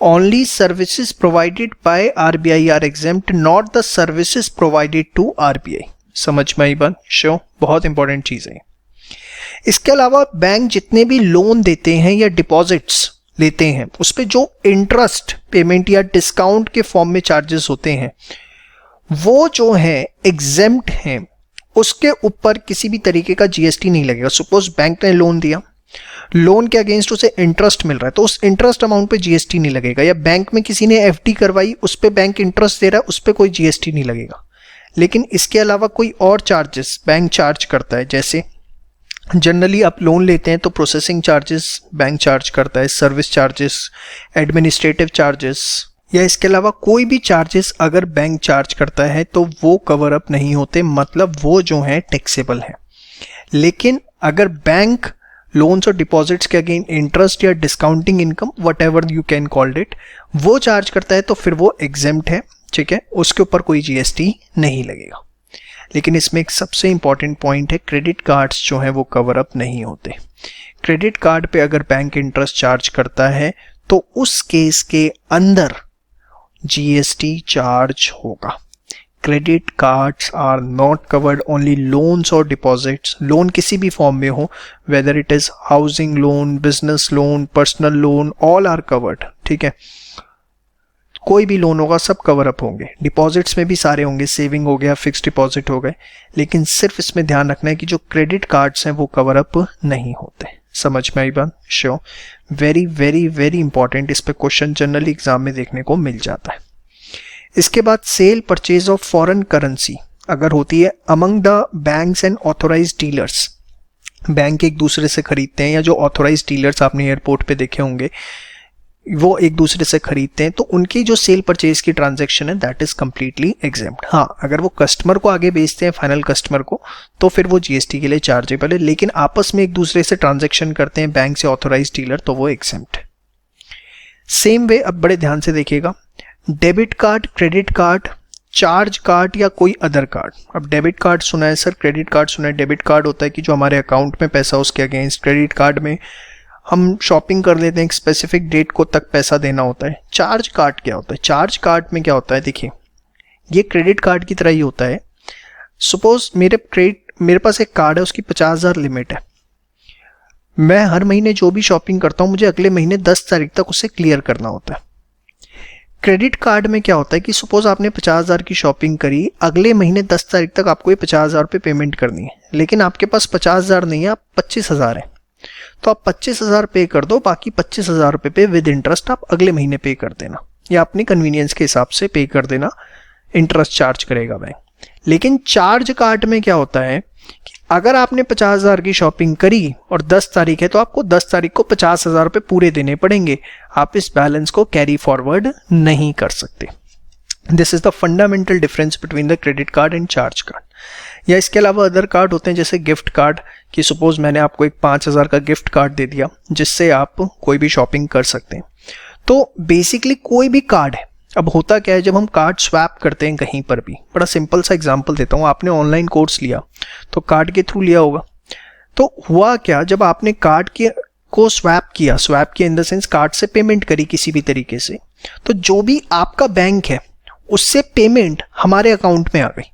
Speaker 1: Only services provided by RBI are exempt, not the services provided to RBI. समझ में आई बात? श्योर, बहुत इंपॉर्टेंट चीज है। इसके अलावा बैंक जितने भी लोन देते हैं या डिपॉजिट्स लेते हैं उस पे जो इंटरेस्ट पेमेंट या डिस्काउंट के फॉर्म में चार्जेस होते हैं वो जो है एग्जेम्प्ट हैं, उसके ऊपर किसी भी तरीके का जीएसटी नहीं लगेगा। सपोज बैंक ने लोन दिया, लोन के अगेंस्ट उसे इंटरेस्ट मिल रहा है तो उस इंटरेस्ट अमाउंट पे जीएसटी नहीं लगेगा, या बैंक में किसी ने एफडी करवाई उस पे बैंक इंटरेस्ट दे रहा है उस पे कोई जीएसटी नहीं लगेगा। लेकिन इसके अलावा कोई और चार्जेस बैंक चार्ज करता है, जैसे जनरली आप लोन लेते हैं तो प्रोसेसिंग चार्जेस बैंक चार्ज करता है, सर्विस चार्जेस, एडमिनिस्ट्रेटिव चार्जेस, या इसके अलावा कोई भी चार्जेस अगर बैंक चार्ज करता है तो वो कवर अप नहीं होते, मतलब वो जो है टैक्सेबल है। लेकिन अगर बैंक लोन्स और डिपॉजिट्स के अगेन इंटरेस्ट या discounting income, what ever you can called it, वो चार्ज करता है तो फिर वो एग्जेम्प्ट है, ठीक है, उसके ऊपर कोई जीएसटी नहीं लगेगा। लेकिन इसमें एक सबसे इंपॉर्टेंट पॉइंट है, क्रेडिट कार्ड्स जो हैं वो कवर अप नहीं होते। क्रेडिट कार्ड पे अगर बैंक इंटरेस्ट चार्ज करता है तो उस केस के अंदर जीएसटी चार्ज होगा। Credit cards are not covered, only loans और डिपॉजिट्स। लोन किसी भी फॉर्म में हो, whether it is housing loan, business loan, personal loan, all are covered, ठीक है। कोई भी लोन होगा सब कवर अप होंगे। डिपॉजिट्स में भी सारे होंगे, सेविंग हो गया, फिक्स्ड डिपॉजिट हो गए, लेकिन सिर्फ इसमें ध्यान रखना है कि जो क्रेडिट कार्ड्स हैं वो कवर अप नहीं होते। समझ में आई बात? Sure, very very very important, इस पे क्वेश्चन जनरली एग्जाम में देखने को मिल जाता है। इसके बाद sale purchase of foreign currency अगर होती है among the banks and authorised dealers, bank एक दूसरे से खरीदते हैं, या जो ऑथोराइज्ड डीलर्स आपने एयरपोर्ट पे देखे होंगे वो एक दूसरे से खरीदते हैं, तो उनकी जो सेल परचेज की ट्रांजैक्शन है दैट इज कंप्लीटली एग्जेम्प्ट। हाँ, अगर वो कस्टमर को आगे बेचते हैं, फाइनल कस्टमर को, तो फिर वो जीएसटी के लिए चार्जेबल है, लेकिन आपस में एक दूसरे से ट्रांजैक्शन करते हैं बैंक से ऑथोराइज्ड डीलर, तो वो एग्जेम्प्ट है। सेम वे, अब बड़े ध्यान से देखिएगा, debit card, credit card, charge card या कोई अदर कार्ड। अब डेबिट कार्ड सुना है सर, क्रेडिट कार्ड सुना है। डेबिट कार्ड होता है कि जो हमारे अकाउंट में पैसा उसके अगेंस्ट, क्रेडिट कार्ड में हम शॉपिंग कर लेते हैं, एक स्पेसिफिक डेट को तक पैसा देना होता है। चार्ज कार्ड क्या होता है? चार्ज कार्ड में क्या होता है, देखिए ये क्रेडिट कार्ड की तरह ही होता है। सपोज मेरे पास एक कार्ड है, उसकी 50,000 लिमिट है, मैं हर महीने जो भी शॉपिंग करता हूं मुझे अगले महीने 10 तारीख तक उसे क्लियर करना होता है। क्रेडिट कार्ड में क्या होता है कि सपोज आपने 50,000 की शॉपिंग करी, अगले महीने 10 तारीख तक आपको ये 50,000 रुपये पेमेंट करनी है, लेकिन आपके पास 50,000 नहीं है, आप 25,000 है, तो आप 25,000 पे कर दो, बाकी 25,000 रुपये पे विद इंटरेस्ट आप अगले महीने पे कर देना, या अपनी कन्वीनियंस के हिसाब से पे कर देना, इंटरेस्ट चार्ज करेगा बैंक। लेकिन चार्ज कार्ड में क्या होता है कि अगर आपने 50,000 की शॉपिंग करी और 10 तारीख है तो आपको 10 तारीख को 50,000 रुपये पूरे देने पड़ेंगे, आप इस बैलेंस को कैरी फॉरवर्ड नहीं कर सकते। This is the fundamental difference between the credit card and charge card. या इसके अलावा अदर कार्ड होते हैं जैसे गिफ्ट कार्ड, कि सपोज मैंने आपको एक 5,000 का गिफ्ट कार्ड दे दिया जिससे आप कोई भी शॉपिंग कर सकते हैं। तो बेसिकली कोई भी कार्ड है, अब होता क्या है जब हम कार्ड स्वैप करते हैं कहीं पर भी, बड़ा सिंपल सा एग्जांपल देता हूँ, आपने ऑनलाइन कोर्स लिया तो कार्ड के थ्रू लिया होगा, तो हुआ क्या जब आपने कार्ड को स्वैप किया इन द सेंस कार्ड से पेमेंट करी किसी भी तरीके से, तो जो भी आपका बैंक है उससे पेमेंट हमारे अकाउंट में आ गई।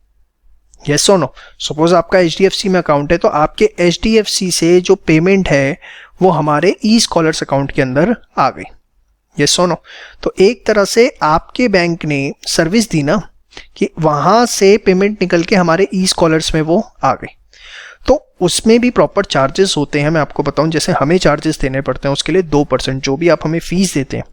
Speaker 1: यस और नो? सपोज आपका HDFC में अकाउंट है तो आपके HDFC से जो पेमेंट है वो हमारे ई स्कॉलर्स अकाउंट के अंदर आ गई। यस और नो? तो एक तरह से आपके बैंक ने सर्विस दी ना कि वहां से पेमेंट निकल के हमारे ई स्कॉलर्स में वो आ गई। तो उसमें भी प्रॉपर चार्जेस होते हैं, मैं आपको बताऊं, जैसे हमें चार्जेस देने पड़ते हैं उसके लिए 2%, जो भी आप हमें फीस देते हैं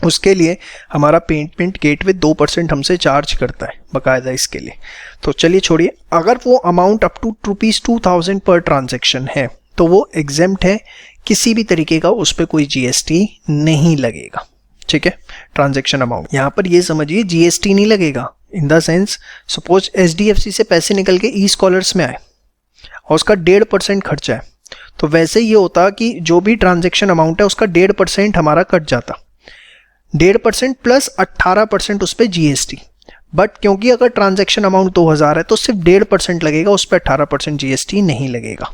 Speaker 1: उसके लिए हमारा पेमेंट गेटवे 2% हमसे चार्ज करता है बकायदा इसके लिए। तो चलिए छोड़िए, अगर वो अमाउंट अप टू ₹2,000 पर ट्रांजैक्शन है तो वो एग्जेम्प्ट है, किसी भी तरीके का उस पर कोई जीएसटी नहीं लगेगा, ठीक है। ट्रांजैक्शन अमाउंट यहाँ पर ये समझिए जीएसटी नहीं लगेगा, in the sense suppose HDFC से पैसे निकल के ई स्कॉलर्स में आए और उसका 1.5% खर्चा है, तो वैसे ये होता कि जो भी ट्रांजैक्शन अमाउंट है उसका 1.5% हमारा कट जाता, 1.5% प्लस 18% उस पर जीएसटी। बट क्योंकि अगर ट्रांजैक्शन अमाउंट 2,000 है तो सिर्फ 1.5% लगेगा, उस पर 18% जीएसटी नहीं लगेगा।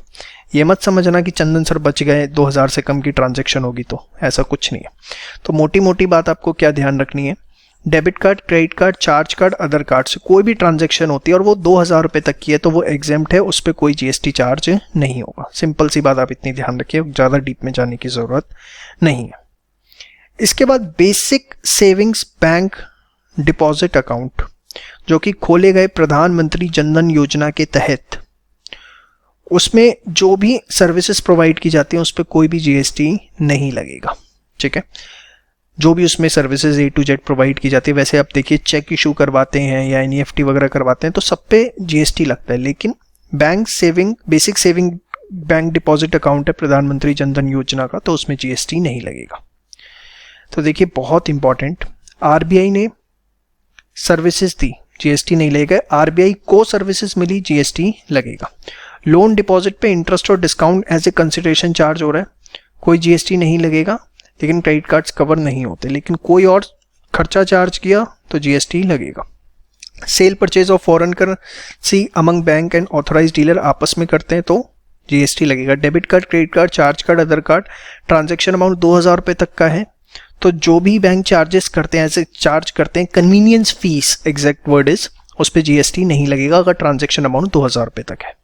Speaker 1: ये मत समझना कि चंदन सर बच गए 2,000 से कम की ट्रांजैक्शन होगी, तो ऐसा कुछ नहीं है। तो मोटी मोटी बात आपको क्या ध्यान रखनी है, debit card, credit card, charge card, other card से कोई भी ट्रांजैक्शन होती है और वो 2,000 रुपये तक की है तो वो एग्जेम्प्ट है, उस पर कोई जीएसटी चार्ज नहीं होगा। सिंपल सी बात, आप इतनी ध्यान रखिए, ज़्यादा डीप में जाने की ज़रूरत नहीं है। इसके बाद basic savings bank deposit account जो कि खोले गए प्रधानमंत्री जनधन योजना के तहत, उसमें जो भी सर्विसेज प्रोवाइड की जाती हैं उस पर कोई भी जीएसटी नहीं लगेगा, ठीक है। जो भी उसमें services A to Z provide की जाती है। वैसे आप देखिए चेक इशू करवाते हैं या NEFT वगैरह करवाते हैं तो सब पे GST लगता है, लेकिन bank saving, basic saving bank deposit account है प्रधानमंत्री जनधन योजना का, तो उसमें GST नहीं लगेगा। तो देखिए बहुत इंपॉर्टेंट, RBI ने सर्विसेज दी, GST नहीं लगेगा। RBI को सर्विसेज मिली, GST लगेगा। लोन डिपॉजिट पे इंटरेस्ट और discount as a consideration charge हो रहा है, कोई GST नहीं लगेगा, लेकिन क्रेडिट कार्ड्स कवर नहीं होते। लेकिन कोई और खर्चा चार्ज किया तो GST लगेगा। Sale purchase of foreign currency among bank and authorise dealer आपस में करते हैं तो GST लगेगा। Debit card, credit card, charge card, other card, transaction amount 2000 रुपये तक का है तो जो भी बैंक चार्जेस करते हैं, ऐसे चार्ज करते हैं, convenience fees exact word is, उस पर GST नहीं लगेगा अगर ट्रांजैक्शन अमाउंट 2000 रुपये तक है।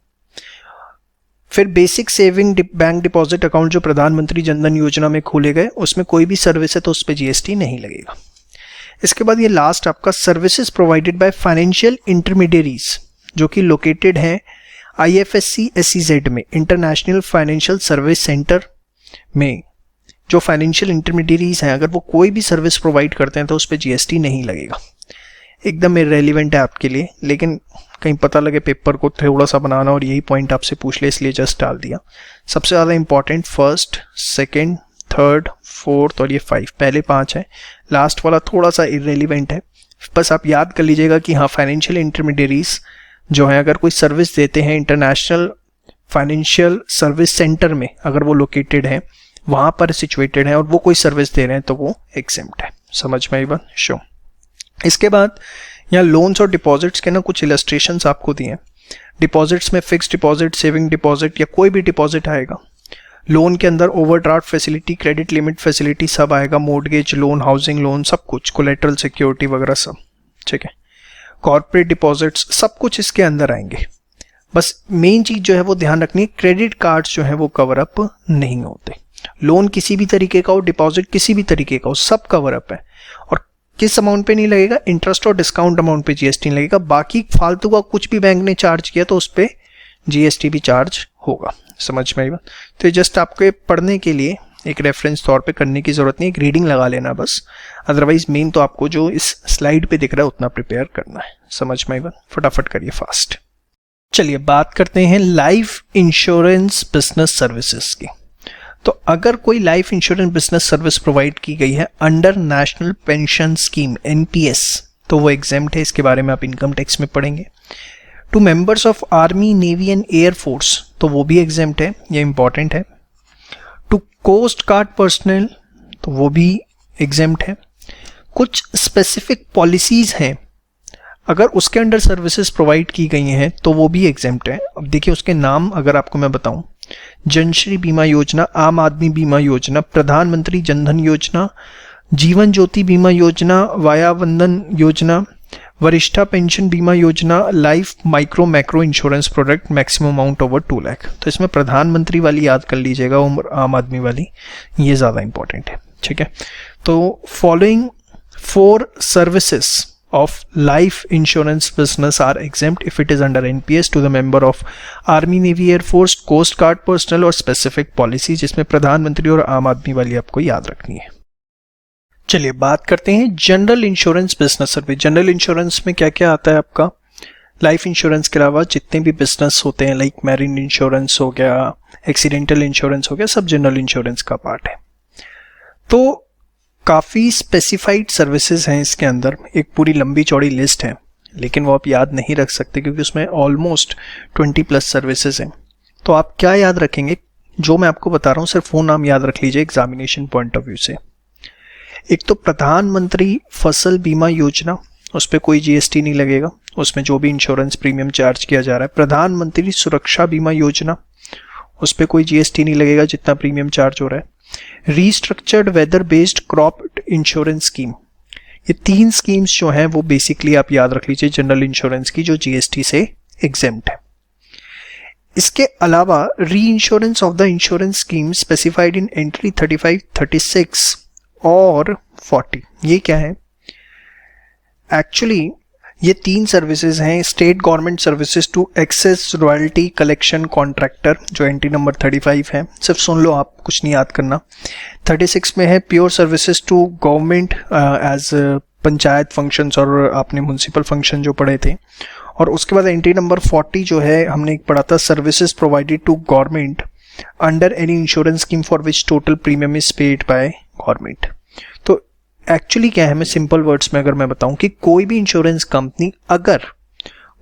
Speaker 1: फिर basic saving bank deposit account जो प्रधानमंत्री जनधन योजना में खोले गए, उसमें कोई भी सर्विस है तो उस पर GST नहीं लगेगा। इसके बाद ये लास्ट आपका services provided by financial intermediaries जो कि लोकेटेड हैं IFSC SEZ में, इंटरनेशनल फाइनेंशियल सर्विस सेंटर में। जो फाइनेंशियल इंटरमीडियरीज हैं अगर वो कोई भी सर्विस प्रोवाइड करते हैं तो उस पर GST नहीं लगेगा। एकदम इरेलीवेंट है आपके लिए, लेकिन कहीं पता लगे पेपर को थोड़ा सा बनाना और यही पॉइंट आपसे पूछ ले, इसलिए जस्ट डाल दिया। सबसे ज़्यादा important first, second, third, fourth और ये 5, पहले 5 है, लास्ट वाला थोड़ा सा इरेलीवेंट है। बस आप याद कर लीजिएगा कि हाँ, फाइनेंशियल इंटरमीडियरीज जो है अगर कोई सर्विस देते हैं इंटरनेशनल फाइनेंशियल सर्विस सेंटर में, अगर वो लोकेटेड है, वहाँ पर सिचुएटेड है और वो कोई सर्विस दे रहे हैं तो वो एग्जेम्प्ट है। समझ में आई बात? शो। इसके बाद यहाँ लोन्स और डिपॉजिट्स के ना कुछ इलस्ट्रेशंस आपको दिए हैं। डिपॉजिट्स में फिक्स डिपॉजिट, सेविंग डिपॉजिट या कोई भी डिपॉजिट आएगा। लोन के अंदर overdraft facility, credit limit facility सब आएगा, मोर्टगेज लोन, हाउसिंग लोन, सब कुछ, कोलेटरल सिक्योरिटी वगैरह सब, ठीक है। कॉर्पोरेट डिपॉजिट्स सब कुछ इसके अंदर आएंगे। बस मेन चीज जो है वो ध्यान रखनी है, क्रेडिट कार्ड्स जो है वो कवर अप नहीं होते। लोन किसी भी तरीके का हो, डिपॉजिट किसी भी तरीके का हो, सब कवर अप है। और किस अमाउंट पे नहीं लगेगा? इंटरेस्ट और डिस्काउंट अमाउंट पे GST नहीं लगेगा। बाकी फालतू का कुछ भी बैंक ने चार्ज किया तो उस पर GST भी चार्ज होगा। समझ में आई बात? तो ये जस्ट आपके पढ़ने के लिए एक रेफरेंस तौर पे करने की जरूरत नहीं, एक रीडिंग लगा लेना बस। अदरवाइज मेन तो आपको जो इस स्लाइड पे दिख रहा है उतना प्रिपेयर करना है। समझ में आई बात? फटाफट करिए फास्ट। चलिए बात करते हैं लाइफ इंश्योरेंस बिजनेस सर्विसेज की। तो अगर कोई life insurance business service provide की गई है under national pension scheme NPS तो वो एग्जेम्प्ट है। इसके बारे में आप इनकम टैक्स में पढ़ेंगे। To members of army, navy and air force तो वो भी एग्जेम्प्ट है, ये इंपॉर्टेंट है। टू कोस्ट गार्ड पर्सनल तो वो भी एग्जेम्प्ट है। कुछ स्पेसिफिक पॉलिसीज हैं अगर उसके अंडर सर्विसेज प्रोवाइड की गई हैं तो वो भी एग्जेम्प्ट है। अब देखिए उसके नाम अगर आपको मैं बताऊं, जनश्री बीमा योजना, आम आदमी बीमा योजना, प्रधानमंत्री जनधन योजना, जीवन ज्योति बीमा योजना, वाया वंदन योजना, वरिष्ठा पेंशन बीमा योजना, life micro macro insurance product, maximum amount over 2 lakh. तो इसमें प्रधानमंत्री वाली याद कर लीजिएगा और आम आदमी वाली, ये ज़्यादा इंपॉर्टेंट है, ठीक है। तो following 4 services of life insurance business are exempt if it is under NPS to the member of Army, Navy, Air Force, Coast Guard personnel और specific policy, जिसमें प्रधानमंत्री और आम आदमी वाली आपको याद रखनी है। चलिए बात करते हैं general insurance business service. General insurance में क्या क्या आता है आपका? लाइफ इंश्योरेंस के अलावा जितने भी बिजनेस होते हैं, लाइक मैरिन इंश्योरेंस हो गया, एक्सीडेंटल इंश्योरेंस हो गया, सब जनरल इंश्योरेंस का पार्ट है। तो काफ़ी स्पेसिफाइड सर्विसेज हैं इसके अंदर, एक पूरी लंबी चौड़ी लिस्ट है, लेकिन वो आप याद नहीं रख सकते क्योंकि उसमें ऑलमोस्ट 20+ सर्विसेज हैं। तो आप क्या याद रखेंगे? जो मैं आपको बता रहा हूँ सिर्फ वो नाम याद रख लीजिए एग्जामिनेशन पॉइंट ऑफ व्यू से। एक तो प्रधानमंत्री फसल बीमा योजना, उस पर कोई GST नहीं लगेगा, उसमें जो भी इंश्योरेंस प्रीमियम चार्ज किया जा रहा है। प्रधानमंत्री सुरक्षा बीमा योजना, उस पर कोई GST नहीं लगेगा जितना प्रीमियम चार्ज हो रहा है। Restructured weather based crop insurance scheme, ये 3 स्कीम्स जो हैं वो बेसिकली आप याद रख लीजिए जनरल इंश्योरेंस की, जो GST से एग्जेम्प्ट है। इसके अलावा री insurance of the insurance scheme specified in entry 35, 36 और 40, ये क्या है? एक्चुअली ये 3 सर्विसेज हैं state government services to access royalty collection contractor, जो एंट्री नंबर 35 है। सिर्फ सुन लो, आप कुछ नहीं याद करना। 36 में है pure services to government as panchayat functions और आपने म्यूनसिपल फंक्शन जो पढ़े थे। और उसके बाद एंट्री नंबर 40 जो है हमने एक पढ़ा था services provided to government under any insurance scheme for which total premium is paid by government. तो एक्चुअली क्या है, मैं सिंपल वर्ड्स में अगर मैं बताऊं कि कोई भी इंश्योरेंस कंपनी अगर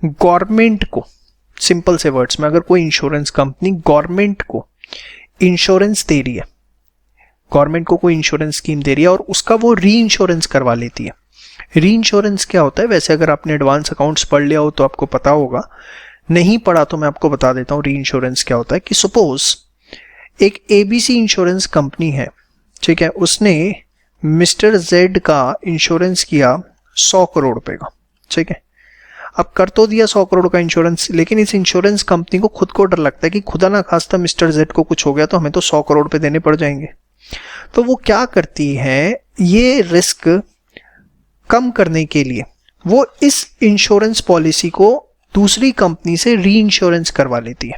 Speaker 1: गवर्नमेंट को, सिंपल से वर्ड्स में, अगर कोई इंश्योरेंस कंपनी गवर्नमेंट को इंश्योरेंस दे रही है, गवर्नमेंट को कोई इंश्योरेंस स्कीम दे रही है और उसका वो री इंश्योरेंस करवा लेती है। री इंश्योरेंस क्या होता है, वैसे अगर आपने एडवांस अकाउंट्स पढ़ लिया हो तो आपको पता होगा, नहीं पढ़ा तो मैं आपको बता देता हूँ री इंश्योरेंस क्या होता है। कि सपोज एक एबीसी इंश्योरेंस कंपनी है, ठीक है, उसने मिस्टर जेड का इंश्योरेंस किया 100 करोड़ रुपए का, ठीक है। अब कर तो दिया 100 करोड़ का इंश्योरेंस, लेकिन इस इंश्योरेंस कंपनी को खुद को डर लगता है कि खुदा ना खास्ता मिस्टर जेड को कुछ हो गया तो हमें तो 100 करोड़ रुपए देने पड़ जाएंगे। तो वो क्या करती है, ये रिस्क कम करने के लिए वो इस इंश्योरेंस पॉलिसी को दूसरी कंपनी से री इंश्योरेंस करवा लेती है।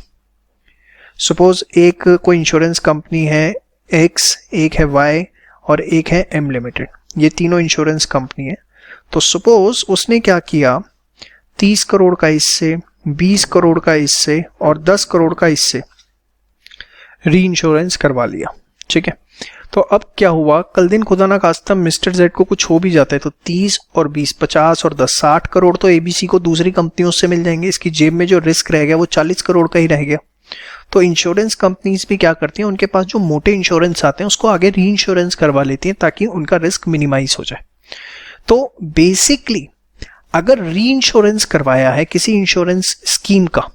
Speaker 1: सपोज एक कोई इंश्योरेंस कंपनी है एक्स, एक है वाई और एक है एम लिमिटेड, ये तीनों इंश्योरेंस कंपनी है। तो सपोज उसने क्या किया, 30 करोड़ का इससे, 20 करोड़ का इससे और 10 करोड़ का इससे री इंश्योरेंस करवा लिया, ठीक है। तो अब क्या हुआ, कल दिन खुदा ना खास्ता मिस्टर जेड को कुछ हो भी जाता है तो 30 और 20, 50 और 10, 60 करोड़ तो एबीसी को दूसरी कंपनियों से मिल जाएंगे। इसकी जेब में जो रिस्क रह गया वो 40 करोड़ का ही रह गया। तो इंश्योरेंस कंपनीज भी क्या करती हैं, उनके पास जो मोटे इंश्योरेंस आते हैं उसको आगे री इंश्योरेंस करवा लेती हैं ताकि उनका रिस्क मिनिमाइज हो जाए। तो बेसिकली अगर री इंश्योरेंस करवाया है किसी इंश्योरेंस स्कीम का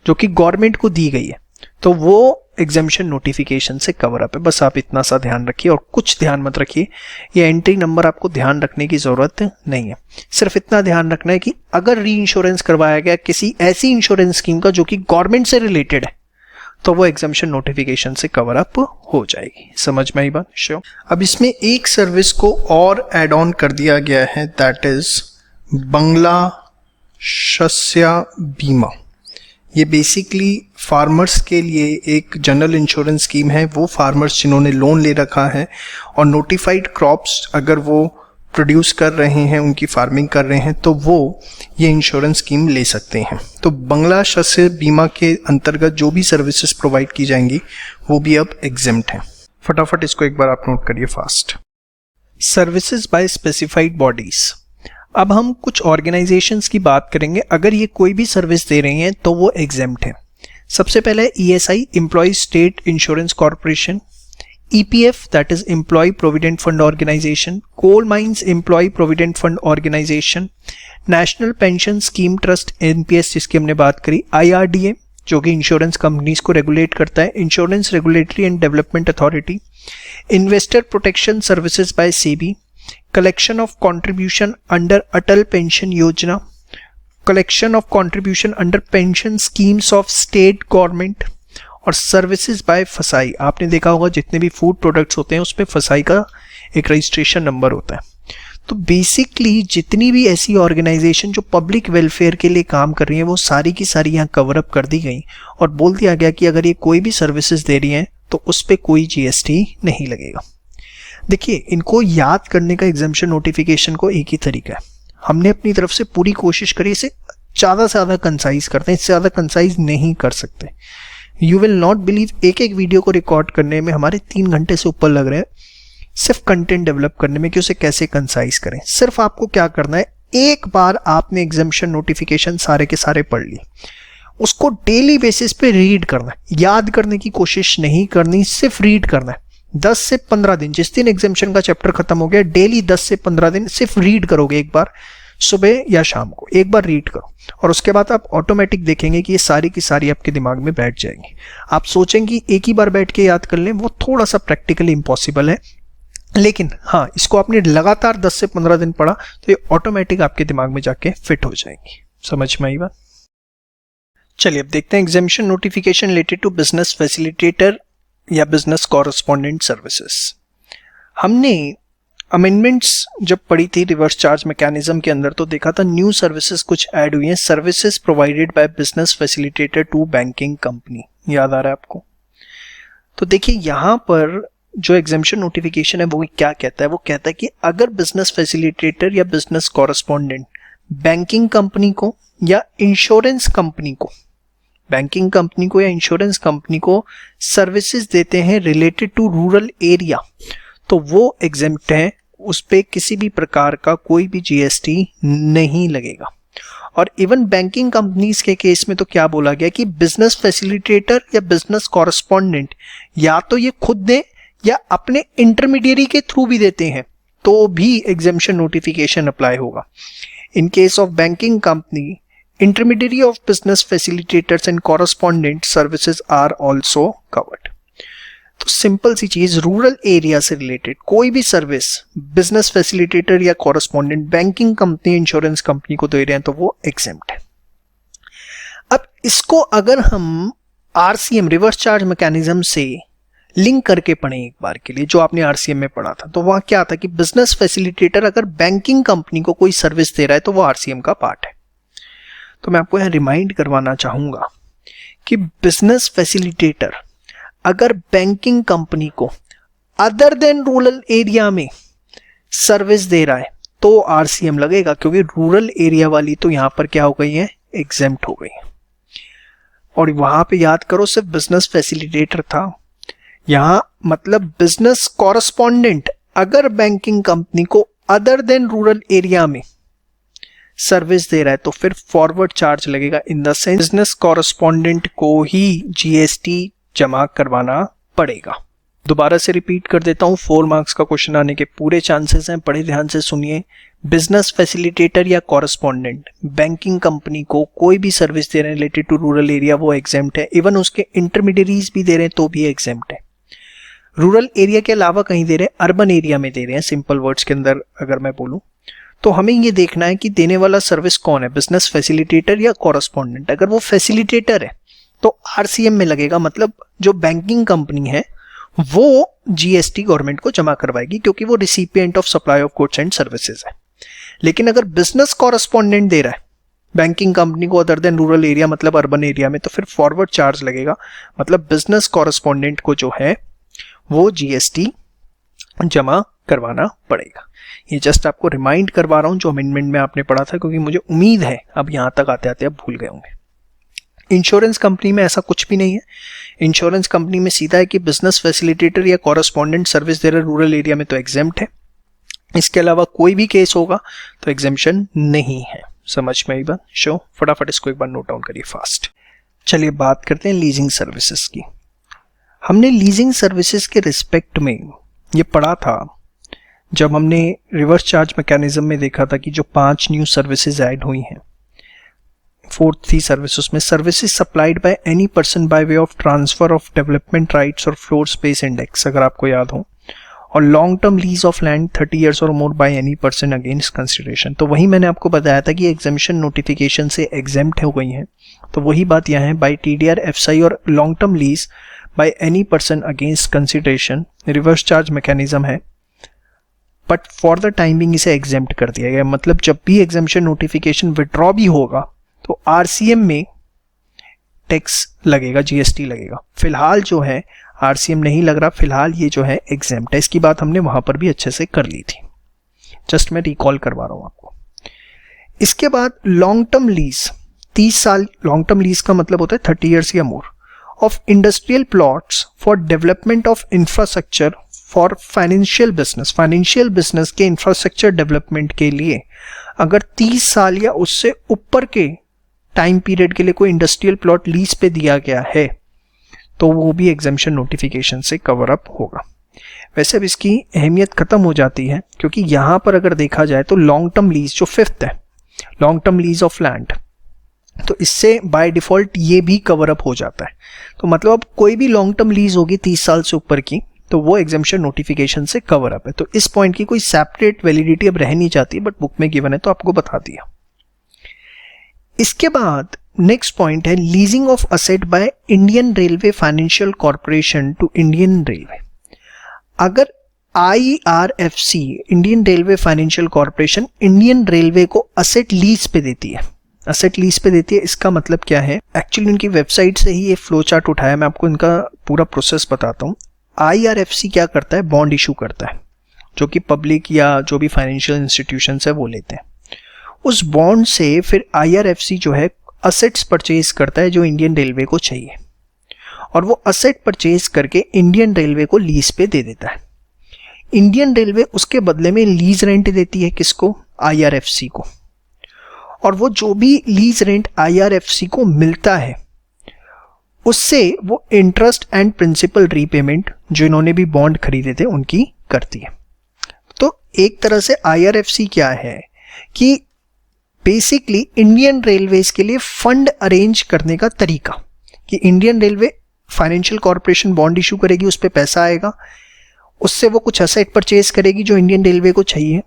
Speaker 1: जो कि गवर्नमेंट को दी गई है तो वो एग्जेम्पशन नोटिफिकेशन से कवर अप है। बस आप इतना सा ध्यान रखिए और कुछ ध्यान मत रखिए, ये एंट्री नंबर आपको ध्यान रखने की जरूरत नहीं है। सिर्फ इतना ध्यान रखना है कि अगर री इंश्योरेंस करवाया गया किसी ऐसी इंश्योरेंस स्कीम का जो कि गवर्नमेंट से रिलेटेड है तो वो एग्जेम्पशन नोटिफिकेशन से कवर अप हो जाएगी। समझ में आई बात? श्योर। अब इसमें एक सर्विस को और एड ऑन कर दिया गया है, दैट इज बंगला शस्य बीमा। ये बेसिकली फार्मर्स के लिए एक जनरल इंश्योरेंस स्कीम है। वो फार्मर्स जिन्होंने लोन ले रखा है और नोटिफाइड क्रॉप्स अगर वो प्रोड्यूस कर रहे हैं, उनकी फार्मिंग कर रहे हैं, तो वो ये इंश्योरेंस स्कीम ले सकते हैं। तो बंगला शस्य बीमा के अंतर्गत जो भी सर्विसेज प्रोवाइड की जाएंगी वो भी अब एग्जेम्प्ट हैं। फटाफट इसको एक बार आप नोट करिए fast. Services by specified bodies. अब हम कुछ ऑर्गेनाइजेशंस की बात करेंगे, अगर ये कोई भी सर्विस दे रही हैं तो वो एग्जेम्प्ट है। सबसे पहले ESI, employ state insurance corporation, EPF that is employ provident fund organisation, coal mines employ provident fund organisation, national pension scheme trust NPS जिसकी हमने बात करी, आईआरडीए जो कि इंश्योरेंस कंपनीज को रेगुलेट करता है, insurance regulatory and development authority, investor protection services by SEBI, collection of contribution under Atal Pension Yojana, collection of contribution under pension schemes of state government और सर्विसेज बाय फसाई। आपने देखा होगा जितने भी फूड प्रोडक्ट्स होते हैं उसमें फसाई का एक रजिस्ट्रेशन नंबर होता है। तो बेसिकली जितनी भी ऐसी ऑर्गेनाइजेशन जो पब्लिक वेलफेयर के लिए काम कर रही है वो सारी की सारी यहाँ कवर अप कर दी गई और बोल दिया गया कि अगर ये कोई भी सर्विसेज दे रही हैं तो उस पर कोई जीएसटी नहीं लगेगा। देखिए, इनको याद करने का एग्जेम्पशन नोटिफिकेशन को एक ही तरीका है, हमने अपनी तरफ से पूरी कोशिश करी इसे ज़्यादा से ज़्यादा कंसाइज करते हैं, इससे ज़्यादा कंसाइज नहीं कर सकते। यू विल नॉट बिलीव, एक एक वीडियो को रिकॉर्ड करने में हमारे 3 घंटे से ऊपर लग रहे हैं सिर्फ कंटेंट डेवलप करने में कि उसे कैसे कंसाइज करें। सिर्फ आपको क्या करना है, एक बार आपने एग्जेम्पशन नोटिफिकेशन सारे के सारे पढ़ लिए, उसको डेली बेसिस पे रीड करना है, याद करने की कोशिश नहीं करनी, सिर्फ रीड करना है। 10 से 15 दिन, जिस दिन एग्जेम्पशन का चैप्टर खत्म हो गया, डेली 10 से 15 दिन सिर्फ रीड करोगे, एक बार सुबह या शाम को एक बार रीड करो और उसके बाद आप ऑटोमेटिक देखेंगे कि ये सारी की सारी आपके दिमाग में बैठ जाएंगी। आप सोचेंगे एक ही बार बैठ के याद कर लें, वो थोड़ा सा प्रैक्टिकली इम्पॉसिबल है, लेकिन हाँ, इसको आपने लगातार 10 से 15 दिन पढ़ा तो ये ऑटोमेटिक आपके दिमाग में जाके फिट हो जाएंगी। समझ में आई बात? चलिए अब देखते हैं exemption notification related to business facilitator या बिजनेस कॉरेस्पॉन्डेंट सर्विसेज। हमने अमेंडमेंट्स जब पड़ी थी रिवर्स चार्ज मैकेनिज्म के अंदर तो देखा था न्यू सर्विसेज कुछ ऐड हुई हैं, services provided by business facilitator to banking company, याद आ रहा है आपको। तो देखिए यहाँ पर जो एग्जेम्पशन नोटिफिकेशन है वो क्या कहता है, वो कहता है कि अगर बिजनेस फैसिलिटेटर या बिजनेस कॉरेस्पॉन्डेंट बैंकिंग कंपनी को या इंश्योरेंस कंपनी को, बैंकिंग कंपनी को या इंश्योरेंस कंपनी को सर्विसेज देते हैं रिलेटेड टू रूरल एरिया, तो वो एग्जेम्प्ट है, उस पे किसी भी प्रकार का कोई भी जीएसटी नहीं लगेगा। और इवन बैंकिंग कंपनीज के केस में तो क्या बोला गया कि बिजनेस फैसिलिटेटर या बिजनेस कॉरेस्पॉन्डेंट या तो ये खुद दें या अपने इंटरमीडियरी के थ्रू भी देते हैं तो भी एग्जेम्पशन नोटिफिकेशन अप्लाई होगा। In case of banking company, intermediary of business facilitators and correspondent services are also covered। तो सिंपल सी चीज, रूरल एरिया से रिलेटेड कोई भी सर्विस बिजनेस फैसिलिटेटर या correspondent banking company, insurance company को दे रहे हैं तो वो एग्जेम्प्ट है। अब इसको अगर हम आरसीएम रिवर्स चार्ज मैकेनिज्म से लिंक करके पढ़ें एक बार के लिए, जो आपने आरसीएम में पढ़ा था, तो वहां क्या था कि बिजनेस फैसिलिटेटर अगर बैंकिंग कंपनी को कोई सर्विस दे रहा है तो वो आरसीएम का पार्ट है। तो मैं आपको यहां रिमाइंड करवाना चाहूंगा कि बिजनेस फैसिलिटेटर अगर बैंकिंग कंपनी को अदर देन रूरल एरिया में सर्विस दे रहा है तो आरसीएम लगेगा, क्योंकि रूरल एरिया वाली तो यहां पर क्या हो गई है, एग्जेम्प्ट हो गई है। और वहां पे याद करो सिर्फ बिजनेस फैसिलिटेटर था, यहां मतलब बिजनेस कॉरेस्पॉन्डेंट अगर बैंकिंग कंपनी को अदर देन रूरल एरिया में सर्विस दे रहा है तो फिर फॉरवर्ड चार्ज लगेगा। In the sense business correspondent को ही जीएसटी जमा करवाना पड़ेगा। दोबारा से रिपीट कर देता हूं, 4 मार्क्स का क्वेश्चन आने के पूरे चांसेस हैं, बड़े ध्यान से सुनिए। बिजनेस फैसिलिटेटर या कॉरेस्पॉन्डेंट बैंकिंग कंपनी को कोई भी सर्विस दे रहे हैं रिलेटेड टू रूरल एरिया, वो एग्जेम्प्ट है। इवन उसके इंटरमीडियरीज भी दे रहे हैं तो भी एग्जेम्प्ट है। रूरल एरिया के अलावा कहीं दे रहे हैं, अर्बन एरिया में दे रहे हैं, सिंपल वर्ड्स के अंदर अगर मैं बोलूं तो हमें ये देखना है कि देने वाला सर्विस कौन है, बिजनेस फैसिलिटेटर या कॉरेस्पॉन्डेंट। अगर वो फैसिलिटेटर है तो आरसीएम में लगेगा, मतलब जो बैंकिंग कंपनी है वो जीएसटी गवर्नमेंट को जमा करवाएगी, क्योंकि वो recipient of supply of goods and services है। लेकिन अगर बिजनेस कॉरेस्पॉन्डेंट दे रहा है बैंकिंग कंपनी को अदर देन रूरल एरिया मतलब अर्बन एरिया में, तो फिर फॉरवर्ड चार्ज लगेगा, मतलब बिजनेस कॉरेस्पॉन्डेंट को जो है वो जीएसटी जमा करवाना पड़ेगा। ये जस्ट आपको रिमाइंड करवा रहा हूं जो अमेंडमेंट में आपने पढ़ा था, क्योंकि मुझे उम्मीद है अब यहां तक आते आते आप भूल गए होंगे। इंश्योरेंस कंपनी में ऐसा कुछ भी नहीं है। इंश्योरेंस कंपनी में सीधा है कि बिजनेस फैसिलिटेटर या कॉरेस्पॉन्डेंट सर्विस दे रहे रूरल एरिया में तो एग्जेम्प्ट है, इसके अलावा कोई भी केस होगा तो एग्जेम्पशन नहीं है। समझ में आई बात? शो फटाफट इसको एक बार नोट डाउन करिए फास्ट। चलिए बात करते हैं लीजिंग सर्विसेज की। हमने लीजिंग सर्विसेज के रिस्पेक्ट में ये पढ़ा था जब हमने रिवर्स चार्ज मैकेनिज्म में देखा था कि जो 5 न्यू सर्विसेज ऐड हुई हैं, 4th थी सर्विस, उसमें services supplied by any person by way of transfer of development rights और फ्लोर स्पेस इंडेक्स, अगर आपको याद हो, और long term lease of land 30 years और more by any person against consideration. तो वही मैंने आपको बताया था कि एग्जेम्पशन नोटिफिकेशन से एग्जेम्प्ट हो गई हैं, तो वही बात यहाँ है, बाय टीडीआर, एफएसआई और long term lease bye any person against consideration reverse charge mechanism है, बट फॉर द टाइमिंग इसे एग्जेम्प्ट कर दिया गया। मतलब जब भी एग्जेम्पशन नोटिफिकेशन विड्रॉ भी होगा तो आरसीएम में टैक्स लगेगा, जीएसटी लगेगा। फिलहाल जो है आरसीएम नहीं लग रहा, फिलहाल ये जो है एग्जेम्प्ट है। इसकी बात हमने वहां पर भी अच्छे से कर ली थी, जस्ट मैं रिकॉल करवा रहा हूं आपको। इसके बाद लॉन्ग टर्म लीज, 30 साल लॉन्ग टर्म लीज का मतलब होता है 30 ईयर्स या more, of industrial plots for development of infrastructure for financial business. Financial business के इंफ्रास्ट्रक्चर डेवलपमेंट के लिए अगर 30 साल या उससे ऊपर के टाइम पीरियड के लिए कोई इंडस्ट्रियल प्लॉट लीज पे दिया गया है तो वो भी एग्जेम्पशन नोटिफिकेशन से कवर अप होगा। वैसे अब इसकी अहमियत खत्म हो जाती है, क्योंकि यहां पर अगर देखा जाए तो लॉन्ग टर्म लीज जो 5th है, long term lease of land, तो इससे बाय डिफॉल्ट ये भी कवर अप हो जाता है। तो मतलब अब कोई भी लॉन्ग टर्म लीज होगी 30 साल से ऊपर की तो वो एग्जेम्पशन नोटिफिकेशन से कवर अप है। तो इस पॉइंट की कोई सेपरेट वैलिडिटी अब रह नहीं जाती, बट बुक में गिवन है तो आपको बता दिया। इसके बाद नेक्स्ट पॉइंट है leasing of asset by Indian railway financial corporation to Indian railway. अगर IRFC Indian railway financial corporation Indian railway को असेट लीज पे देती है। असेट लीज पे देती है, इसका मतलब क्या है? एक्चुअली उनकी वेबसाइट से ही ये फ्लो चार्ट उठाया, मैं आपको इनका पूरा प्रोसेस बताता हूँ। IRFC क्या करता है? बॉन्ड इशू करता है, जो कि पब्लिक या जो भी फाइनेंशियल इंस्टीट्यूशन है वो लेते हैं। उस बॉन्ड से फिर IRFC जो है असेट्स परचेज करता है जो इंडियन रेलवे को चाहिए, और वो असेट परचेज करके इंडियन रेलवे को लीज पे दे देता है। इंडियन रेलवे उसके बदले में लीज रेंट देती है किसको? IRFC को। और वो जो भी लीज रेंट IRFC को मिलता है उससे वो इंटरेस्ट एंड प्रिंसिपल रीपेमेंट जो इन्होंने भी बॉन्ड खरीदे थे उनकी करती है। तो एक तरह से IRFC क्या है कि बेसिकली इंडियन रेलवेज के लिए फंड अरेंज करने का तरीका, कि Indian railway financial corporation bond issue करेगी, उस पर पैसा आएगा, उससे वो कुछ असेट परचेज करेगी जो इंडियन रेलवे को चाहिए,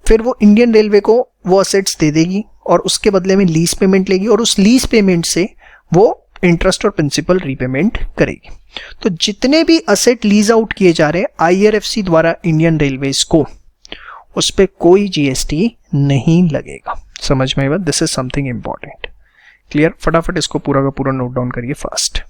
Speaker 1: फिर वो इंडियन रेलवे को वो असेट्स दे देगी और उसके बदले में लीज पेमेंट लेगी, और उस लीज पेमेंट से वो इंटरेस्ट और प्रिंसिपल रीपेमेंट करेगी। तो जितने भी असेट लीज आउट किए जा रहे हैं IRFC द्वारा इंडियन रेलवेज को, उस पर कोई GST नहीं लगेगा। समझ में आया? This is something important. Clear? फटाफट इसको पूरा का पूरा नोट डाउन करिए फास्ट।